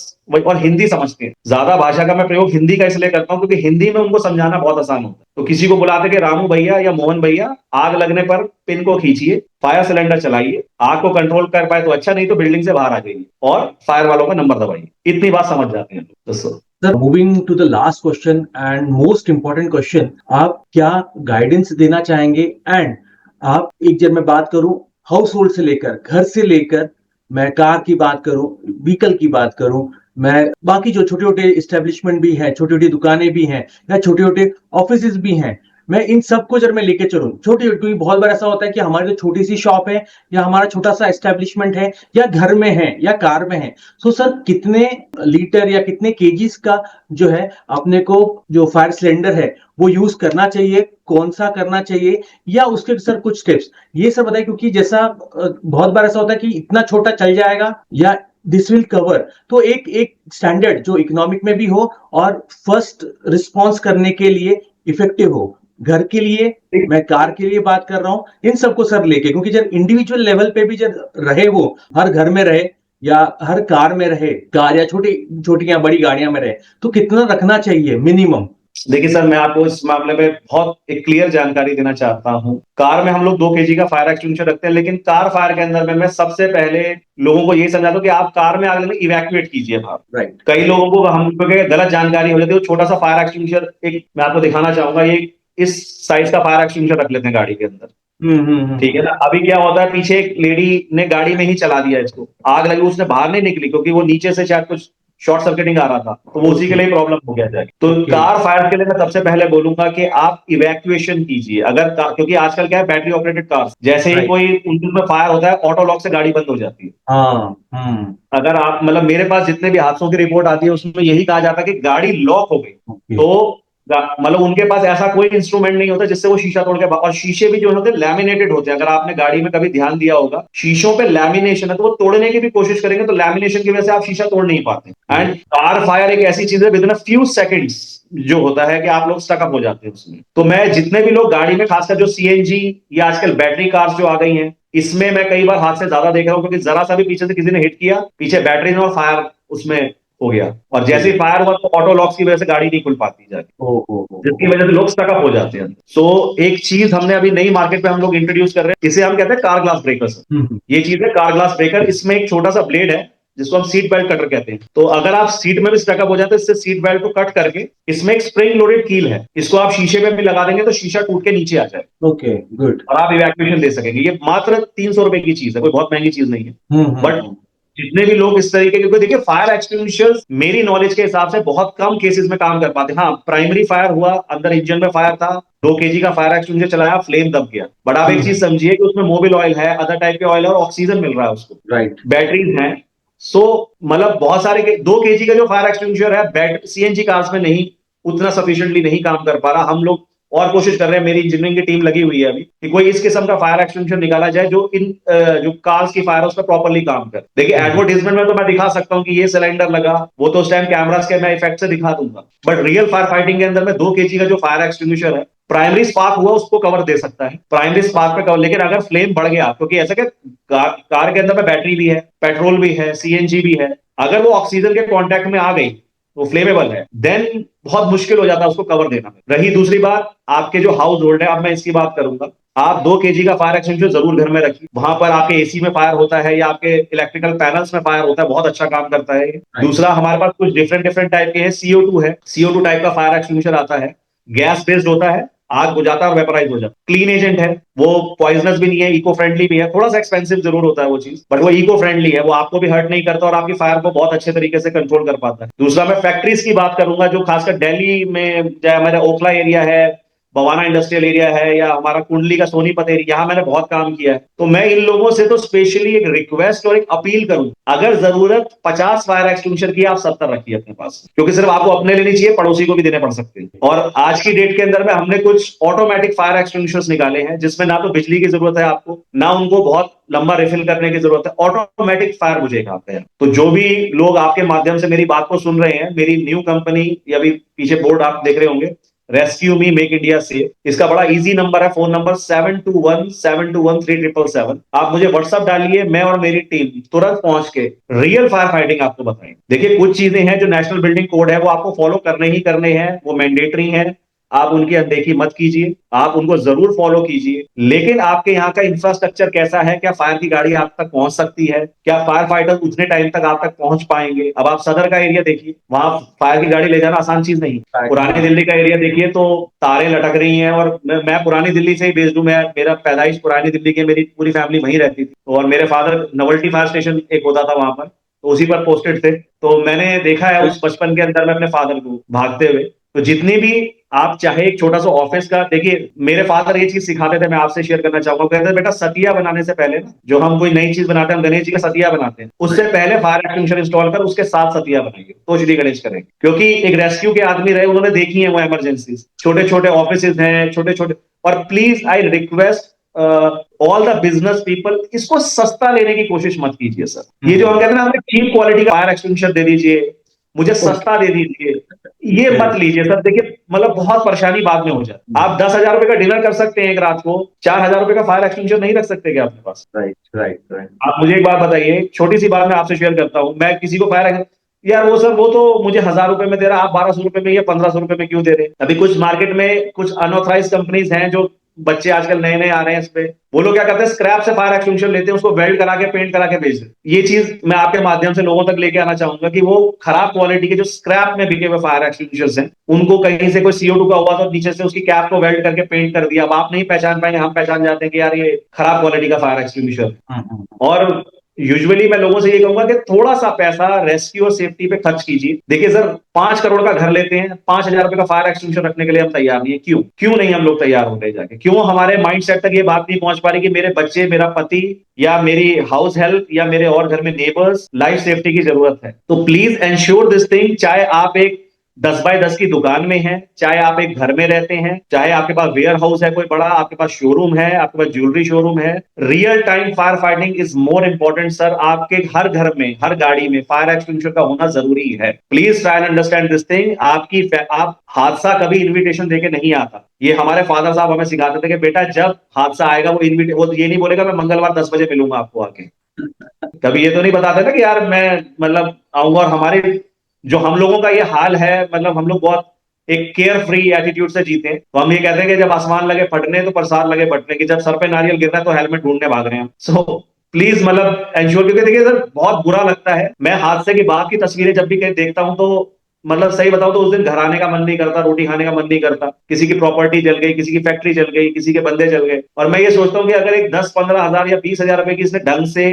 और हिंदी समझते हैं। ज्यादा भाषा का मैं प्रयोग हिंदी का इसलिए करता हूं क्योंकि हिंदी में उनको समझाना बहुत आसान होता है। तो किसी को बुलाते कि रामू भैया या मोहन भैया, आग लगने पर पिन को खींचिए, फायर सिलेंडर चलाइए, आग को कंट्रोल कर पाए तो अच्छा, नहीं तो बिल्डिंग से बाहर आ जाइए और फायर वालों का नंबर दबाइए। इतनी बात समझ जाते हैं दोस्तों। Sir, moving to the last question and most important question, आप क्या गाइडेंस देना चाहेंगे? एंड आप एक, जब मैं बात करूं हाउस होल्ड से लेकर, घर से लेकर, मैं कार की बात करूं, व्हीकल की बात करूं, मैं बाकी जो छोटे छोटे इस्टेब्लिशमेंट भी हैं, छोटी छोटी दुकानें भी हैं, या छोटे छोटे ऑफिस भी हैं, मैं इन सबको जब मैं लेके चलूं, छोटी, क्योंकि बहुत बार ऐसा होता है कि हमारी जो छोटी सी शॉप है या हमारा छोटा सा एस्टेब्लिशमेंट है या घर में है या कार में है, सो सर कितने लीटर या कितने केजीज का जो है अपने को जो फायर सिलेंडर है वो यूज करना चाहिए, कौन सा करना चाहिए, या उसके सर कुछ टिप्स ये सब बताइए, क्योंकि जैसा बहुत बार ऐसा होता है कि इतना छोटा चल जाएगा या दिस विल कवर, तो एक एक स्टैंडर्ड जो इकोनॉमिक में भी हो और फर्स्ट रिस्पॉन्स करने के लिए इफेक्टिव हो, घर के लिए, मैं कार के लिए बात कर रहा हूं, इन सबको सर लेके, क्योंकि जब इंडिविजुअल लेवल पे भी जब रहे, वो हर घर में रहे या हर कार में रहे, कार या छोटी छोटी या बड़ी गाड़ियां में रहे, तो कितना रखना चाहिए मिनिमम? देखिए सर, मैं आपको इस मामले में बहुत एक क्लियर जानकारी देना चाहता हूं। कार में हम लोग 2 केजी का फायर एक्सटिंग्विशर रखते हैं, लेकिन कार फायर के अंदर में मैं सबसे पहले लोगों को ये समझाता हूं कि आप कार में आग लगने इवैक्यूएट कीजिए बाहर। राइट। कई लोगों को हम गलत जानकारी हो जाती है। वो छोटा सा फायर एक्सटिंग्विशर, एक मैं आपको दिखाना चाहूंगा, ये इस साइज का फायर एक्सटिंग्विशर रख लेते हैं गाड़ी के अंदर। ठीक है ना। अभी क्या होता है, पीछे एक लेडी ने गाड़ी में ही चला दिया इसको, आग लगी, उसने बाहर नहीं निकली क्योंकि वो नीचे से शायद कुछ शॉर्ट सर्किटिंग आ रहा था, तो वो उसी के लिए प्रॉब्लम हो गया जाएगी। तो कार फायर के लिए मैं सबसे पहले बोलूंगा कि आप इवैक्यूएशन कीजिए। अगर क्योंकि आजकल क्या है, बैटरी ऑपरेटेड कार, जैसे ही कोई इंजन में फायर होता है, ऑटो लॉक से गाड़ी बंद हो जाती है। अगर आप मतलब, मेरे पास जितने भी हादसों की रिपोर्ट आती है उसमें यही कहा जाता है कि गाड़ी लॉक हो गई, तो मतलब उनके पास ऐसा कोई इंस्ट्रूमेंट नहीं होता जिससे वो शीशा तोड़ के, और शीशे भी जो होते हैं लैमिनेटेड होते हैं। अगर आपने गाड़ी में कभी ध्यान दिया होगा, शीशों पे लैमिनेशन है, तो वो तोड़ने की भी कोशिश करेंगे तो लैमिनेशन की वजह से आप शीशा तोड़ नहीं पाते। एंड कार फायर एक ऐसी चीज है, with in a few seconds जो होता है कि आप लोग स्टकअप हो जाते हैं उसमें। तो मैं जितने भी लोग गाड़ी में, खासकर जो सीएनजी या आजकल बैटरी कार्स जो आ गई हैं, इसमें मैं कई बार हादसे ज्यादा देख रहा हूं, क्योंकि जरा सा भी पीछे से किसी ने हिट किया, पीछे बैटरी में, और फायर उसमें हो गया, और जैसे ही फायर हुआ तो ऑटो लॉक्स की वजह से गाड़ी नहीं खुल पाती जाती, जिसकी वजह से लोग स्टकअप हो जाते हैं। सो एक चीज हमने अभी नई मार्केट पे हम लोग इंट्रोड्यूस कर रहे हैं, इसे हम कहते हैं कार ग्लास ब्रेकर। ये चीज है कार ग्लास ब्रेकर। इसमें एक छोटा सा ब्लेड है जिसको हम सीट बेल्ट कटर कहते हैं। तो अगर आप सीट में भी स्टकअप हो जाते हैं, इससे सीट बेल्ट को कट करके, इसमें एक स्प्रिंग लोडेड कील है, इसको आप शीशे में भी लगा देंगे तो शीशा टूट के नीचे आ जाए। Okay, good. और आप इवैक्यूएशन दे सकेंगे। ये मात्र 300 रुपए की चीज है, कोई बहुत महंगी चीज नहीं है। बट जितने भी लोग इस तरीके, क्योंकि देखिए फायर एक्सटिंग्विशर्स मेरी नॉलेज के हिसाब से बहुत कम केसेस में काम कर पाते हैं। हाँ, प्राइमरी फायर हुआ, अंदर इंजन में फायर था, 2 केजी का फायर एक्सटिंग्विशर चलाया, फ्लेम दब गया। बट आप एक चीज समझिए कि उसमें मोबिल ऑयल है, अदर टाइप के ऑयल है, और ऑक्सीजन मिल रहा है उसको, राइट, बैटरीज हैं। सो मतलब बहुत सारे 2 केजी का जो फायर एक्सटिंग्विशर है, सीएनजी कार्स में नहीं उतना सफिशिएंटली नहीं काम कर पा रहा। हम लोग और कोशिश कर रहे हैं, मेरी इंजीनियरिंग की टीम लगी हुई है अभी, कि कोई इस किस्म का फायर एक्सटिंग्विशर निकाला जाए जो इन जो कार्स की फायर उस पर प्रॉपर्ली काम करे। देखिए एडवर्टाइजमेंट में तो मैं दिखा सकता हूं कि ये सिलेंडर लगा, वो तो उस टाइम कैमरास के मैं इफेक्ट से दिखा दूंगा, बट रियल फायर फाइटिंग के अंदर में 2 केजी का जो फायर एक्सटिंग्विशर है, प्राइमरी स्पार्क हुआ उसको कवर दे सकता है, प्राइमरी स्पार्क पे कवर। लेकिन अगर फ्लेम बढ़ गया, क्योंकि ऐसा क्या कार के अंदर में बैटरी भी है, पेट्रोल भी है, सीएनजी भी है, अगर वो ऑक्सीजन के कांटेक्ट में आ गई, वो फ्लेमेबल है, देन बहुत मुश्किल हो जाता है उसको कवर देना। रही दूसरी बात, आपके जो हाउस होल्ड है, अब मैं इसकी बात करूंगा, आप 2 केजी का फायर एक्सटिंग्विशर जरूर घर में रखिए। वहां पर आपके एसी में फायर होता है या आपके इलेक्ट्रिकल पैनल्स में फायर होता है, बहुत अच्छा काम करता है ये। दूसरा, हमारे पास कुछ डिफरेंट डिफरेंट टाइप के हैं। CO2 है, CO2 टाइप का फायर एक्सटिंग्विशर आता है, गैस बेस्ड होता है, आग बुझाता है और वेपराइज हो जाता है। क्लीन एजेंट है, वो पॉइजनस भी नहीं है, इको फ्रेंडली भी है, थोड़ा सा एक्सपेंसिव जरूर होता है वो चीज, बट वो इको फ्रेंडली है, वो आपको भी हर्ट नहीं करता और आपकी फायर को बहुत अच्छे तरीके से कंट्रोल कर पाता है। दूसरा, मैं फैक्ट्रीज की बात करूंगा, जो खासकर दिल्ली में, चाहे हमारा ओखला एरिया है बवाना इंडस्ट्रियल एरिया है या हमारा कुंडली का सोनीपत एरिया, यहाँ मैंने बहुत काम किया है। तो मैं इन लोगों से तो स्पेशली एक रिक्वेस्ट और एक अपील करूं, अगर जरूरत 50 फायर एक्सटिंग्विशर की, आप 70 रखिए अपने पास, क्योंकि सिर्फ आपको अपने लेनी चाहिए, पड़ोसी को भी देने पड़ सकते हैं। और आज की डेट के अंदर में हमने कुछ ऑटोमेटिक फायर एक्सटिंग्विशर्स निकाले हैं, जिसमें ना तो बिजली की जरूरत है आपको, ना उनको बहुत लंबा रिफिल करने की जरूरत है, ऑटोमेटिक फायर बुझेगा आपका यहाँ। तो जो भी लोग आपके माध्यम से मेरी बात को सुन रहे हैं, मेरी न्यू कंपनी, या भी पीछे बोर्ड आप देख रहे होंगे, rescue me make India safe, इसका बड़ा इजी नंबर है, फोन नंबर 7217213777। आप मुझे व्हाट्सअप डालिए, मैं और मेरी टीम तुरंत पहुंच के रियल फायर फाइटिंग आपको बताएंगे। देखिए, कुछ चीजें हैं जो नेशनल बिल्डिंग कोड है वो आपको फॉलो करने ही करने हैं, वो मैंडेटरी है, आप उनकी अनदेखी मत कीजिए, आप उनको जरूर फॉलो कीजिए। लेकिन आपके यहाँ का इंफ्रास्ट्रक्चर कैसा है, क्या फायर की गाड़ी आप तक पहुंच सकती है, क्या फायर फाइटर उतने टाइम तक आप तक पहुंच पाएंगे? अब आप सदर का एरिया देखिए, वहां फायर की गाड़ी ले जाना आसान चीज नहीं। पुरानी दिल्ली का एरिया देखिए तो तारें लटक रही हैं, और मैं पुरानी दिल्ली से ही बेस्ड हूं, मैं मेरा पैदाइश पुरानी दिल्ली की, मेरी पूरी फैमिली वहीं रहती थी, और मेरे फादर नवल्टी फायर स्टेशन एक होता था वहां पर, तो उसी पर पोस्टेड थे। तो मैंने देखा है उस बचपन के अंदर में अपने फादर को भागते हुए। तो जितनी भी आप चाहे एक छोटा सा ऑफिस का देखिए, मेरे फादर ये चीज सिखाते थे, मैं आपसे शेयर करना चाहूंगा, कहते थे बेटा सतिया बनाने से पहले ना, जो हम कोई नई चीज बनाते हैं, हम गणेश जी का सतिया बनाते हैं, उससे पहले फायर एक्सटिंग्विशर इंस्टॉल कर उसके साथ सतिया बनाइए, तो श्री गणेश करेंगे। क्योंकि एक रेस्क्यू के आदमी रहे, उन्होंने देखी है वो इमरजेंसी, छोटे छोटे ऑफिस हैं, छोटे छोटे। और please I request all the business people, इसको सस्ता लेने की कोशिश मत कीजिए सर। ये जो हम कहते हैं ना, हमें चीप क्वालिटी का फायर एक्सटिंग्विशर दे दीजिए, मुझे सस्ता दे दीजिए, ये मत लीजिए सर। देखिए, मतलब बहुत परेशानी बाद में हो जाए। आप 10,000 रुपए का डिनर कर सकते हैं एक रात को, 4,000 रुपए का फायर एक्सटिंग्विशर नहीं रख सकते क्या अपने पास? Right right right. आप मुझे एक बात बताइए, छोटी सी बात मैं आपसे शेयर करता हूं, मैं किसी को फायर, यार वो सर, वो तो मुझे 1,000 रुपए में दे रहा, आप 1,200 रुपए में या 1,500 रुपए में क्यों दे रहे हैं? अभी कुछ मार्केट में कुछ अनऑथराइज कंपनीज हैं, जो बच्चे आजकल नए नए आ रहे हैं इस पे, वो लोग क्या करते हैं, स्क्रैप से फायर एक्सटिंग्विशर लेते हैं, उसको वेल्ड करा के पेंट करा के बेच देते। ये चीज मैं आपके माध्यम से लोगों तक लेके आना चाहूंगा कि वो खराब क्वालिटी के जो स्क्रैप में बिके हुए फायर एक्सटिंग्विशर्स हैं, उनको कहीं से कोई CO2 का हुआ तो नीचे से उसकी कैप को वेल्ड करके पेंट कर दिया। अब आप नहीं पहचान पाएंगे, हम पहचान जाते हैं कि यार ये खराब क्वालिटी का फायर एक्सटिंग्विशर है। और यूजुअली मैं लोगों से ये कहूंगा कि थोड़ा सा पैसा रेस्क्यू और सेफ्टी पे खर्च कीजिए। देखिए सर, 5 करोड़ का घर लेते हैं, 5,000 रुपए का फायर एक्सटिंग्विशर रखने के लिए हम तैयार नहीं है। क्यों क्यों नहीं हम लोग तैयार हो रहे जाके? क्यों हमारे माइंड सेट तक ये बात नहीं पहुंच पा रही कि मेरे बच्चे, मेरा पति, या मेरी हाउस हेल्प, या मेरे और घर में नेबर्स लाइफ सेफ्टी की जरूरत है? तो प्लीज एंश्योर दिस थिंग। चाहे आप एक 10 बाय 10 की दुकान में है, चाहे आप एक घर में रहते हैं, चाहे आपके पास वेयर हाउस है कोई बड़ा, आपके पास शोरूम है, आपके पास ज्वेलरी शोरूम है, real time fire fighting is more important sir. आपके हर घर में, हर गाड़ी में फायर एक्सटिंग्विशर का होना जरूरी है। Please try and understand this thing. आप हादसा कभी इन्विटेशन देके नहीं आता। ये हमारे फादर साहब हमें सिखाते थे कि बेटा जब हादसा आएगा वो ये नहीं बोलेगा मैं मंगलवार 10 बजे मिलूंगा आपको आके। कभी ये तो नहीं बताते ना कि यार मैं मतलब आऊंगा। और हमारे जो हम लोगों का ये हाल है, मतलब हम लोग बहुत एक केयर फ्री एटीट्यूड से जीते हैं। तो हम ये कहते हैं कि जब आसमान लगे फटने तो प्रसाद लगे बटने की, जब सर पे नारियल गिर रहा है तो हेलमेट ढूंढने भाग रहे हैं। सो प्लीज मतलब एंश्योर, क्योंकि देखिए सर बहुत बुरा लगता है, मैं हादसे की बाद की तस्वीरें जब भी कहीं देखता हूं तो मतलब सही बताऊं तो उस दिन घर आने का मन नहीं करता, रोटी खाने का मन नहीं करता। किसी की प्रॉपर्टी जल गई, किसी की फैक्ट्री जल गई, किसी के बंदे जल गए। और मैं ये सोचता हूँ कि अगर एक 10-15 हजार या 20,000 रुपए की इसने ढंग से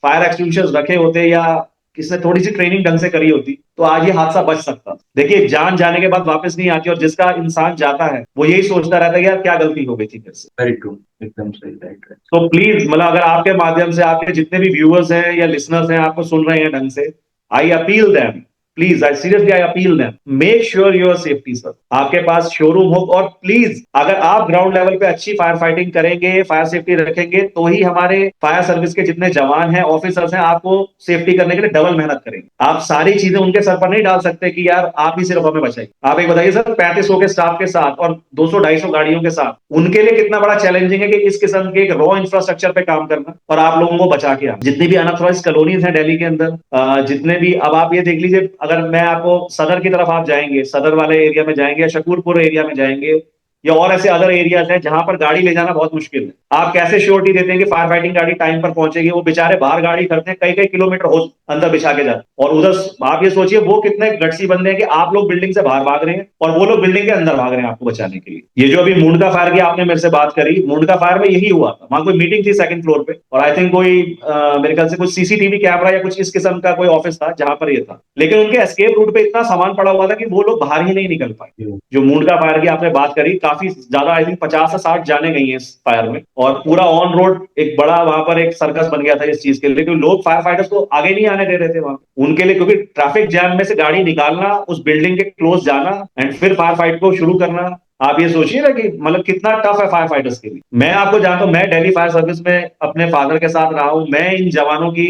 फायर एक्सटिंग्विशर्स रखे होते, या किसने थोड़ी सी ट्रेनिंग ढंग से करी होती, तो आज ये हादसा बच सकता। देखिए, जान जाने के बाद वापस नहीं आती, और जिसका इंसान जाता है वो यही सोचता रहता है कि यार क्या गलती हो गई थी मेरे से। वेरी ट्रू, एकदम सही, राइट राइट। तो प्लीज मतलब अगर आपके माध्यम से आपके जितने भी व्यूअर्स हैं या लिसनर्स हैं आपको सुन रहे हैं ढंग से, I appeal them, please I seriously I appeal them, make sure your safety sir. आपके पास शोरूम हो, और प्लीज अगर आप ग्राउंड लेवल पे अच्छी फायर फाइटिंग करेंगे, फायर सेफ्टी रखेंगे, तो ही हमारे फायर सर्विस के जितने जवान हैं, ऑफिसर्स हैं, आपको सेफ्टी करने के लिए डबल मेहनत करेंगे। आप सारी चीजें उनके सर पर नहीं डाल सकते कि यार आप ही सिर्फ हमें बचाइए। आप एक बताइए सर, 3500 के स्टाफ के साथ और 200-250 गाड़ियों के साथ, उनके लिए कितना बड़ा चैलेंजिंग है कि इस किस्म के एक रॉ इंफ्रास्ट्रक्चर पे काम करना और आप लोगों को बचा के आना। जितनी भी अनऑथराइज्ड कॉलोनीज हैं दिल्ली के अंदर, जितने भी, अब आप ये देख लीजिए, अगर मैं आपको सदर की तरफ आप जाएंगे, सदर वाले एरिया में जाएंगे या शकूरपुर एरिया में जाएंगे, या और ऐसे अदर एरियाज हैं जहां पर गाड़ी ले जाना बहुत मुश्किल है। आप कैसे श्योरिटी देते हैं कि फायर फाइटिंग गाड़ी टाइम पर पहुंचेगी? वो बेचारे बाहर गाड़ी करते हैं, कई कई किलोमीटर हो अंदर बिछा के जाते, और उधर आप ये सोचिए वो कितने गट्सी बंदे हैं कि आप लोग बिल्डिंग से बाहर भाग रहे हैं और वो लोग बिल्डिंग के अंदर भाग रहे हैं आपको बचाने के लिए। ये जो अभी मुंडका फायर की आपने मेरे से बात करी, मुंडका फायर में यही हुआ था। वहां कोई मीटिंग थी सेकंड फ्लोर पे, और आई थिंक कोई मेरे ख्याल से कुछ CCTV कैमरा या कुछ इस किस्म का कोई ऑफिस था जहां पर ये था, लेकिन उनके एस्केप रूट पे इतना सामान पड़ा हुआ था कि वो लोग बाहर ही नहीं निकल पाए। जो मुंडका फायर की आपने बात करी, काफी ज्यादा, आई थिंक 50 से 60 जाने गई हैं इस फायर में, और पूरा ऑन रोड एक बड़ा वहां पर एक सर्कस बन गया था इस चीज के लिए, क्योंकि लोग फायर फाइटर्स को आगे नहीं आने दे रहे थे वहां उनके लिए, क्योंकि ट्रैफिक जैम में से गाड़ी निकालना, उस बिल्डिंग के क्लोज जाना एंड फिर फायर फाइट को शुरू करना, आप ये सोचिए ना कि मतलब कितना टफ है फायर फाइटर्स के लिए। मैं आपको जानता हूं, मैं दिल्ली फायर सर्विस में अपने फादर के साथ रहा हूं, मैं इन जवानों की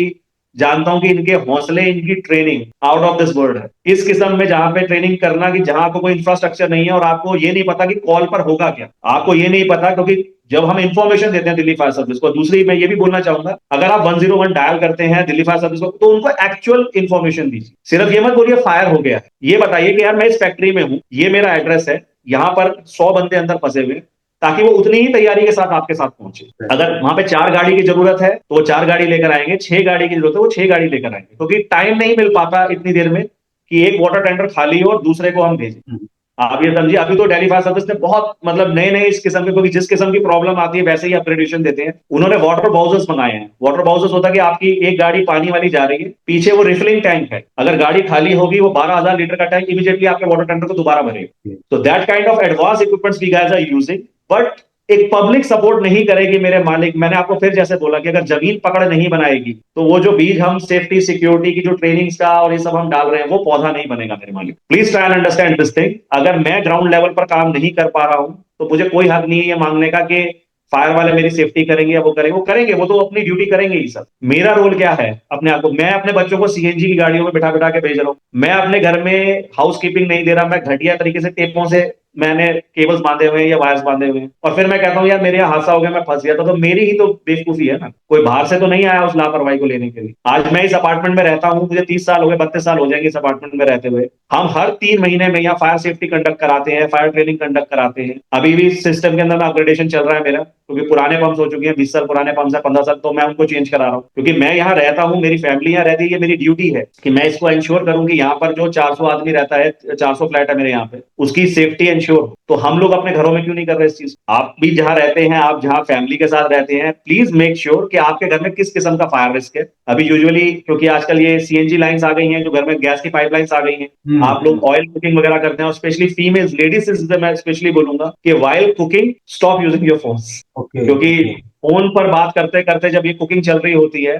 जानता हूं कि इनके हौसले, इनकी training out of this world है। इस किस्म में जहां पे ट्रेनिंग करना कि जहां आपको कोई इंफ्रास्ट्रक्चर नहीं है और आपको ये नहीं पता कि कॉल पर होगा क्या, आपको ये नहीं पता, क्योंकि जब हम इंफॉर्मेशन देते हैं दिल्ली फायर सर्विस को, दूसरी मैं ये भी बोलना चाहूंगा, अगर आप 101 डायल करते हैं दिल्ली फायर सर्विस को, तो उनको एक्चुअल इंफॉर्मेशन दीजिए। सिर्फ ये मत बोलिए फायर हो गया है, ये बताइए कि यार मैं इस फैक्ट्री में हूं, ये मेरा एड्रेस है, यहां पर 100 बंदे अंदर फंसे हुए हैं, ताकि वो उतनी ही तैयारी के साथ आपके साथ पहुंचे। अगर वहां पे 4 गाड़ी की जरूरत है तो वो 4 गाड़ी लेकर आएंगे, 6 गाड़ी की जरूरत है वो 6 गाड़ी लेकर आएंगे, क्योंकि टाइम नहीं मिल पाता इतनी देर में कि एक वाटर टैंकर खाली हो और दूसरे को हम भेजें। आप ये समझिए, अभी तो दिल्ली फायर सर्विस ने बहुत मतलब नए नए इस किस्म के, क्योंकि जिस किस्म की प्रॉब्लम आती है वैसे ही अपग्रेडेशन देते हैं, उन्होंने वाटर बाउजर्स मंगाए हैं। वाटर बाउजर्स होता है कि आपकी एक गाड़ी पानी वाली जा रही है, पीछे वो रिफिलिंग टैंक है, अगर गाड़ी खाली होगी वो 12,000 लीटर का टैंक इमीडिएटली आपके वाटर टैंकर को दोबारा भरेगा। तो that kind of advance equipments we guys are using, but एक पब्लिक सपोर्ट नहीं करेगी मेरे मालिक। मैंने आपको फिर जैसे बोला कि अगर जमीन पकड़ नहीं बनाएगी तो वो जो बीज हम सेफ्टी सिक्योरिटी की जो ट्रेनिंग का और ये सब हम डाल रहे हैं वो पौधा नहीं बनेगा मेरे मालिक। Please try and understand this thing. अगर मैं ग्राउंड लेवल पर काम नहीं कर पा रहा हूं तो मुझे कोई हक नहीं है ये मांगने का कि फायर वाले मेरी सेफ्टी करेंगे या वो करेंगे, वो तो अपनी ड्यूटी करेंगे ही सर। मेरा रोल क्या है अपने आप को, मैं अपने बच्चों को सीएनजी की गाड़ियों में बिठा बिठा के भेज रहा हूं, मैं अपने घर में हाउस कीपिंग नहीं दे रहा, मैं घटिया तरीके से टेपों से मैंने केबल्स बांधे हुए हैं या वायर्स बांधे हुए हैं, और फिर मैं कहता हूं यार मेरे यहाँ हादसा हो गया, मैं फंस गया तो मेरी ही तो बेवकूफी है ना, कोई बाहर से तो नहीं आया उस लापरवाही को लेने के लिए। आज मैं इस अपार्टमेंट में रहता हूं, मुझे 30 साल हो गए, 32 साल हो जाएंगे इस अपार्टमेंट में रहते हुए। हम हर 3 महीने में यहाँ फायर सेफ्टी कंडक्ट कराते हैं, फायर ट्रेनिंग कंडक्ट कराते हैं। अभी भी सिस्टम के अंदर में अपग्रेडेशन चल रहा है मेरा, क्योंकि पुराने पंप्स हो चुके हैं, 20 साल पुराने पंप्स है, 15 साल, तो मैं उनको चेंज करा रहा हूँ, क्योंकि मैं यहाँ रहता हूँ, मेरी फैमिली यहाँ रहती है, ये मेरी ड्यूटी है कि मैं इसको इंश्योर करूँ कि यहाँ पर जो 400 आदमी रहता है, 400 फ्लैट है मेरे यहाँ पे, उसकी सेफ्टी इंश्योर हो। तो हम लोग अपने घरों में क्यों नहीं कर रहे इस चीज? आप भी जहां रहते हैं, आप जहां फैमिली के साथ रहते हैं, प्लीज मेक श्योर कि आपके घर में किस किस्म का फायर रिस्क है। अभी यूजुअली क्योंकि आजकल ये सीएनजी लाइंस आ गई हैं, जो घर में गैस की पाइपलाइंस आ गई हैं, आप लोग ऑयल कुकिंग वगैरह करते हैं, और स्पेशली फीमेल्स, लेडीज से मैं स्पेशली बोलूंगा कि while cooking stop using your phones, क्योंकि फोन पर बात करते करते जब ये कुकिंग चल रही होती है,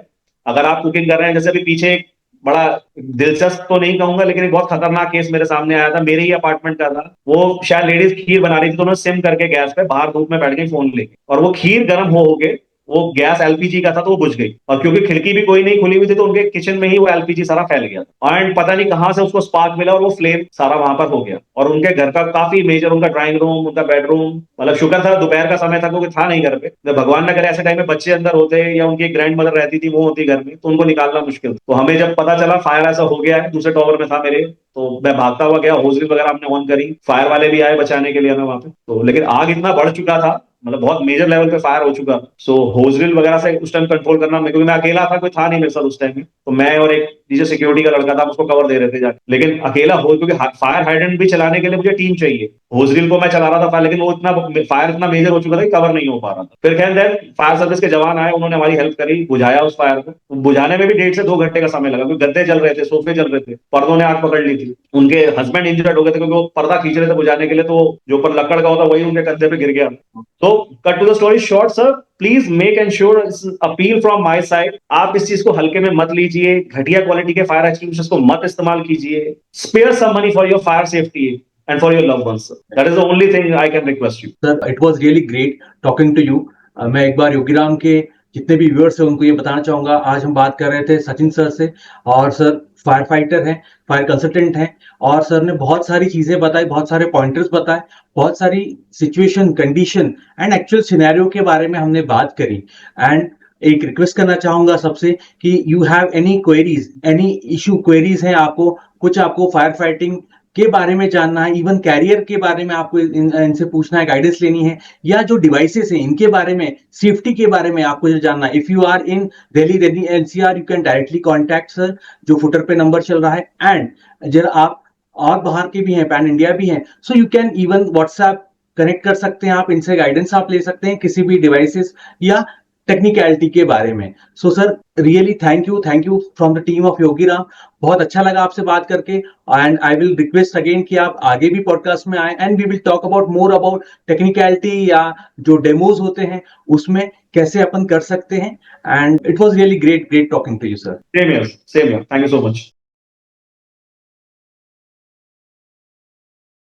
अगर आप कुकिंग कर रहे हैं, जैसे अभी पीछे एक बड़ा दिलचस्प तो नहीं कहूंगा लेकिन एक बहुत खतरनाक केस मेरे सामने आया था, मेरे ही अपार्टमेंट का था। वो शायद लेडीज खीर बना रही थी, तो उन्होंने सिम करके गैस पे बाहर धूप में बैठ गई फोन लेके, और वो खीर गर्म हो गए, वो गैस एलपीजी का था तो वो बुझ गई, और क्योंकि खिड़की भी कोई नहीं खुली हुई थी तो उनके किचन में ही वो एलपीजी सारा फैल गया, एंड पता नहीं कहां से उसको स्पार्क मिला और वो फ्लेम सारा वहां पर हो गया। और उनके घर का काफी मेजर, उनका ड्राइंग रूम, उनका बेडरूम, मतलब शुक्र था दोपहर का समय था क्योंकि था नहीं घर पे, तो भगवान न करे ऐसे टाइम में बच्चे अंदर होते या उनकी ग्रैंड मदर रहती थी वो होती घर में, तो उनको निकालना मुश्किल। तो हमें जब पता चला फायर ऐसा हो गया है, दूसरे टॉवर में था मेरे, तो मैं भागता हुआ गया, होजरी वगैरह हमने ऑन करी, फायर वाले भी आए बचाने के लिए हमें वहां पे, तो लेकिन आग इतना बढ़ चुका था, मतलब बहुत मेजर लेवल पे फायर हो चुका। सो होजरिल वगैरह से उस टाइम कंट्रोल करना, क्योंकि मैं अकेला था, कोई था नहीं मेरे साथ उस टाइम में, तो मैं और एक नीचे सिक्योरिटी का लड़का था, उसको कवर दे रहे थे जाके, लेकिन अकेला हो, क्योंकि फायर हाइड्रेंट भी चलाने के लिए मुझे टीम चाहिए। होजरिल को मैं चला रहा था, लेकिन वो इतना फायर इतना मेजर हो चुका था कि कवर नहीं हो पा रहा था। फिर खैर देन फायर सर्विस के जवान आए, उन्होंने हमारी हेल्प करी, बुझाया उस फायर को। बुझाने में भी 1.5 से 2 घंटे का समय लगा, क्योंकि गद्दे चल रहे थे, सोफे चल रहे थे, पर्दों ने आग पकड़ ली थी। उनके हस्बैंड इंजर्ड हो गए थे क्योंकि वो पर्दा खींच रहे थे बुझाने के लिए, तो जो ऊपर लकड़ का होता वही उनके कंधे पे गिर गया। तो cut to the story short sir, please make ensure, appeal from my side, आप इस चीज को हल्के में मत लीजिए, घटिया क्वालिटी के फायर एक्सटिंग्विशर्स को मत इस्तेमाल कीजिए, spare some money for your fire safety and for your loved ones, sir. That is the only thing I can request you. Sir, it was really great talking to you. मैं एक बार योगीराम के जितने भी viewers हैं उनको ये बताना चाहूंगा, आज हम बात कर रहे थे सचिन सर से, और सर फायर फाइटर हैं, फायर कंसल्टेंट हैं, और सर ने बहुत सारी चीजें बताई, बहुत सारे पॉइंटर्स बताए, बहुत सारी situation, condition and actual scenario के बारे में हमने बात करी। एंड एक रिक्वेस्ट करना चाहूंगा सबसे कि you have any queries, any issue queries हैं आपको, कुछ आपको फायर फाइटिंग के बारे में जानना है, इवन कैरियर के बारे में आपको इनसे पूछना है, गाइडेंस लेनी है, या जो डिवाइसेस हैं इनके बारे में, सेफ्टी के बारे में आपको जो जानना है, if you are in Delhi NCR, you can directly contact sir, जो फुटर पे नंबर चल रहा है। एंड जरा आप और बाहर के भी हैं, पैन इंडिया भी हैं, so you can even WhatsApp connect कर सकते हैं आप, इनसे गाइडेंस आप ले सकते हैं किसी भी डिवाइसेस या टेक्निकलिटी के बारे में। So sir really thank you from the team of Yogiram. बहुत अच्छा लगा आपसे बात करके and I will request again कि आप आगे भी पॉडकास्ट में आए and we will talk about more about technicality या जो डेमोज होते हैं उसमें कैसे अपन कर सकते हैं। And it was really great talking to you sir. Same here. Thank you so much.